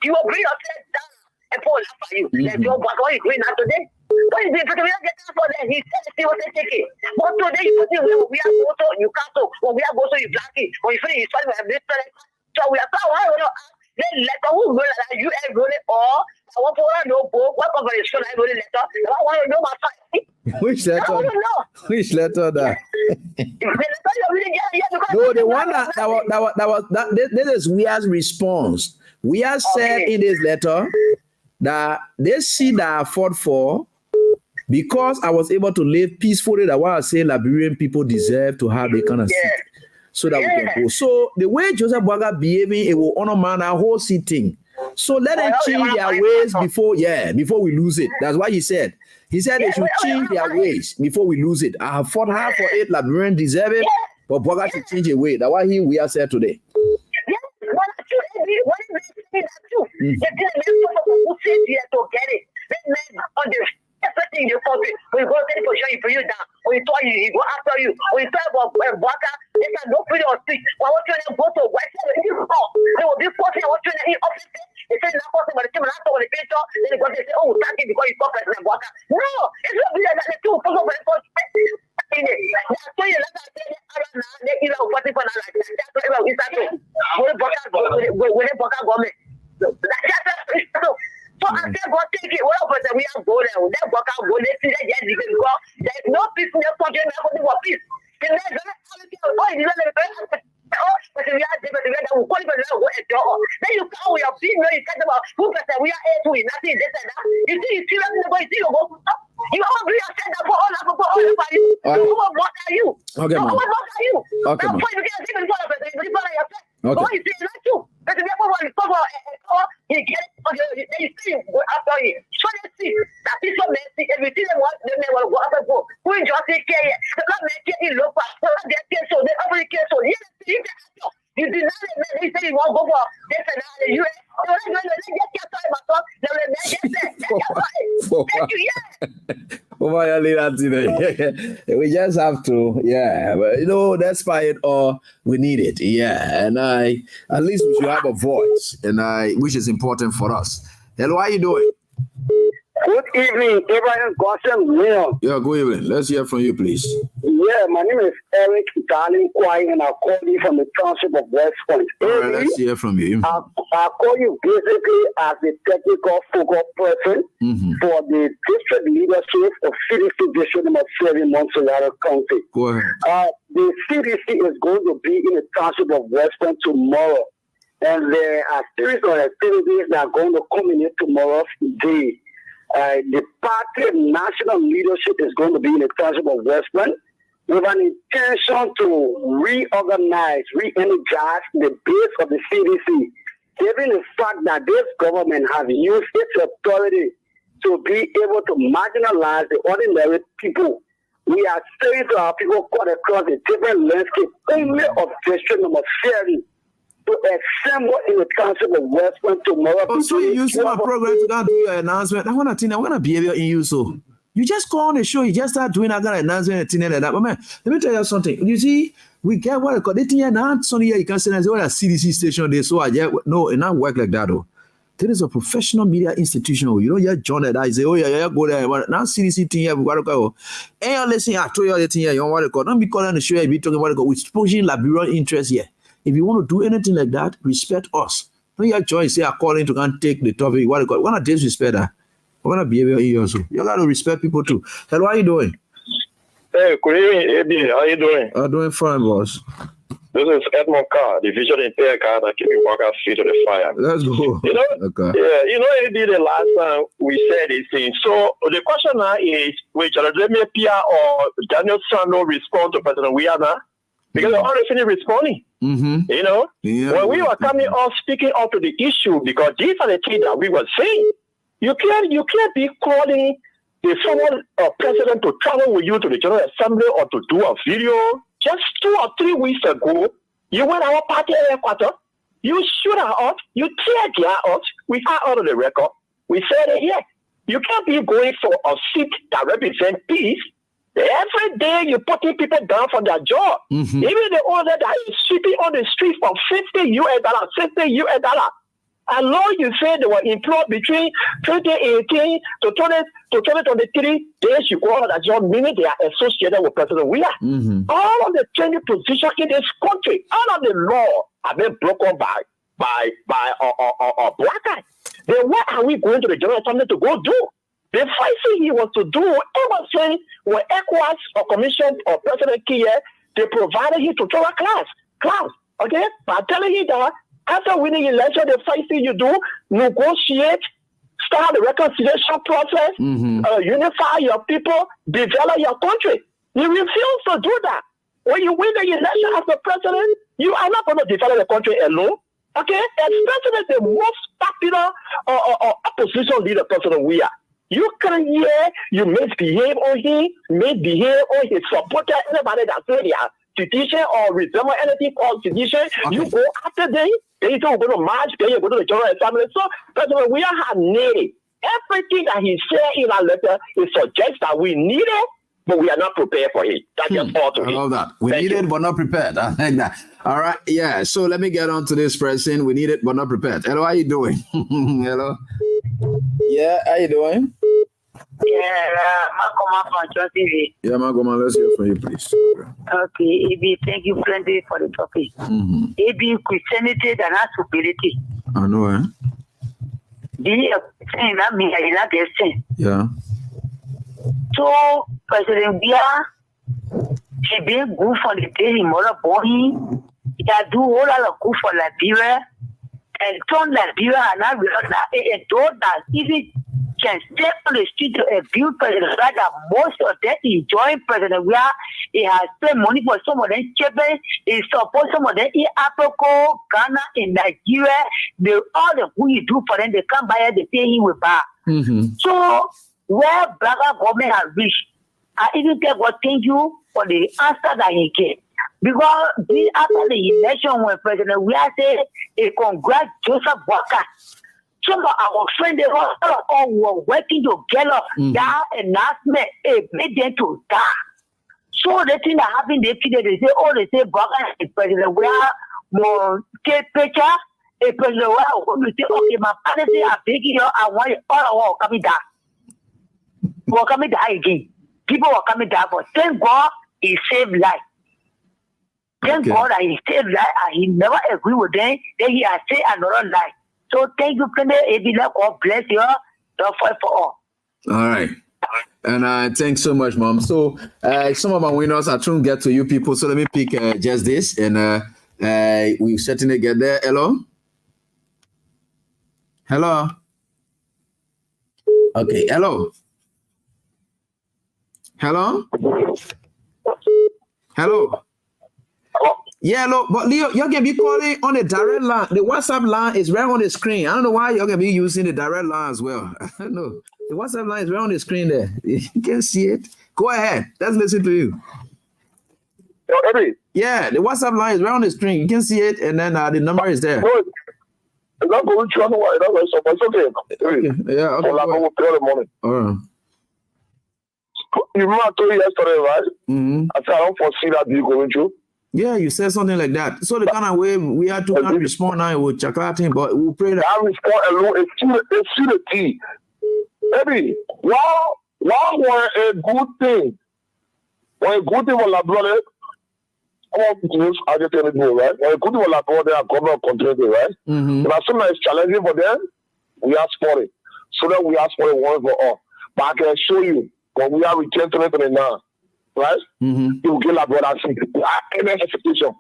Speaker 10: You will bring yourself down and pull up for you. That's your boss. What are you doing now today? What is it? Because we don't get time for that. He said he was taking. But today you think we are also you cancel. When we are also you black it. When you finish you start with this. So we are proud. Then letter who will you ever roll it or I want to know both. What conversation I roll letter? I want to know my side.
Speaker 3: Which letter?
Speaker 10: I want to know.
Speaker 3: Which letter that? No, the one that this is Weir's response. We are said in this letter that they see that I fought for because I was able to live peacefully. That why I say Liberian people deserve to have a kind of seat so that we can go. So the way Joseph Boaga behaving, it will honor man our whole thing. So let them change their ways before we lose it. That's why he said. He said they should change their ways before we lose it. I have fought hard for it. Liberian deserve it, but Boaga should change his way. That's why we are said today.
Speaker 10: They didn't who said here to get it. That man on the everything you copy. We go take position you put you down. When you talk he go after you. When you talk about Boaga, they can go put or speak. When what you go to white they will be forcing what you in office. They say not possible, but the team not on the picture. Then they go they say, oh, thank you because you call President Boaga. No, it's not be like that. The two pull up and force. So you let us say they either party for like that. That's what we start to. When Boaga government. So I said, God take it. Well, but we are going there. That Boaga go. Let's see that yet because there's no peace in the country. There's no peace. The next but we are different. We are going to go at all. Then you come with your female. You talk about who person we are here to nothing. This and that. You see, you see them go. You see you go. You all be upset for all of you. What are you?
Speaker 3: Okay, man.
Speaker 10: What are you?
Speaker 3: Okay, man.
Speaker 10: Okay. You see, like you. But if you ever cover you get you see after you. So let's see that is so messy. Everything they want, they never go after go. Who just take care? The not make it in low pass. So they care so they every care so. You did not they say you want to go for this and that. You
Speaker 3: we just have to, but despite it all, we need it, and at least we should have a voice, and which is important for us. Hello, how you doing?
Speaker 13: Good evening, Abraham Gosson.
Speaker 3: Yeah, good evening. Let's hear from you, please.
Speaker 10: Yeah, my name is Eric Darling Kwai, and I call you from the township of West Point.
Speaker 3: All right, let's hear from you.
Speaker 10: I call you basically as the technical focal person for the district leadership of CDC District Number 7, Montserrat County.
Speaker 3: Go ahead.
Speaker 10: The CDC is going to be in the township of West Point tomorrow, and there are series of activities that are going to culminate tomorrow's day. The party national leadership is going to be in the township of West Point with an intention to reorganize, re-energize the base of the CDC, given the fact that this government has used its authority to be able to marginalize the ordinary people. We are saying to our people cut across the different landscape only of district number 7 to assemble in the council of West Point tomorrow.
Speaker 3: Oh, so you use my program to do your announcement. I want to behavior in you. So you just go on the show, you just start doing that announcement and thing like that. But man, let me tell you something. You see, we get what I call it here now. Sunday you can say as well as CDC station there. So I get no, it not work like that though. There is a professional media institution. You don't just join that. I say, oh yeah, go there. Now CDC thing here, we gotta go. And listen, I told you the thing here. You want to call? Don't be calling the show. Be talking about it. We're pushing Liberian interest here. If you want to do anything like that, respect us. Don't you join, say, I'm calling to go and take the topic. What we're going to disrespect that. We're going to behave here also. You got to respect people too. Hello, how are you doing?
Speaker 13: Hey, good evening, Eddie. How are you doing?
Speaker 3: I'm doing fine, boss.
Speaker 13: This is Edmond Carr, the visual impaired car that keep workers feet to the fire.
Speaker 3: Let's go.
Speaker 13: You know,
Speaker 3: okay.
Speaker 13: Yeah, you know, Eddie, the last time we said this thing. So the question now is, will Jeremy Pia or Daniel Sando respond to President Wiana? Because they're already finished responding. You know, when we were coming off, speaking up to the issue, because these are the things that we were saying. You can't be calling the former president to travel with you to the General Assembly or to do a video. Just 2 or 3 weeks ago, you went our party headquarters, you shoot at us, you tear us. We have all of the record. We said it here. You can't be going for a seat that represents peace. Every day you're putting people down for their job. Even the owner that is sweeping on the street for $50 US. And Lord, you said they were employed between 2018 to 2023. Days you go out that job, meaning they are associated with President Weah. All of the training positions in this country, all of the law have been broken by black guys. Then what are we going to the General Assembly to go do? The first thing he was to do, it was saying when ECOWAS or Commission or President Kiye, they provided him to throw a class, okay? By telling him that after winning election, the first thing you do, negotiate, start the reconciliation process, unify your people, develop your country. You refuse to do that. When you win the election as the president, you are not going to develop the country alone. Okay? Especially the most popular opposition leader, President Weah. You come here, you misbehave on him, misbehave on his supporter, anybody that say they are sedition or resemble anything called sedition, you go after them, then you go to march, then you go to the General Assembly. So, President Weah had needed everything that he said in that letter. It suggests that we need it, but we are not prepared for it. That's just all to
Speaker 3: I love that. We need it, but not prepared. I like that. All right. Yeah. So let me get on to this person. We need it, but not prepared. Hello. How you doing? Hello. Yeah. How you doing?
Speaker 14: Yeah, Makoma from John TV.
Speaker 3: Yeah, Makoma, let's hear from you, please.
Speaker 14: Okay, AB, thank you plenty for the topic. AB, Christianity and stability.
Speaker 3: I know, eh?
Speaker 14: Yeah. So, President Bia, he been good for the day, he mother born. He can do all of good for Liberia. And turn Liberia and I realize that it don't that even can step on the street to abuse President Bia, that most of them enjoy President Bia. He has spent money for some of them children. He support some of them in Africa, Ghana, in Nigeria. They all the who you do for them, they come by and they pay him with back. So where black government has reached, I even get what thank you for the answer that he gave. Because after the election, when President Weah said, he congratulated Joseph Walker. Some of our friends, they all were working together. That announcement, it made them to die. So the thing that happened, they say, oh, they say, Walker is President Weah, more take picture. A President Weah will say, okay, my father say, I'm taking you, I want it all coming down. We're coming down again. People were coming down, but thank God, he saved life. Thank God that he saved life and he never agreed with them. Then he has saved another life. So thank you, Kende. God bless you. Don't fight for all.
Speaker 3: All right. And thanks so much, Mom. So some of my winners I trying to get to you people. So let me pick just this, and we certainly get there. Hello. Okay. Hello. Yeah, hello. But Leo, you're gonna be calling on the direct line. The WhatsApp line is right on the screen. I don't know why you're gonna be using the direct line as well. I don't know. The WhatsApp line is right on the screen there. You can see it. Go ahead. Let's listen to you. Yeah, the WhatsApp line is right on the screen. You can see it, and then the number is there.
Speaker 7: It's not going to why. It's okay.
Speaker 3: Yeah, okay. All right.
Speaker 7: You remember I told you yesterday, right? I said I don't foresee that deal going through.
Speaker 3: Yeah, you said something like that. So the kind of way we had to kind of respond now with Chaklatin, but we'll pray that.
Speaker 7: I respond alone. It's the key. Maybe while when a good thing was like brother, I just tell you, right? When a good thing was like brother, I'm going to continue, right? And as soon as it's challenging for them, we ask for it. So that we ask for it once for all. But I can show you when we are returned to it now. Right? You will get like brother any expectation.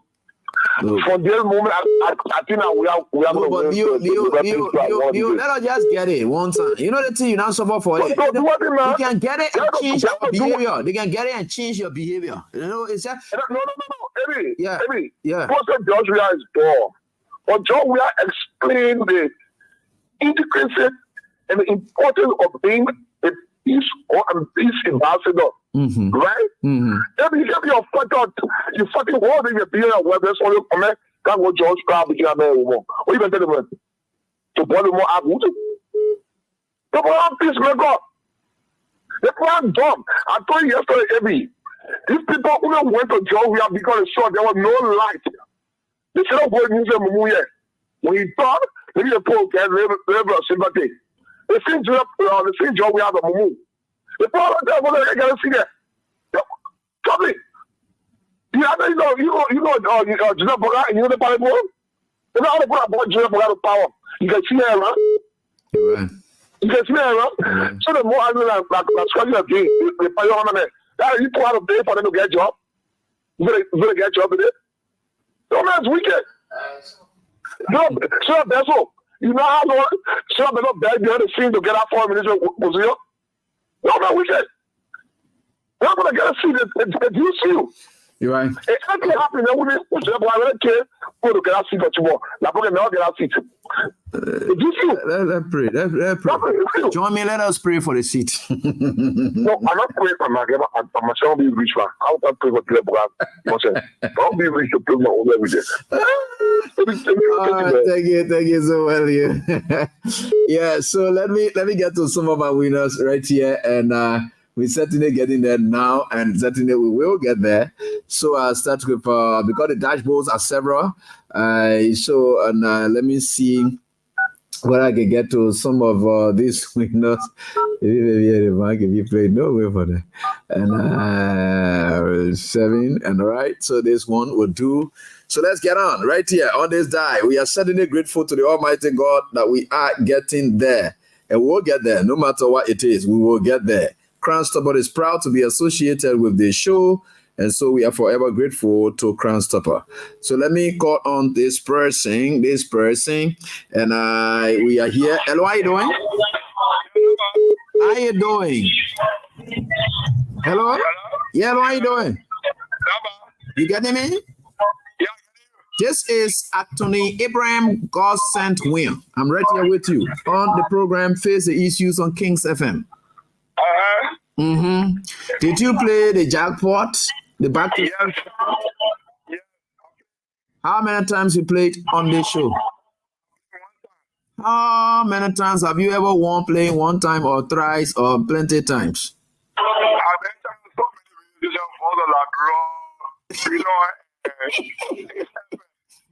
Speaker 7: From this moment, I think that we are going to
Speaker 3: Leo, let us just get it one time. You know the thing you not suffer for it. You can get it and change your behavior. They can get it and change your behavior. You know, it's just
Speaker 7: no. Yeah. What's the judge we are is poor. But John, we are explaining the intricacy and the importance of being a peace or a peace ambassador. Right? If you fucking hold in your being a web, that's all you comment. Can't go George Crab with your man. What even tell them to boil more out? The one peace maker. The plan dumb. I told you yesterday, these people who went to Georgia because they saw there was no light. They should have going to use when he thought, maybe the poor can level of sympathy. They seem to we have a move. The problem is that I gotta see that. Tell me. You know, Joseph Boga, and you know the Bible? You know how to put about Joseph Boga to power. You can see her, right? You can see her, right? So the more I know like scratching a game, the power on it. That you put out a day for them to get a job. You gonna get a job with it? No man's wicked. No, so that's all. You know how long so they're not bad behind the scene to get out 4 minutes position? No, man, wicked. We're not gonna get a seat that you see.
Speaker 3: You're right.
Speaker 7: It can't happen. Then we don't care who to get a seat or tomorrow. Like, we're not get a seat.
Speaker 3: Let's pray. Let's pray. Join me. Let us pray for the seat.
Speaker 7: No, I'm not praying for my game. I'm not be rich, man. I don't pray for the I'll be rich to pray my own every day.
Speaker 3: Thank you so well. Yeah. So let me get to some of our winners right here, and we're certainly getting there now, and certainly we will get there. So I'll start with because the dashboards are several. Let me see where I can get to some of these winners. If you play no way for that. And 7, and all right. So this one will do. So let's get on right here on this die. We are certainly grateful to the Almighty God that we are getting there, and we'll get there no matter what it is. We will get there. Crown Stopper is proud to be associated with this show, and so we are forever grateful to Crown Stopper. So let me call on this person, and we are here. Hello, how you doing? How you doing? Hello? Yeah, hello, how you doing? You getting me? This is Anthony Abraham God Sent Will. I'm right here with you on the program Face the Issues on Kings FM. Did you play the jackpot? The back? Yes. How many times you played on this show? How many times have you ever won playing one time or thrice or plenty times?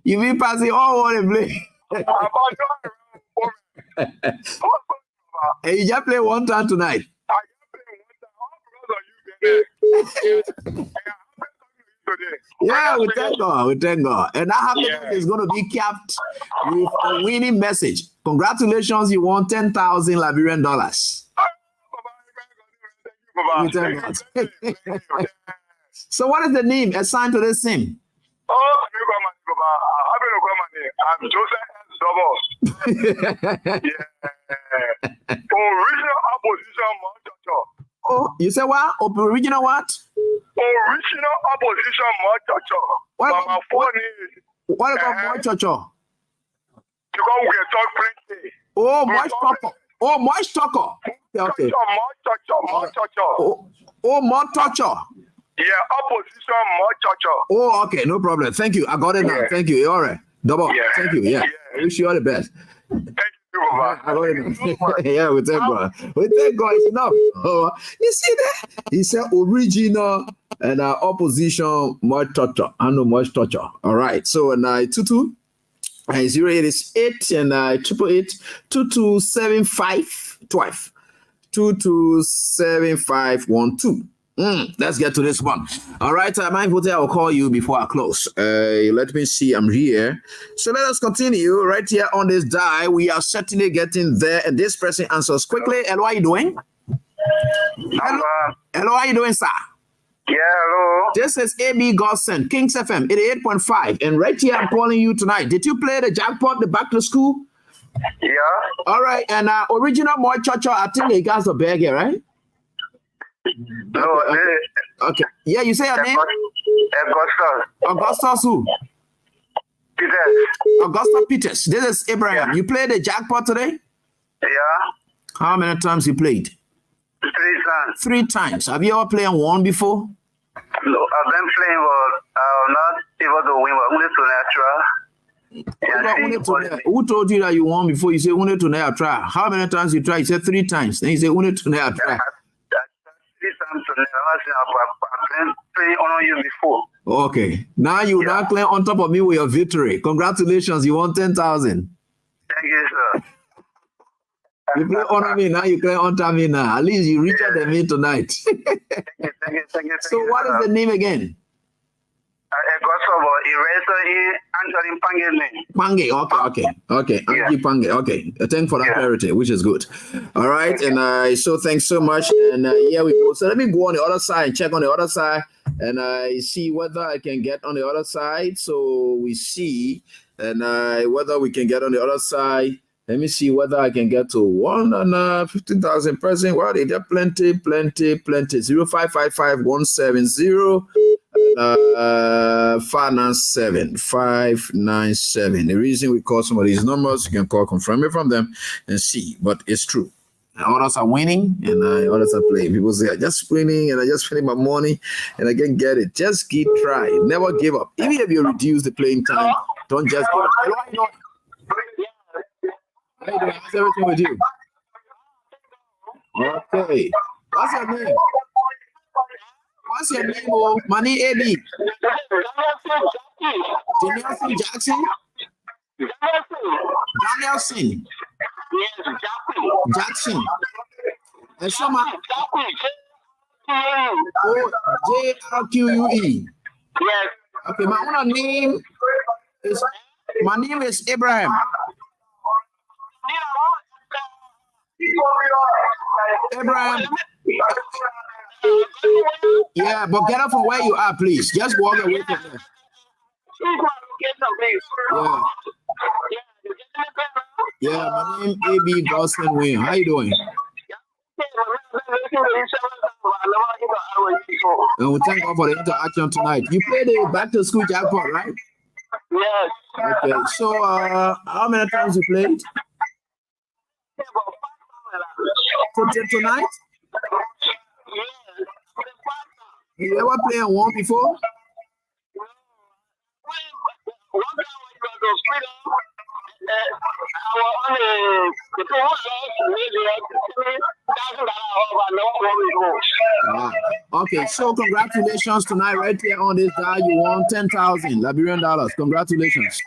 Speaker 3: You mean passing all want to play? And you just play one time tonight.
Speaker 12: today.
Speaker 3: Yeah, we thank God. We thank God. And that happiness is going to be capped with a winning message. Congratulations, you won 10,000 Liberian dollars. We thank God. So, what is the name assigned to this sim?
Speaker 12: Oh, I'm Joseph Double. Original opposition,
Speaker 3: Oh, you say what? Original what?
Speaker 12: Original opposition,
Speaker 3: What
Speaker 12: is
Speaker 3: about Moy Chocho?
Speaker 12: Because we can talk plenty.
Speaker 3: Oh, Moy Chocho. Oh, Moy Chocho. Okay. Oh, Moy Chocho.
Speaker 12: Yeah, opposition, Moy Chocho.
Speaker 3: Oh, okay, no problem. Thank you. I got it now.
Speaker 12: Yeah.
Speaker 3: Thank you. All right. Double.
Speaker 12: Yeah.
Speaker 3: Thank you. Yeah. I wish you all the best.
Speaker 12: Thank you, Baba.
Speaker 3: I got it now. Yeah, we thank God. We thank God. It's enough. Oh, you see that? He said original and opposition more torture. I know much torture. All right. So and 22 and 08 is 8 and 888 2275 12 227512. Let's get to this one. All right, my vote, I will call you before I close. Let me see. I'm here. So let us continue right here on this die. We are certainly getting there. And this person answers quickly. Hello, how are you doing? Hello, how are you doing, sir?
Speaker 15: Yeah, hello.
Speaker 3: This is AB Godson, Kings FM 88.5. And right here, I'm calling you tonight. Did you play the jackpot, the back to school?
Speaker 15: Yeah.
Speaker 3: All right. And original Moy Chocho, I think he got the bag here, right?
Speaker 15: No,
Speaker 3: okay. Yeah, you say your name? Augustus who?
Speaker 15: Peters.
Speaker 3: Augusta Peters. This is Abraham. Yeah. You played the jackpot today?
Speaker 15: Yeah.
Speaker 3: How many times you played?
Speaker 15: 3 times.
Speaker 3: 3 times. Have you ever played and won before?
Speaker 15: No, I've been playing, but I'm not able to win, but only to natural.
Speaker 3: Who told you that you won before? You say only to never try. How many times you try? You said 3 times. Then you say only to never try.
Speaker 15: 3 times to never playing on you before.
Speaker 3: Okay. Now you now claim on top of me with your victory. Congratulations, you won 10,000.
Speaker 15: Thank you, sir.
Speaker 3: You play on me now, you claim on top of me now. At least you richer than me tonight.
Speaker 15: Thank you.
Speaker 3: So what is the name again? Pange, okay. Angie Pange, okay. Thanks for that clarity, which is good. All right, and so thanks so much. And yeah, we go. So let me go on the other side and check on the other side, and see whether I can get on the other side. So we see, and whether we can get on the other side. Let me see whether I can get to 115,000 person. Well, they got plenty. 0555170. 597. The reason we call some of these numbers, you can call, confirm it from them and see, but it's true. Others are winning and others are playing. People say, I just winning and I just spending my money and I can get it. Just keep trying. Never give up. Even if you reduce the playing time, don't just give up. Hello, how you doing? How's everything with you? Okay. What's your name? What's your name, oh? Money AB. Danielson Jackson? Danielson. Jackson. And someone. Oh, JRQUE.
Speaker 15: Yes.
Speaker 3: Okay, my name is Abraham. Abraham. Yeah, but get up from where you are, please. Just walk away from there. Yeah, my name is AB Godson Wayne. How you doing? And we thank God for the interaction tonight. You played the back to school jackpot, right?
Speaker 15: Yes.
Speaker 3: Okay, so how many times you played? Tonight? You ever played and won before? Okay, so congratulations tonight, right here on this guy. You won 10,000 Liberian dollars. Congratulations.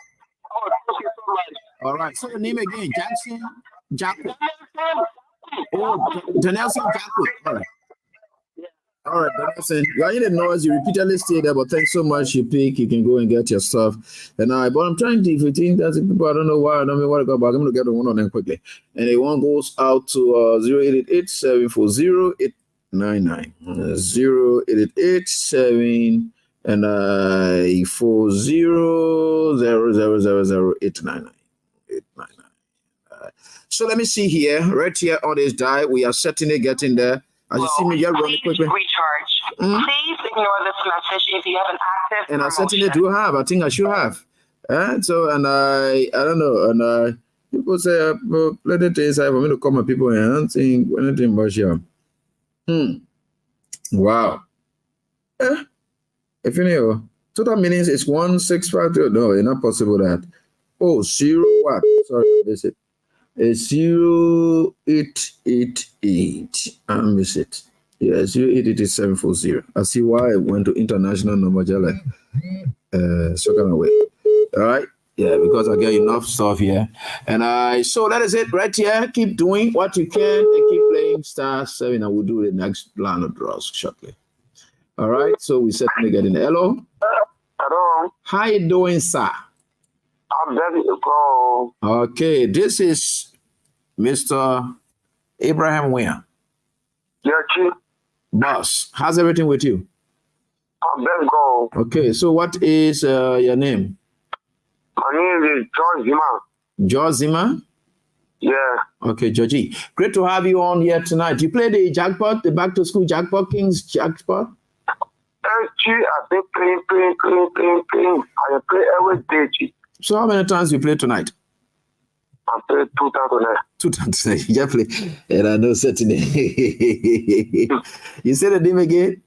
Speaker 15: Oh, thank you so much.
Speaker 3: All right, so your name again, Jackson Jackson. Oh, Danielson Jackson. All right. All right, but listen, you are in the noise. You repeatedly stay there, but thanks so much. You pick, you can go and get your stuff. And but I'm trying to, if you think that's people, I don't know why, I don't know what to go back. I'm going to get the one on them quickly. And the one goes out to 0888-740-899. 0888-7 and 40-000-899. So let me see here, right here on this die, we are certainly getting there. As you see me, just running quickly.
Speaker 16: Recharge. Please ignore this message if you have an active
Speaker 3: And
Speaker 16: promotion.
Speaker 3: I certainly do have. I think I should have. So, and I don't know. And people say, plenty things for me to come and people and I don't think anything about you. Wow. If you know, total meanings is 1652. No, it's not possible that. Oh, 0 what? Sorry, this is. It's 0888. I miss it. Yeah, 0888-740. I see why I went to international number jale. So kind of way. All right. Yeah, because I get enough stuff here. And so that is it right here. Keep doing what you can and keep playing *7. I will do the next line of draws shortly. All right. So we certainly get in. Hello.
Speaker 17: Hello.
Speaker 3: How you doing, sir?
Speaker 17: I'm ready to go.
Speaker 3: Okay, this is Mr. Abraham Weir.
Speaker 17: Yeah, Chief.
Speaker 3: Boss, how's everything with you?
Speaker 17: I'm ready to go.
Speaker 3: Okay, so what is your name?
Speaker 17: My name is George Zima.
Speaker 3: George Zima?
Speaker 17: Yeah.
Speaker 3: Okay, Georgie. Great to have you on here tonight. You play the jackpot, the back to school jackpot, King's jackpot?
Speaker 17: Chief, I've been playing. I play every day, Chief.
Speaker 3: So how many times you play tonight?
Speaker 17: I played 2 times tonight.
Speaker 3: 2 times tonight. You just play. And I know certainly. You say the name again?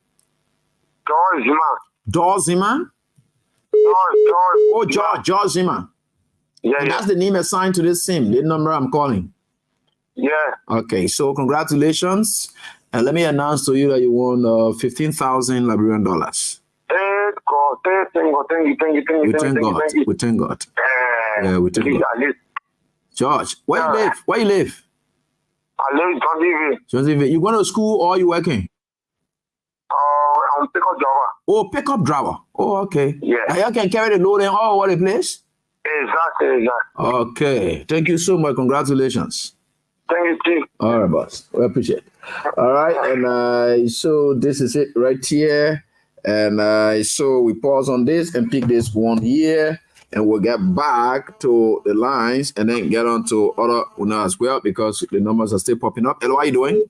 Speaker 17: George Zima.
Speaker 3: George Zima? George Zima.
Speaker 17: Yeah,
Speaker 3: That's the name assigned to this SIM, the number I'm calling.
Speaker 17: Yeah.
Speaker 3: Okay, so congratulations. And let me announce to you that you won 15,000 Liberian dollars.
Speaker 17: Thank you.
Speaker 3: We thank God. Yeah, we thank God. George, where you live? Where you live?
Speaker 17: I live in
Speaker 3: Johnson. You going to school or you working?
Speaker 17: I'm pickup driver.
Speaker 3: Oh, pickup driver. Oh, okay.
Speaker 17: Yeah.
Speaker 3: And you can carry the load and all over the place?
Speaker 17: Exactly.
Speaker 3: Okay. Thank you so much. Congratulations.
Speaker 17: Thank you, Chief.
Speaker 3: All right, boss. We appreciate it. All right. And so this is it right here. And so we pause on this and pick this one here. And we'll get back to the lines and then get on to other owners as well because the numbers are still popping up. Hello, how you doing?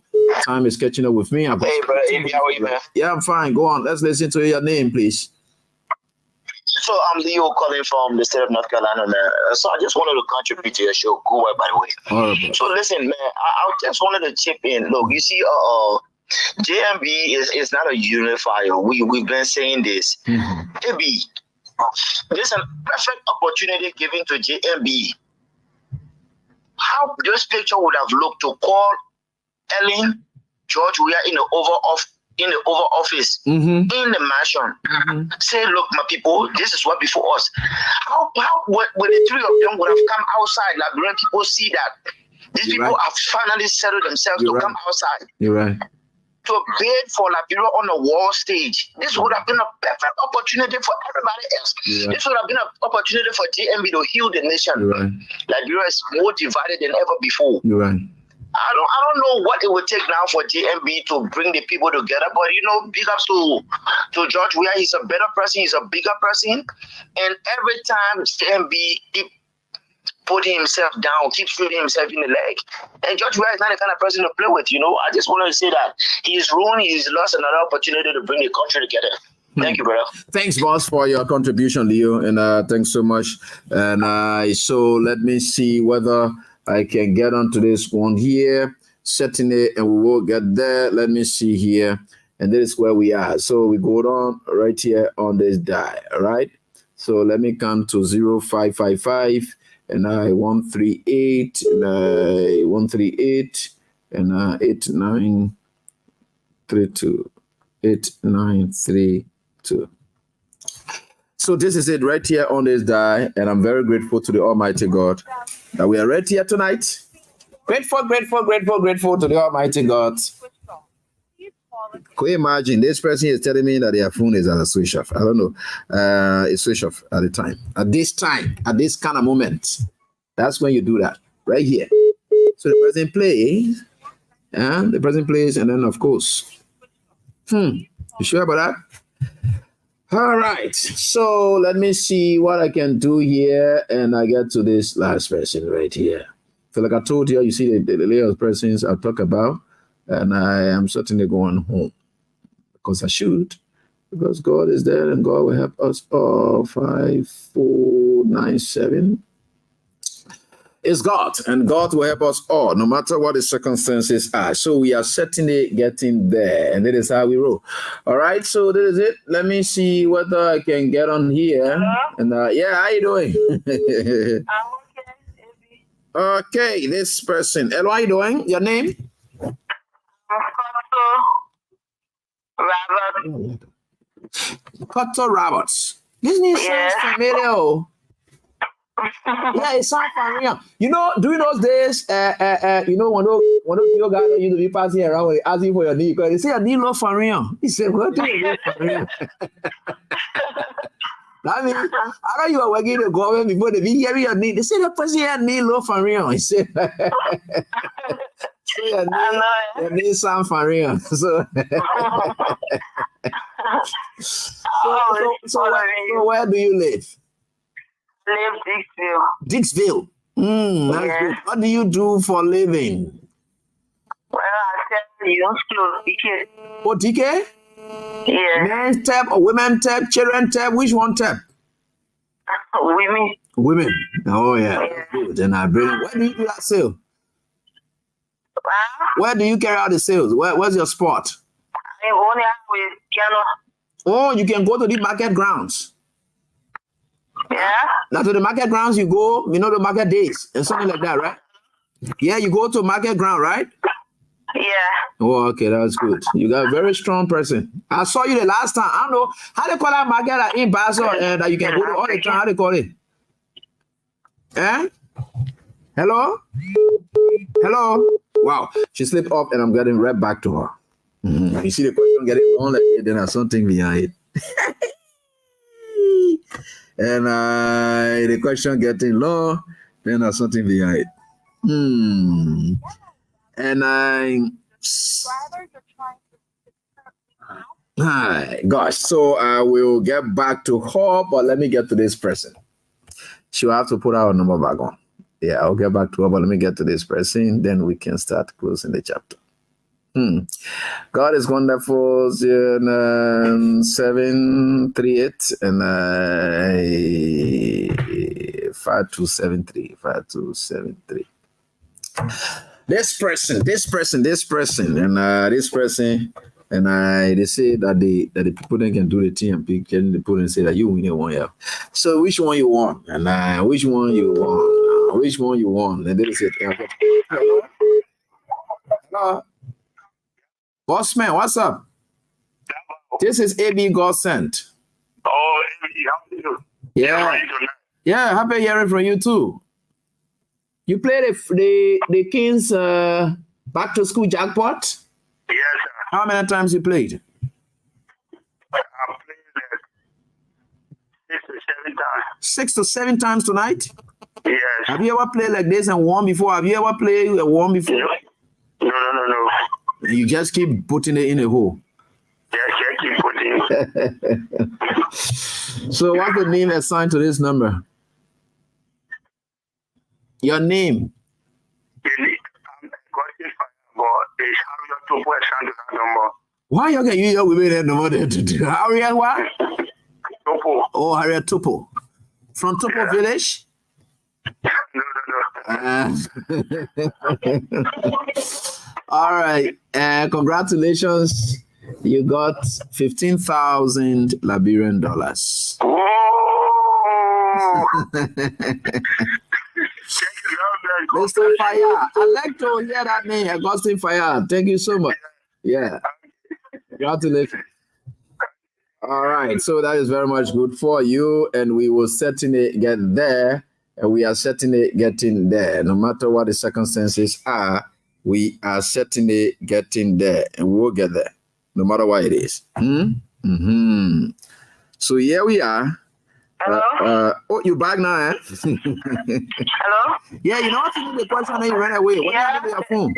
Speaker 3: Time is catching up with me.
Speaker 18: Hey, brother. How are you, man?
Speaker 3: Yeah, I'm fine. Go on. Let's listen to your name, please.
Speaker 18: So I'm Leo calling from the state of North Carolina, man. So I just wanted to contribute to your show. Good work, by the way.
Speaker 3: All right,
Speaker 18: so listen, man, I just wanted to chip in. Look, you see, JMB is not a unifier. We've been saying this. Maybe there's a perfect opportunity given to JMB. How this picture would have looked to call Ellen, George, we are in the Oval Office, in the mansion. Say, look, my people, this is what before us. How when the three of them would have come outside, like when people see that these people have finally settled themselves to come outside.
Speaker 3: You're right.
Speaker 18: To bid for Liberia on the world stage. This would have been a perfect opportunity for everybody else. This would have been an opportunity for JMB to heal the nation. Liberia is more divided than ever before.
Speaker 3: You're right.
Speaker 18: I don't know what it would take now for JMB to bring the people together, but big ups to George Weah. He's a better person, he's a bigger person, and every time JMB keep putting himself down, keep shooting himself in the leg. And George Weah is not the kind of person to play with, I just wanted to say that he's ruined, he's lost another opportunity to bring the country together. Thank you, brother.
Speaker 3: Thanks, boss, for your contribution, Leo, and thanks so much. And so let me see whether I can get onto this one here, setting it, and we will get there. Let me see here. And this is where we are. So we go down right here on this die, all right? So let me come to 0555 and 138 and 138 and 8932. 8932. So this is it right here on this die, and I'm very grateful to the Almighty God that we are right here tonight. Grateful to the Almighty God. Could you imagine this person is telling me that their phone is at a switch off? I don't know. It's switch off at the time. At this time, at this kind of moment, that's when you do that. Right here. So the person plays. And the person plays, and then of course. You sure about that? All right. So let me see what I can do here, and I get to this last person right here. So like I told you, you see the layers of persons I talk about, and I am certainly going home because I should, because God is there and God will help us all. 5, 4, 9, 7. It's God, and God will help us all, no matter what the circumstances are. So we are certainly getting there, and that is how we roll. All right, so this is it. Let me see whether I can get on here. And yeah, how you doing? Okay, this person. Hello, how you doing? Your name? Cotto Roberts. This name sounds familiar. Yeah, it sounds familiar. You know, during those days, you know, when those guys used to be passing around asking for your knee, because they say your knee look familiar. He said, what do you look familiar? I mean, I know you were working in the government before they be hearing your knee. They say the person your knee look familiar. He said, your knee sound familiar. So, so where do you live?
Speaker 14: Live
Speaker 3: Dixville. That's good. What do you do for living?
Speaker 14: Well, I tell you, DK.
Speaker 3: Oh, DK?
Speaker 14: Yeah.
Speaker 3: Men's tap or women tap, children tap? Which one tap?
Speaker 14: Women.
Speaker 3: Women. Oh, yeah. Good. And I bring. Where do you do that sale? Where do you carry out the sales? Where's your spot?
Speaker 14: I only have with piano.
Speaker 3: Oh, you can go to the market grounds.
Speaker 14: Yeah.
Speaker 3: Now to the market grounds you go, you know, the market days and something like that, right? Yeah, you go to market ground, right?
Speaker 14: Yeah.
Speaker 3: Oh, okay, that's good. You got a very strong person. I saw you the last time. I don't know how they call that market in Basel that you can go to all the time. How they call it? Eh? Hello? Hello? Wow. She slipped up and I'm getting right back to her. You see the question getting on like then there's something behind it. And the question getting low, then there's something behind it. And gosh, so I will get back to her, but let me get to this person. She'll have to put our number back on. Yeah, I'll get back to her, but let me get to this person, then we can start closing the chapter. God is wonderful. 738 and 5273. 5273. This person, and this person, and they say that the people that can do the TMP can put and say that you win one year. So which one you want? And which one you want? Which one you want? And they say, hello. Bossman, what's up? This is AB God sent.
Speaker 19: Oh, AB, how are you?
Speaker 3: Yeah. Yeah, happy hearing from you too. You played the Kings back to school jackpot?
Speaker 19: Yes, sir.
Speaker 3: How many times you played?
Speaker 19: I played 6 to 7 times.
Speaker 3: 6 to 7 times tonight?
Speaker 19: Yes.
Speaker 3: Have you ever played like this and won before? Have you ever played and won before?
Speaker 19: No.
Speaker 3: You just keep putting it in a hole.
Speaker 19: Yes, I keep putting it.
Speaker 3: So what's the name assigned to this number? Your name? Why you can use your women number to do? Harriet what?
Speaker 19: Topo.
Speaker 3: Oh, Harriet Topo. From Topo Village?
Speaker 19: No.
Speaker 3: All right. Congratulations. You got 15,000 Liberian dollars. Mr. Fire. I like to hear that name, Augustine Fire. Thank you so much. Yeah. Congratulations. All right. So that is very much good for you. And we will certainly get there. And we are certainly getting there. No matter what the circumstances are, we are certainly getting there. And we will get there. no matter what it is. So here we are.
Speaker 14: Hello?
Speaker 3: Oh, you back now, eh?
Speaker 14: Hello?
Speaker 3: Yeah, you know, asking the question and you ran away. What happened to your phone?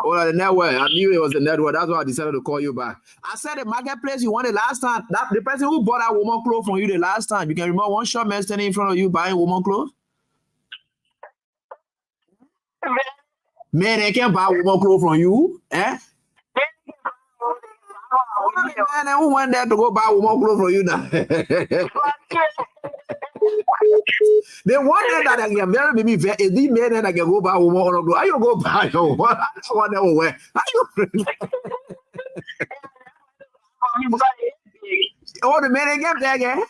Speaker 3: Oh, the network. I knew it was the network. That's why I decided to call you back. I said the marketplace you won the last time. That the person who bought that woman clothes from you the last time. You can remember one short man standing in front of you buying woman clothes? Man, they can't buy woman clothes from you, eh? Man, who went there to go buy woman clothes from you now? The one that I can very maybe is the man that I can go buy woman clothes. I you go buy your one. I want that one. Oh, the man again there again.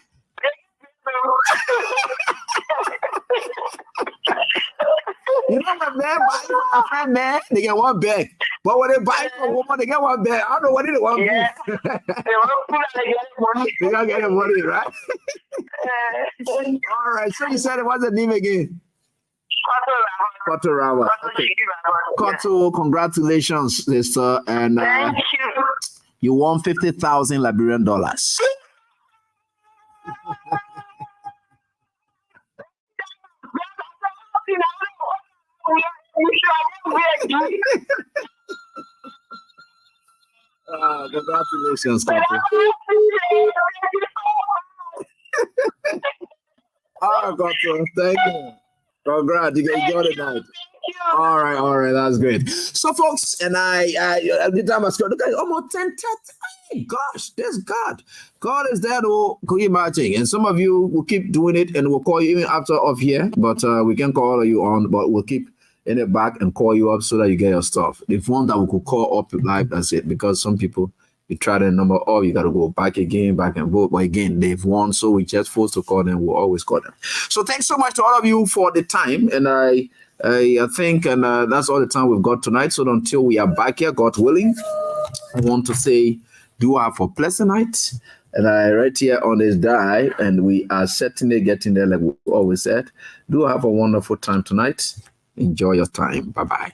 Speaker 3: You know what man buy a friend man, they get one bag. But when they buy for a woman, they get one bag. I don't know what it is.
Speaker 14: Yeah.
Speaker 3: They gotta get the money, right? All right. So you said it was the name again. Kotorawa. Okay. Koto, congratulations, sister. And
Speaker 14: Thank you.
Speaker 3: You won $50,000 Liberian dollars. Congratulations, Koto. Oh, Koto, thank you. Congrats, you can enjoy the night. All right, that's great. So, folks, and I the time I scored, look at almost 10. Gosh, there's God. God is there to keep matching. And some of you will keep doing it and we'll call you even after off here. But we can call you on, but we'll keep in it back and call you up so that you get your stuff. The phone that we could call up live, that's it. Because some people, you try the number, oh, you got to go back and vote. But again, they've won. So we just forced to call them. We'll always call them. So thanks so much to all of you for the time. And I think, and that's all the time we've got tonight. So until we are back here, God willing, I want to say, do have a pleasant night. And I right here on this die, and we are certainly getting there, like we always said. Do have a wonderful time tonight. Enjoy your time. Bye-bye.